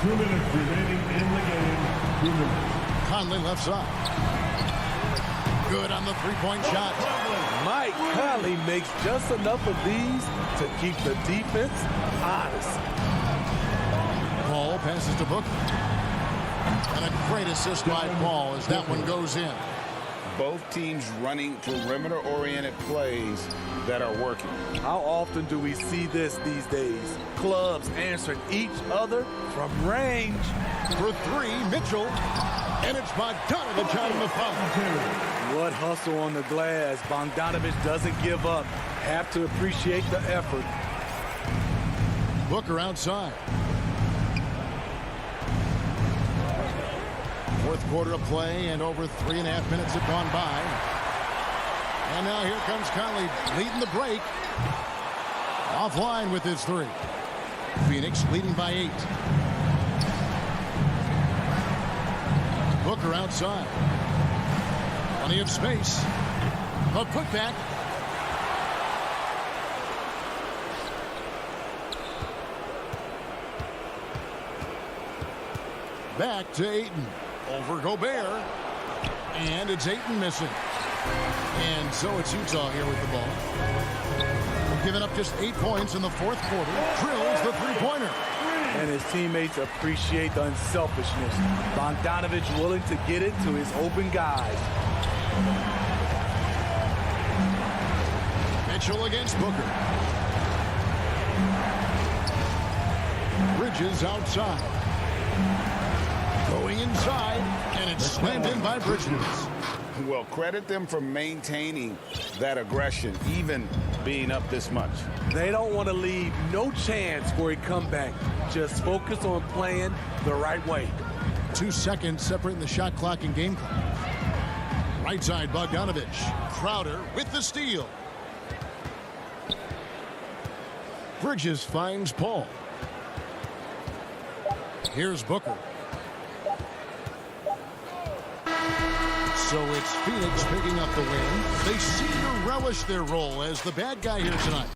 2 minutes remaining in the game. 2 minutes. Conley left side. Good on the 3-point shot. Mike Conley makes just enough of these to keep the defense honest. Paul passes to Booker. And a great assist by Paul as that one goes in. Both teams running perimeter-oriented plays that are working. How often do we see this these days? Clubs answering each other from range. For 3, Mitchell. And it's Bogdanovich out of the foul. What hustle on the glass. Bogdanovich doesn't give up. Have to appreciate the effort. Booker outside. 4th quarter of play, and over 3.5 minutes have gone by. And now here comes Conley leading the break. Offline with his 3. Phoenix leading by 8. Booker outside. Plenty of space. A putback. Back to Ayton. Over Gobert. And it's Ayton missing. And so it's Utah here with the ball. Giving up just 8 points in the fourth quarter. Drills the three-pointer. And his teammates appreciate the unselfishness. Bogdanovich willing to get it to his open guys. Mitchell against Booker. Bridges outside. Going inside, and it's slammed in by Bridges. Well, credit them for maintaining that aggression, even being up this much. They don't want to leave no chance for a comeback. Just focus on playing the right way. 2 seconds separating the shot clock and game clock. Right side, Bogdanovich. Crowder with the steal. Bridges finds Paul. Here's Booker. So it's Phoenix picking up the win. They seem to relish their role as the bad guy here tonight.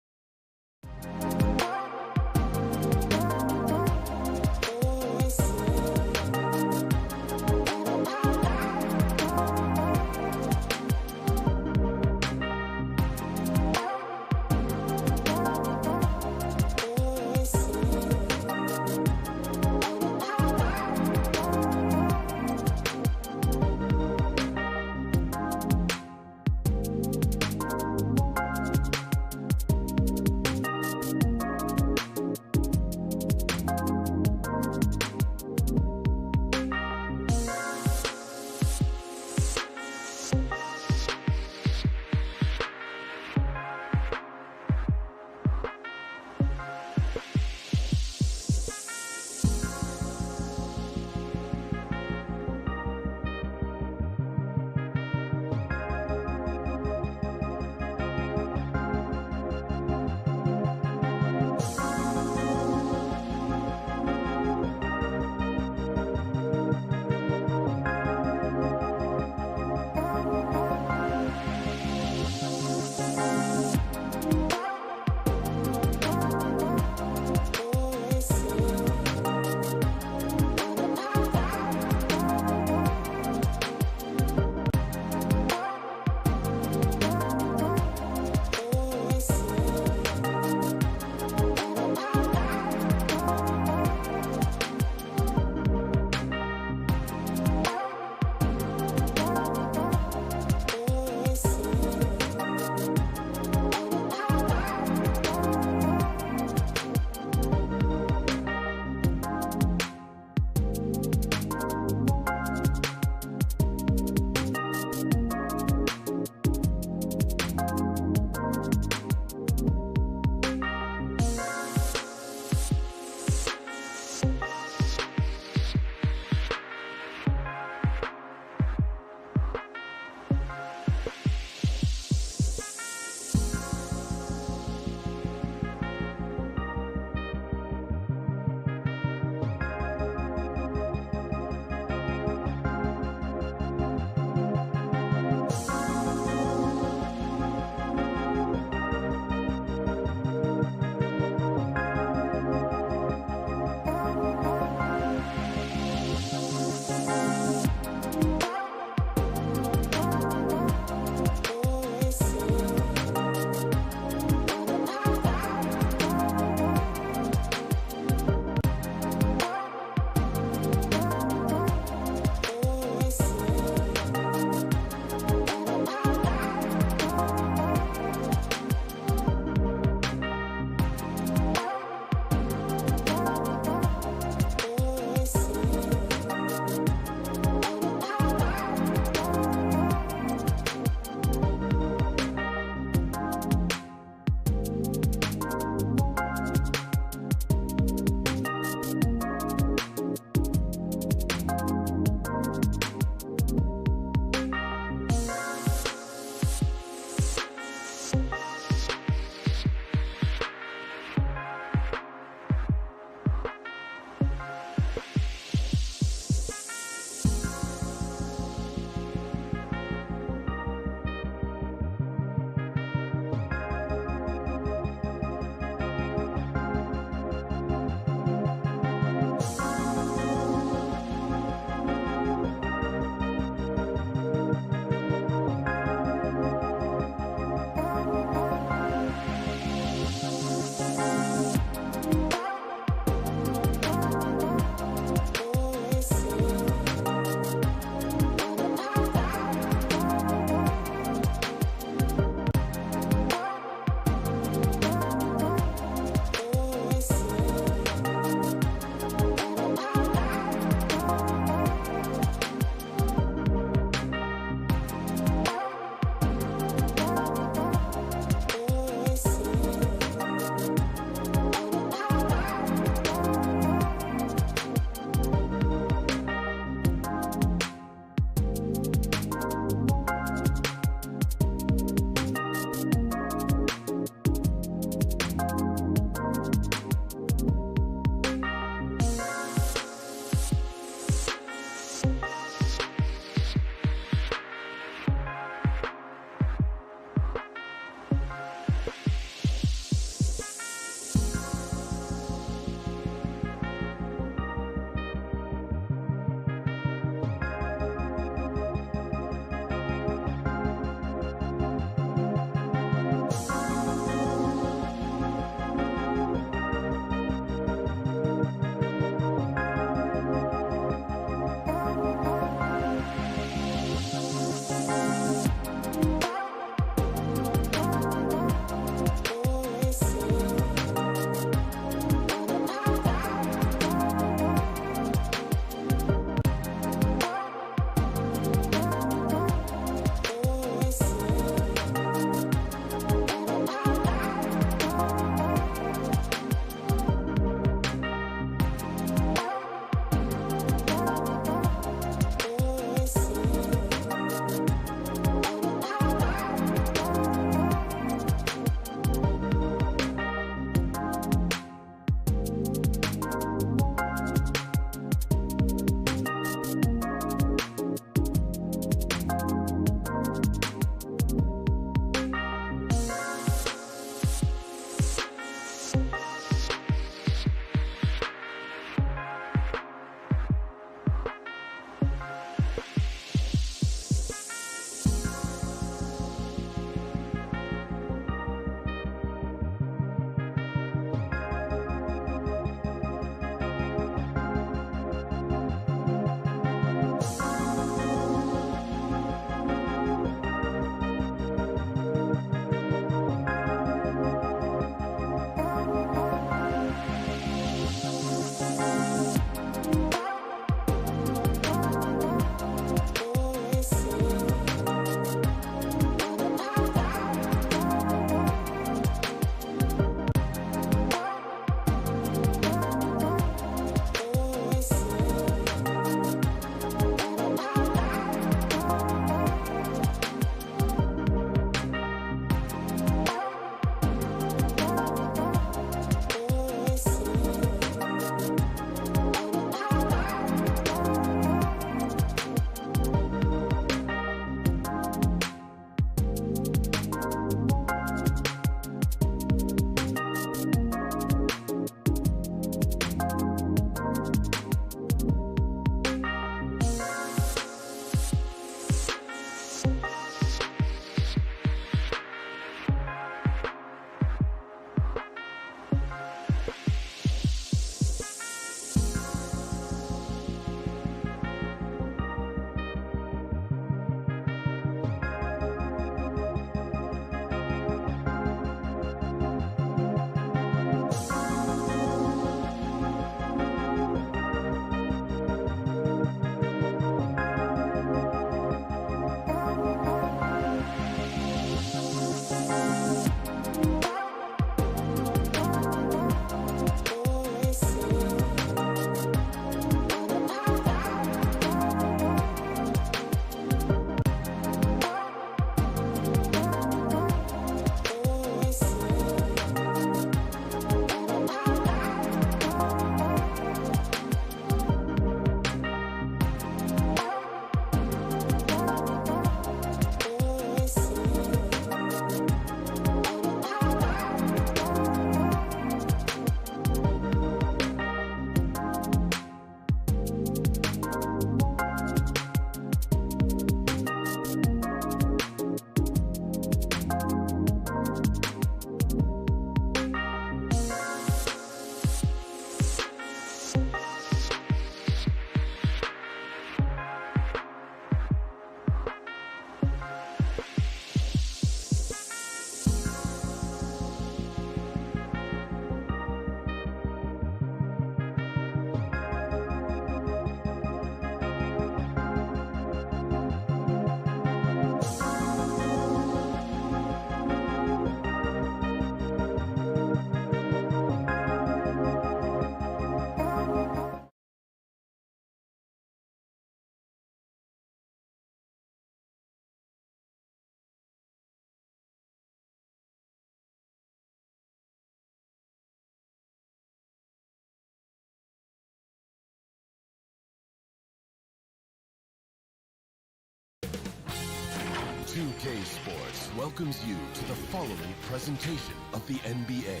2K Sports welcomes you to the following presentation of the NBA.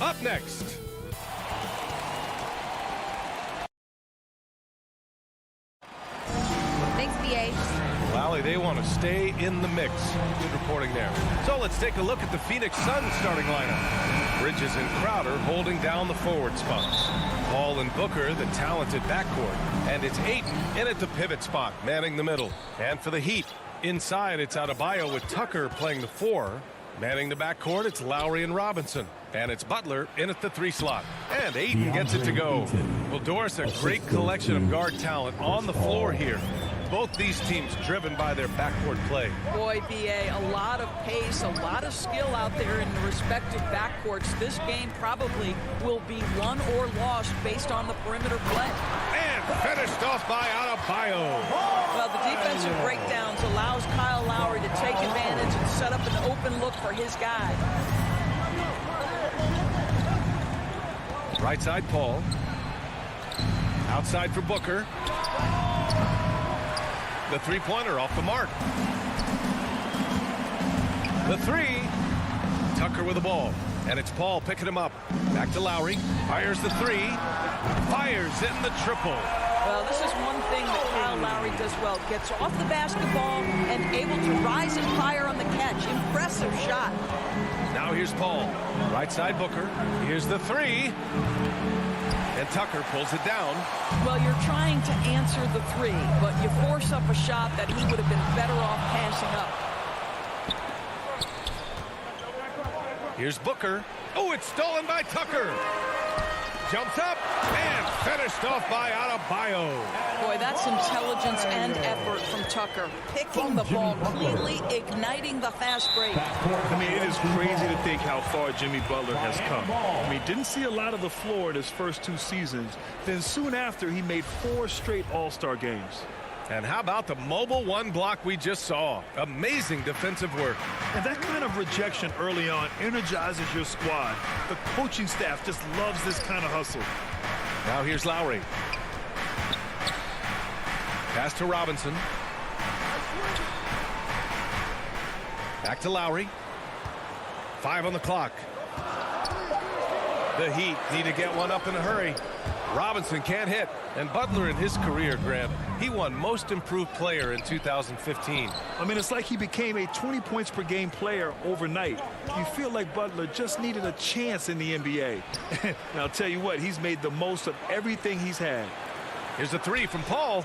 Up next. Thanks, BA. Lally, they want to stay in the mix. Good reporting there. So let's take a look at the Phoenix Suns starting lineup. Bridges and Crowder holding down the forward spots. Paul and Booker, the talented backcourt. And it's Ayton in at the pivot spot, manning the middle. And for the Heat, inside it's Adebayo with Tucker playing the 4. Manning the backcourt, it's Lowry and Robinson. And it's Butler in at the 3 slot. And Ayton gets it to go. Well, Doris, a great collection of guard talent on the floor here. Both these teams driven by their backcourt play. Boy, BA, a lot of pace, a lot of skill out there in the respective backcourts. This game probably will be won or lost based on the perimeter play. And finished off by Adebayo. Well, the defensive breakdowns allows Kyle Lowry to take advantage and set up an open look for his guy. Right side, Paul. Outside for Booker. The three-pointer off the mark. The 3. Tucker with the ball. And it's Paul picking him up. Back to Lowry. Fires the 3. Fires in the triple. Well, this is one thing that Kyle Lowry does well. Gets off the basketball and able to rise and fire on the catch. Impressive shot. Now here's Paul. Right side Booker. Here's the 3. And Tucker pulls it down. Well, you're trying to answer the 3, but you force up a shot that he would have been better off passing up. Here's Booker. Oh, it's stolen by Tucker. Jumps up and finished off by Adebayo. Boy, that's intelligence and effort from Tucker. Picking the ball cleanly, igniting the fast break. I mean, it is crazy to think how far Jimmy Butler has come. I mean, didn't see a lot of the floor in his first 2 seasons. Then soon after, he made 4 straight All-Star games. And how about the mobile 1 block we just saw? Amazing defensive work. And that kind of rejection early on energizes your squad. The coaching staff just loves this kind of hustle. Now here's Lowry. Pass to Robinson. Back to Lowry. 5 on the clock. The Heat need to get one up in a hurry. Robinson can't hit. And Butler in his career, Grant, he won Most Improved Player in 2015. I mean, it's like he became a 20 points per game player overnight. You feel like Butler just needed a chance in the NBA. And I'll tell you what, he's made the most of everything he's had. Here's a 3 from Paul.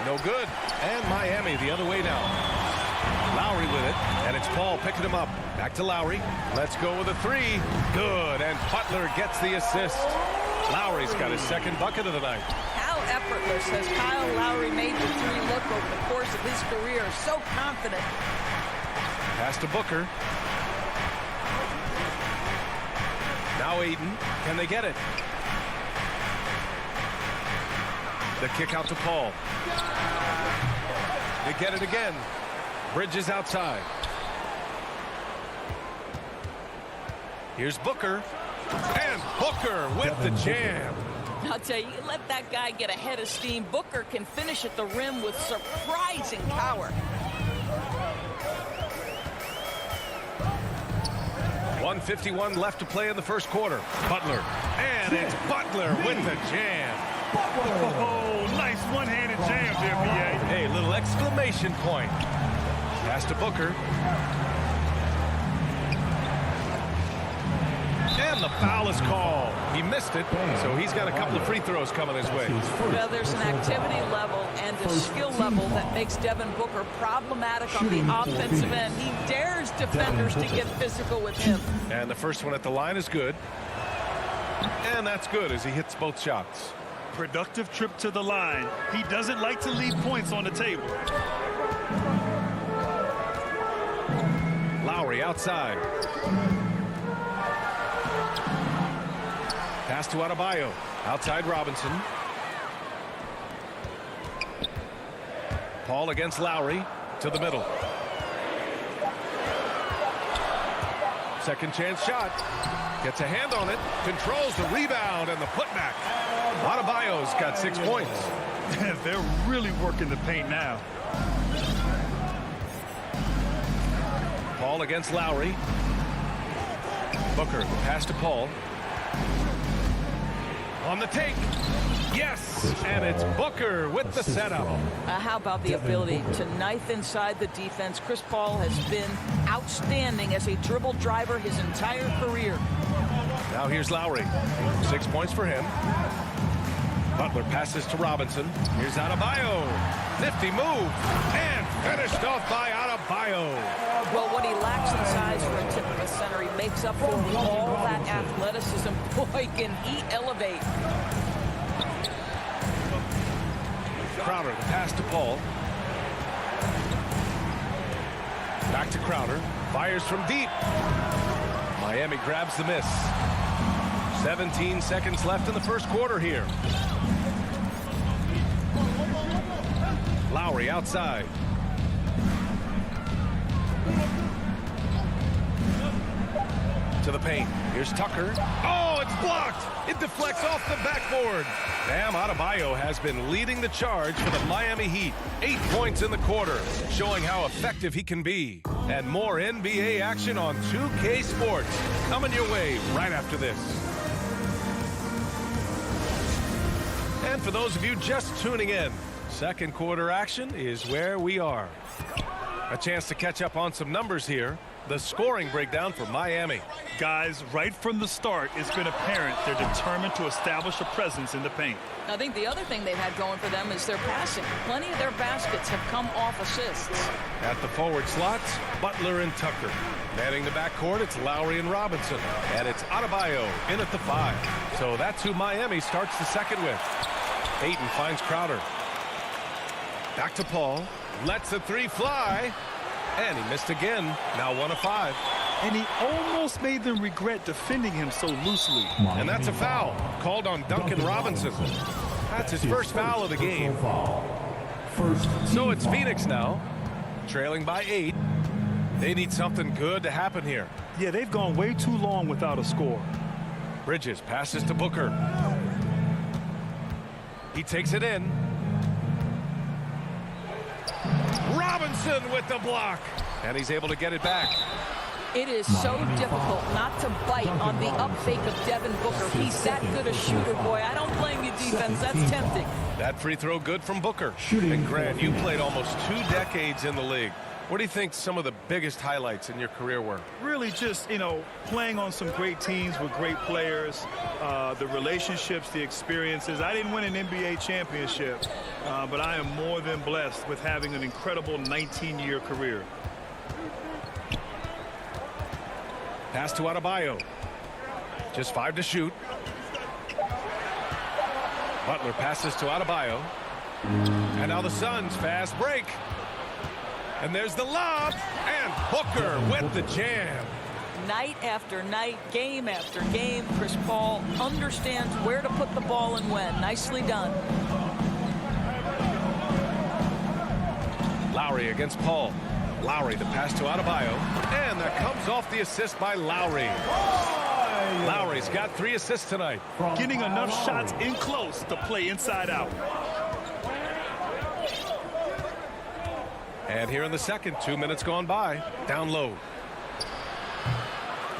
No good. And Miami the other way now. Lowry with it. And it's Paul picking him up. Back to Lowry. Let's go with a 3. Good. And Butler gets the assist. Lowry's got his second bucket of the night. How effortless has Kyle Lowry made the 3 look over the course of his career. So confident. Pass to Booker. Now Ayton. Can they get it? The kick out to Paul. They get it again. Bridges outside. Here's Booker. And Booker with the jam. I'll tell you, let that guy get a head of steam. Booker can finish at the rim with surprising power. 1:51 left to play in the first quarter. Butler. And it's Butler with the jam. Oh, nice one-handed jam there, BA. Hey, little exclamation point. Pass to Booker. And the foul is called. He missed it, so he's got a couple of free throws coming his way. Well, there's an activity level and a skill level that makes Devin Booker problematic on the offensive end. He dares defenders to get physical with him. And the first one at the line is good. And that's good as he hits both shots. Productive trip to the line. He doesn't like to leave points on the table. Lowry outside. Pass to Adebayo. Outside Robinson. Paul against Lowry. To the middle. Second chance shot. Gets a hand on it, controls the rebound and the putback. Adebayo's got 6 points. They're really working the paint now. Paul against Lowry. Booker, the pass to Paul. On the take. Yes, and it's Booker with the setup. How about the ability to knife inside the defense? Chris Paul has been outstanding as a dribble driver his entire career. Now here's Lowry. 6 points for him. Butler passes to Robinson. Here's Adebayo. Nifty move. And finished off by Adebayo. Well, what he lacks in size for a typical center, he makes up for with all that athleticism. Boy, can he elevate. Crowder, the pass to Paul. Back to Crowder. Fires from deep. Miami grabs the miss. 17 seconds left in the first quarter here. Lowry outside. To the paint. Here's Tucker. Oh, it's blocked. It deflects off the backboard. Bam Adebayo has been leading the charge for the Miami Heat. 8 points in the quarter, showing how effective he can be. And more NBA action on 2K Sports coming your way right after this. And for those of you just tuning in, second quarter action is where we are. A chance to catch up on some numbers here. The scoring breakdown for Miami. Guys, right from the start, it's been apparent they're determined to establish a presence in the paint. I think the other thing they've had going for them is their passing. Plenty of their baskets have come off assists. At the forward slots, Butler and Tucker. Manning the backcourt, it's Lowry and Robinson. And it's Adebayo in at the 5. So that's who Miami starts the second with. Ayton finds Crowder. Back to Paul. Lets the 3 fly. And he missed again. Now 1 of 5. And he almost made them regret defending him so loosely. And that's a foul called on Duncan Robinson. That's his first foul of the game. So it's Phoenix now, trailing by 8. They need something good to happen here. Yeah, they've gone way too long without a score. Bridges passes to Booker. He takes it in. Robinson with the block. And he's able to get it back. It is so difficult not to bite on the up fake of Devin Booker. He's that good a shooter, boy. I don't blame you, defense. That's tempting. That free throw good from Booker. And Grant, you played almost 2 decades in the league. What do you think some of the biggest highlights in your career were? Really just, playing on some great teams with great players, the relationships, the experiences. I didn't win an NBA championship, but I am more than blessed with having an incredible 19-year career. Pass to Adebayo. Just 5 to shoot. Butler passes to Adebayo. And now the Suns fast break. And there's the lob. And Booker with the jam. Night after night, game after game, Chris Paul understands where to put the ball and when. Nicely done. Lowry against Paul. Lowry, the pass to Adebayo. And that comes off the assist by Lowry. Lowry's got 3 assists tonight. Getting enough shots in close to play inside out. And here in the second, 2 minutes gone by. Down low.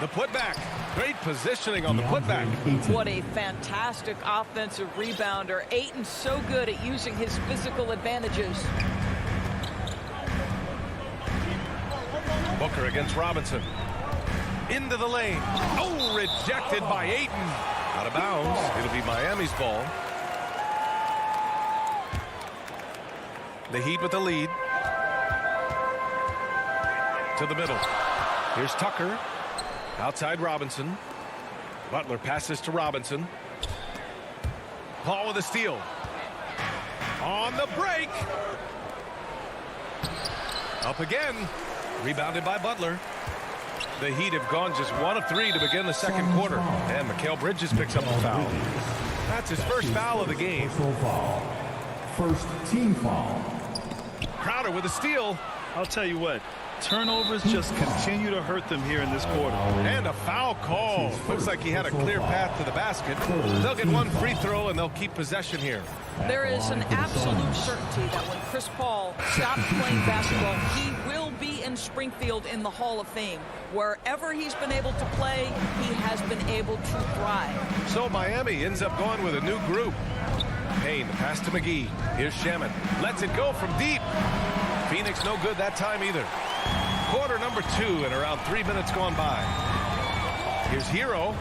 The putback. Great positioning on the putback. What a fantastic offensive rebounder. Ayton's so good at using his physical advantages. Booker against Robinson. Into the lane. Oh, rejected by Ayton. Out of bounds. It'll be Miami's ball. The Heat with the lead. To the middle. Here's Tucker. Outside Robinson. Butler passes to Robinson. Paul with a steal. On the break. Up again. Rebounded by Butler. The Heat have gone just 1 of 3 to begin the second quarter. And Mikal Bridges picks up the foul. That's his first foul of the game. First team foul. Crowder with a steal. I'll tell you what, turnovers just continue to hurt them here in this quarter. And a foul call. Looks like he had a clear path to the basket. They'll get one free throw, and they'll keep possession here. There is an absolute certainty that when Chris Paul stops playing basketball, he will be in Springfield in the Hall of Fame. Wherever he's been able to play, he has been able to thrive. So Miami ends up going with a new group. Payne, pass to McGee. Here's Shaman. Lets it go from deep. Phoenix no good that time either. Quarter number 2 and around 3 minutes gone by. Here's Hero.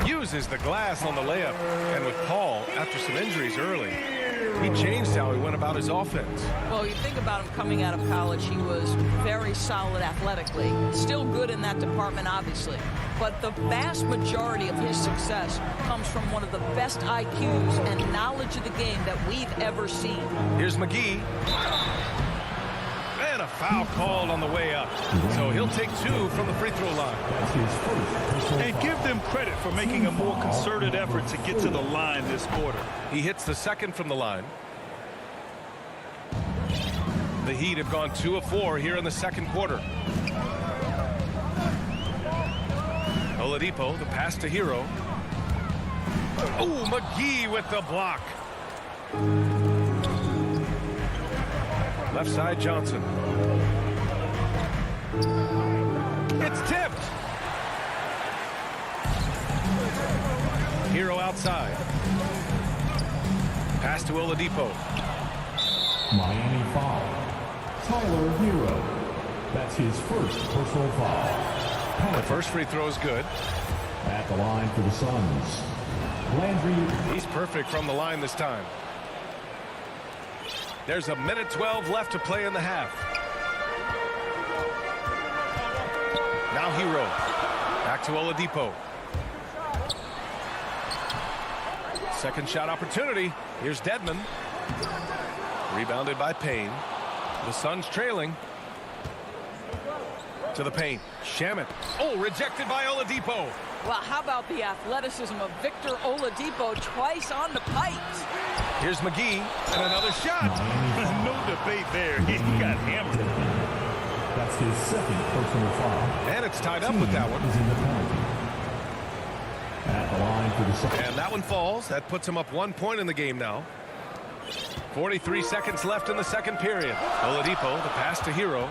Uses the glass on the layup. And with Paul, after some injuries early, he changed how he went about his offense. Well, you think about him coming out of college, he was very solid athletically. Still good in that department, obviously. But the vast majority of his success comes from one of the best IQs and knowledge of the game that we've ever seen. Here's McGee. And a foul called on the way up. So he'll take 2 from the free throw line. And give them credit for making a more concerted effort to get to the line this quarter. He hits the second from the line. The Heat have gone 2 of 4 here in the second quarter. Oladipo, the pass to Hero. Oh, McGee with the block. Left side, Johnson. It's tipped. Hero outside. Pass to Oladipo. Miami foul. Tyler Hero. That's his first personal foul. The first free throw is good. At the line for the Suns, Landry. He's perfect from the line this time. There's a minute 12 left to play in the half. Now Hero. Back to Oladipo. Second shot opportunity. Here's Dedmon. Rebounded by Payne. The Suns trailing. To the paint. Shaman. Oh, rejected by Oladipo. Well, how about the athleticism of Victor Oladipo twice on the pipes? Here's McGee and another shot. No debate there. He got hammered. That's his second personal foul. And it's tied up with that one. At the line for the Suns. And that one falls. That puts him up 1 point in the game now. 43 seconds left in the second period. Oladipo, the pass to Hero.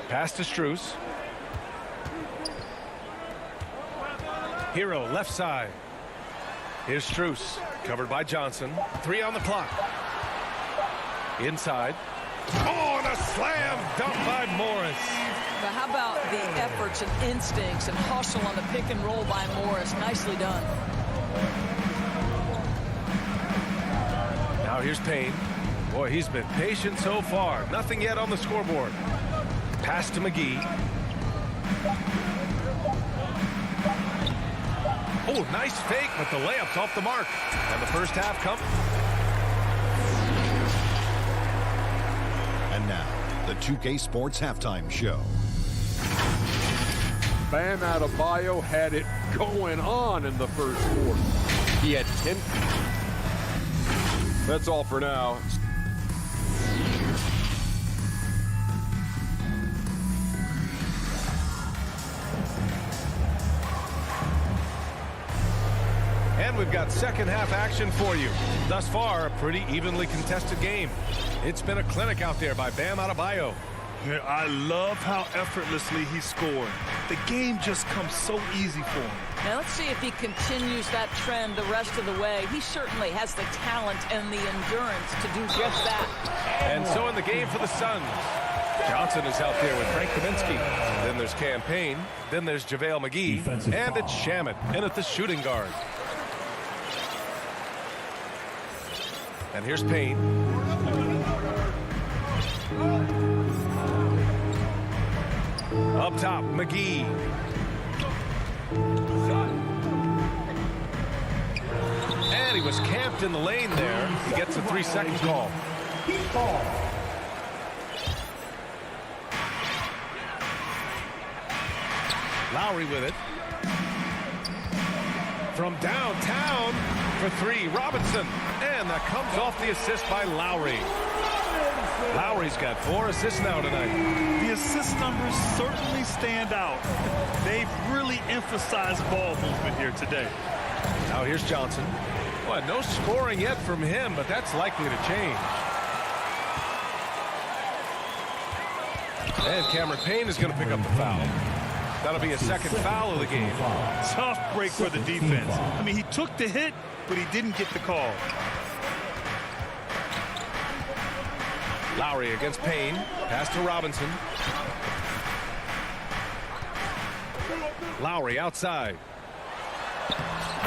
Pass to Strus. Hero left side. Here's Strus. Covered by Johnson. 3 on the clock. Inside. Oh, and a slam dunk by Morris. But how about the efforts and instincts and hustle on the pick and roll by Morris? Nicely done. Now here's Payne. Boy, he's been patient so far. Nothing yet on the scoreboard. Pass to McGee. Oh, nice fake, but the layup's off the mark. And the first half comes. And now, the 2K Sports Halftime Show. Bam Adebayo had it going on in the first quarter. He had 10. That's all for now. And we've got second half action for you. Thus far, a pretty evenly contested game. It's been a clinic out there by Bam Adebayo. Yeah, I love how effortlessly he scored. The game just comes so easy for him. Now let's see if he continues that trend the rest of the way. He certainly has the talent and the endurance to do just that. And so in the game for the Suns, Johnson is out there with Frank Kaminsky. Then there's Cam Payne. Then there's JaVale McGee. Defensive and foul. it's Shaman in at the shooting guard. And here's Payne. Up top, McGee. And he was camped in the lane there. He gets a 3-second call. Lowry with it. From downtown, for three. Robinson. And that comes off the assist by Lowry. Lowry's got 4 assists now tonight. The assist numbers certainly stand out. They've really emphasized ball movement here today. Now here's Johnson. Well, no scoring yet from him, but that's likely to change. And Cameron Payne is going to pick up the foul. That'll be a second foul of the game. Tough break for the defense. I mean, he took the hit, but he didn't get the call. Lowry against Payne. Pass to Robinson. Lowry outside.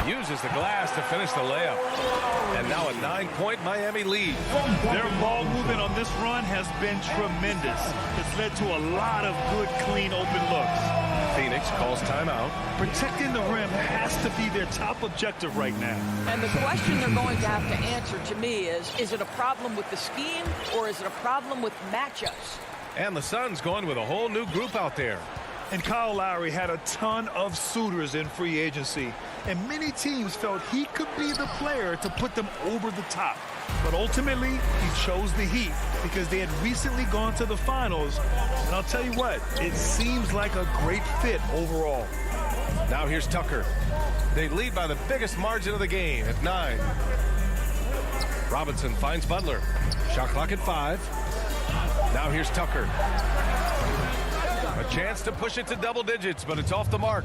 Uses the glass to finish the layup. And now a 9-point Miami lead. Their ball movement on this run has been tremendous. It's led to a lot of good, clean, open looks. Phoenix calls timeout. Protecting the rim has to be their top objective right now. And the question they're going to have to answer to me is it a problem with the scheme or is it a problem with matchups? And the Suns going with a whole new group out there. And Kyle Lowry had a ton of suitors in free agency, and many teams felt he could be the player to put them over the top. But ultimately, he chose the Heat because they had recently gone to the finals. And I'll tell you what, it seems like a great fit overall. Now here's Tucker. They lead by the biggest margin of the game at 9. Robinson finds Butler. Shot clock at 5. Now here's Tucker. A chance to push it to double digits, but it's off the mark.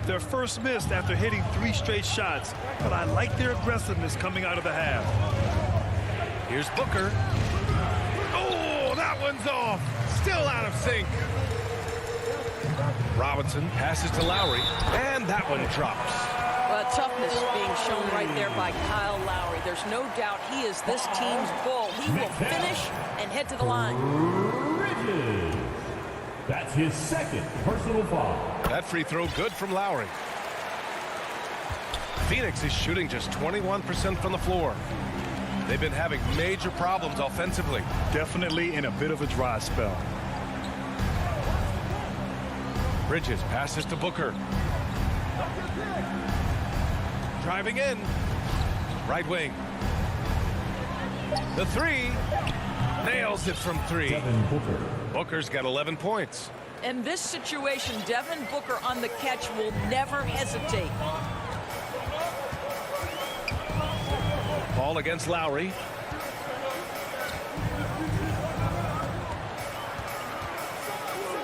Their first miss after hitting 3 straight shots, but I like their aggressiveness coming out of the half. Here's Booker. Oh, that one's off. Still out of sync. Robinson passes to Lowry, and that one drops. Toughness being shown right there by Kyle Lowry. There's no doubt he is this team's bull. He will finish and head to the line. Bridges. That's his second personal foul. That free throw good from Lowry. Phoenix is shooting just 21% from the floor. They've been having major problems offensively. Definitely in a bit of a dry spell. Bridges passes to Booker. Driving in. Right wing. The 3. Nails it from 3. Devin Booker. Booker's got 11 points. In this situation, Devin Booker on the catch will never hesitate. Ball against Lowry.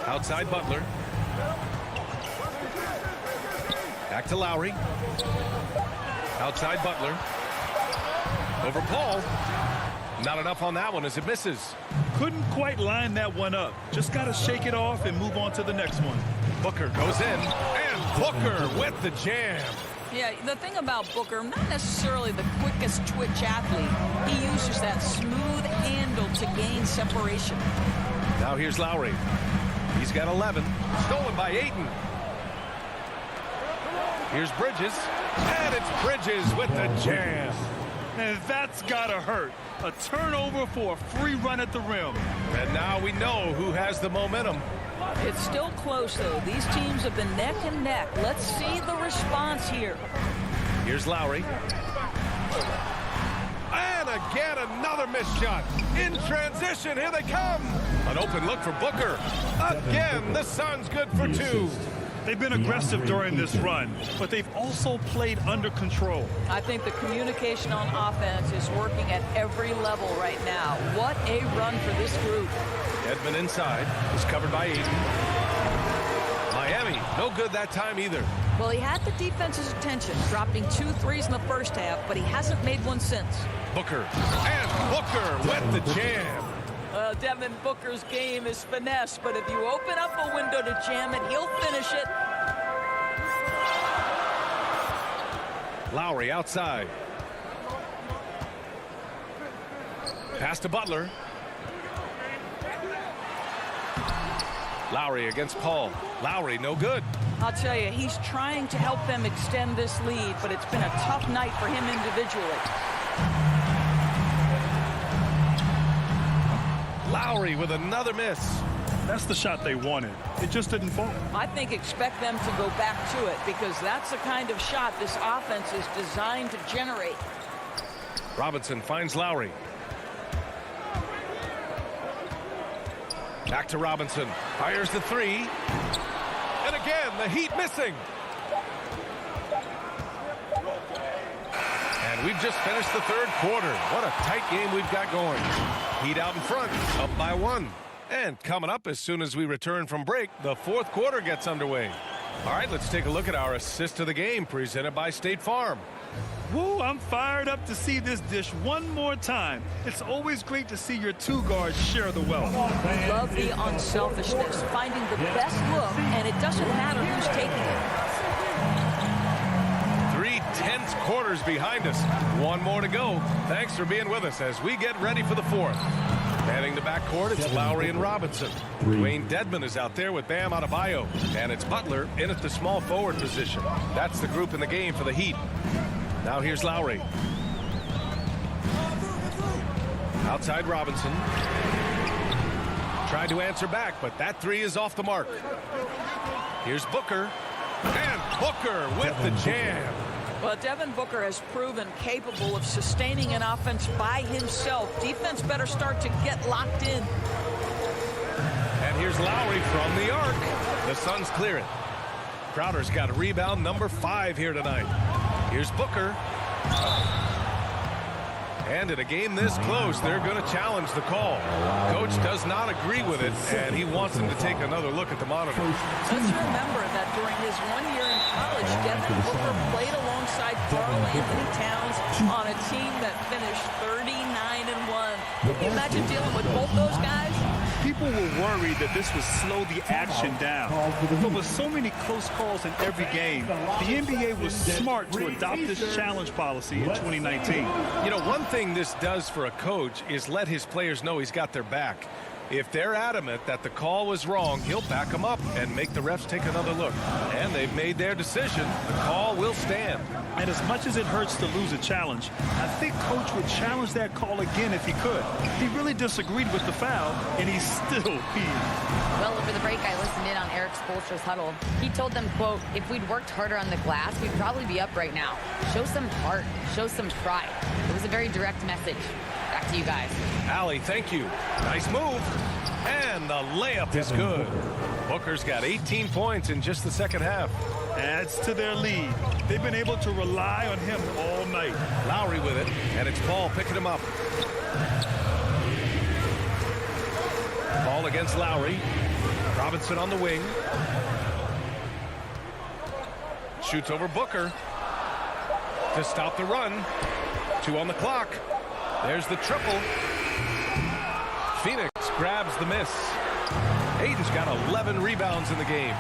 Outside Butler. Back to Lowry. Outside Butler. Over Paul. Not enough on that one as it misses. Couldn't quite line that one up. Just got to shake it off and move on to the next one. Booker goes in, and Booker with the jam. Yeah, the thing about Booker, not necessarily the quickest twitch athlete. He uses that smooth handle to gain separation. Now here's Lowry. He's got 11. Stolen by Ayton. Here's Bridges. And it's Bridges with the jam. And that's gotta hurt. A turnover for a free run at the rim. And now we know who has the momentum. It's still close, though. These teams have been neck and neck. Let's see the response here. Here's Lowry. And again, another missed shot. In transition, here they come. An open look for Booker. Again, the Suns good for 2. They've been aggressive during this run, but they've also played under control. I think the communication on offense is working at every level right now. What a run for this group. Edmond inside is covered by Ayton. Miami, no good that time either. Well, he had the defense's attention, dropping 2 threes in the first half, but he hasn't made one since. Booker, and Booker with the jam. Devin Booker's game is finesse, but if you open up a window to jam it, he'll finish it. Lowry outside. Pass to Butler. Lowry against Paul. Lowry, no good. I'll tell you, he's trying to help them extend this lead, but it's been a tough night for him individually. Lowry with another miss. That's the shot they wanted. It just didn't fall. I think expect them to go back to it because that's the kind of shot this offense is designed to generate. Robinson finds Lowry. Back to Robinson. Fires the three. And again, the Heat missing. And we've just finished the third quarter. What a tight game we've got going. Heat out in front, up by 1. And coming up as soon as we return from break, the fourth quarter gets underway. All right, let's take a look at our assist of the game presented by State Farm. Woo, I'm fired up to see this dish one more time. It's always great to see your two guards share the wealth. Love the unselfishness, finding the best look, and it doesn't matter who's taking it. 3 tense quarters behind us. One more to go. Thanks for being with us as we get ready for the fourth. Manning the backcourt, it's Lowry and Robinson. Dwayne Dedman is out there with Bam Adebayo. And it's Butler in at the small forward position. That's the group in the game for the Heat. Now here's Lowry. Outside Robinson. Tried to answer back, but that three is off the mark. Here's Booker. And Booker with the jam. Well, Devin Booker has proven capable of sustaining an offense by himself. Defense better start to get locked in. And here's Lowry from the arc. The Suns clear it. Crowder's got rebound number 5 here tonight. Here's Booker. And in a game this close, they're going to challenge the call. Coach does not agree with it, and he wants them to take another look at the monitor. Let's remember that during his 1 year in college, Devin Booker played alongside Karl Anthony Towns on a team that finished 39-1. Can you imagine dealing with both those guys? People were worried that this would slow the action down. But with so many close calls in every game, the NBA was smart to adopt this challenge policy in 2019. You know, one thing this does for a coach is let his players know he's got their back. If they're adamant that the call was wrong, he'll back them up and make the refs take another look. And they've made their decision. The call will stand. And as much as it hurts to lose a challenge, I think Coach would challenge that call again if he could. He really disagreed with the foul, and he's still peeved. Well, over the break, I listened in on Eric Spoelstra's huddle. He told them, quote, if we'd worked harder on the glass, we'd probably be up right now. Show some heart. Show some pride. It was a very direct message. Back to you guys. Allie, thank you. Nice move. And the layup is good. Booker's got 18 points in just the second half. Adds to their lead. They've been able to rely on him all night. Lowry with it, and it's Paul picking him up. Ball against Lowry. Robinson on the wing. Shoots over Booker to stop the run. 2 on the clock. There's the triple. Phoenix grabs the miss. Aiden's got 11 rebounds in the game.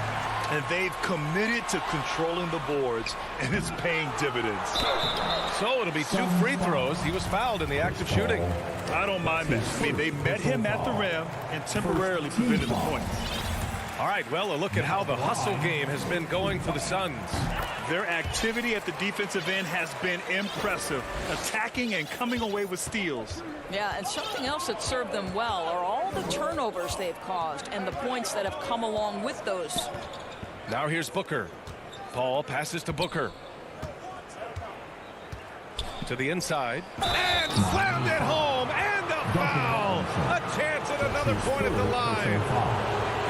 And they've committed to controlling the boards, and it's paying dividends. So it'll be 2 free throws. He was fouled in the act of shooting. I don't mind that. I mean, they met him at the rim and temporarily prevented the points. All right, well, a look at how the hustle game has been going for the Suns. Their activity at the defensive end has been impressive, attacking and coming away with steals. Yeah, and something else that served them well are all the turnovers they've caused and the points that have come along with those. Now here's Booker. Paul passes to Booker. To the inside. And slammed it home. And a foul. A chance at another point at the line.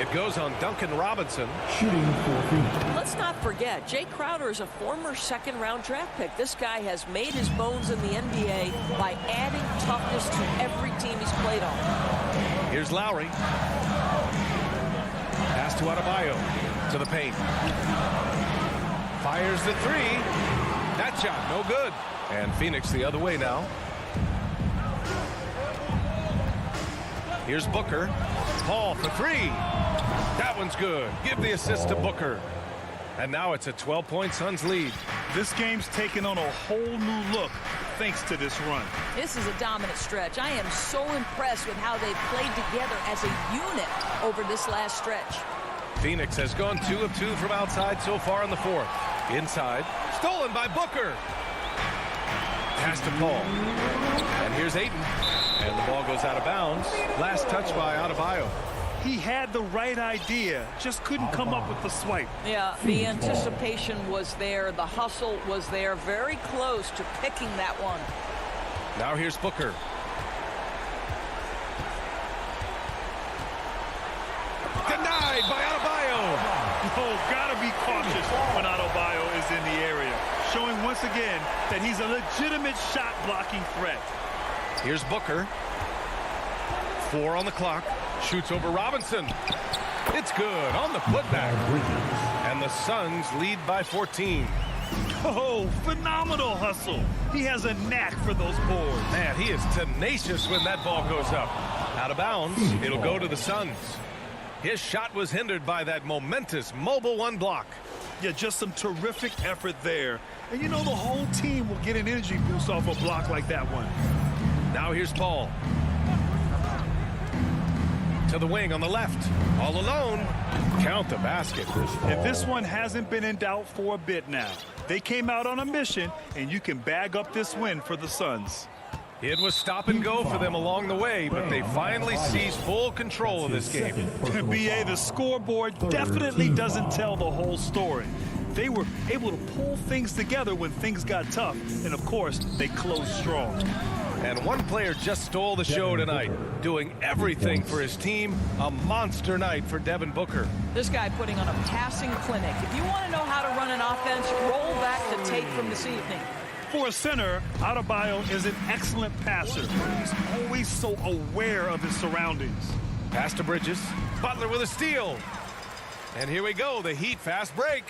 It goes on Duncan Robinson. Shooting for Phoenix. Let's not forget, Jay Crowder is a former second-round draft pick. This guy has made his bones in the NBA by adding toughness to every team he's played on. Here's Lowry. Pass to Adebayo. To the paint. Fires the three. That shot, no good. And Phoenix the other way now. Here's Booker. Paul for 3. That one's good. Give the assist to Booker. And now it's a 12-point Suns lead. This game's taken on a whole new look thanks to this run. This is a dominant stretch. I am so impressed with how they've played together as a unit over this last stretch. Phoenix has gone 2 of 2 from outside so far in the fourth. Inside. Stolen by Booker. Pass to Paul. And here's Ayton. And the ball goes out of bounds. Last touch by Adebayo. He had the right idea, just couldn't come up with the swipe. Yeah, the anticipation was there. The hustle was there. Very close to picking that one. Now here's Booker. Denied by Adebayo. Oh, gotta be cautious when Adebayo is in the area. Showing once again that he's a legitimate shot blocking threat. Here's Booker. 4 on the clock. Shoots over Robinson. It's good on the putback. And the Suns lead by 14. Oh, phenomenal hustle. He has a knack for those boards. Man, he is tenacious when that ball goes up. Out of bounds, it'll go to the Suns. His shot was hindered by that momentous mobile one block. Yeah, just some terrific effort there. And you know the whole team will get an energy boost off a block like that one. Now here's Paul. To the wing on the left. All alone. Count the basket. And this one hasn't been in doubt for a bit now. They came out on a mission, and you can bag up this win for the Suns. It was stop and go for them along the way, but they finally seized full control of this game. BA, the scoreboard definitely doesn't tell the whole story. They were able to pull things together when things got tough, and of course, they closed strong. And one player just stole the show tonight, doing everything for his team. A monster night for Devin Booker. This guy putting on a passing clinic. If you want to know how to run an offense, roll back the tape from this evening. For a center, Adebayo is an excellent passer. He's always so aware of his surroundings. Pass to Bridges. Butler with a steal. And here we go, the Heat fast break.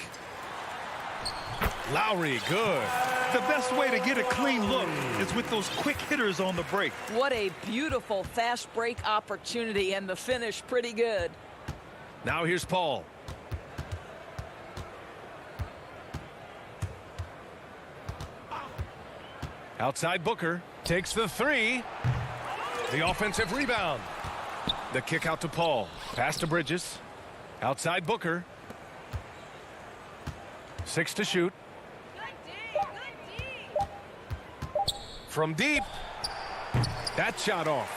Lowry, good. The best way to get a clean look is with those quick hitters on the break. What a beautiful fast break opportunity, and the finish pretty good. Now here's Paul. Outside Booker. Takes the 3. The offensive rebound. The kick out to Paul. Pass to Bridges. Outside Booker. 6 to shoot. From deep. That shot off.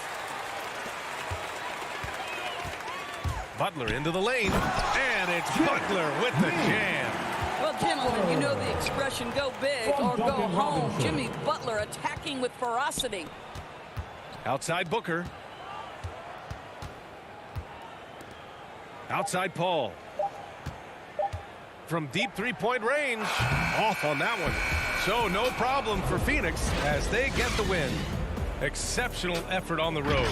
Butler into the lane. And it's Butler with the jam. Well, gentlemen, you know the expression, go big or go home. Jimmy Butler attacking with ferocity. Outside Booker. Outside Paul. From deep three-point range. Off on that one. So no problem for Phoenix as they get the win. Exceptional effort on the road.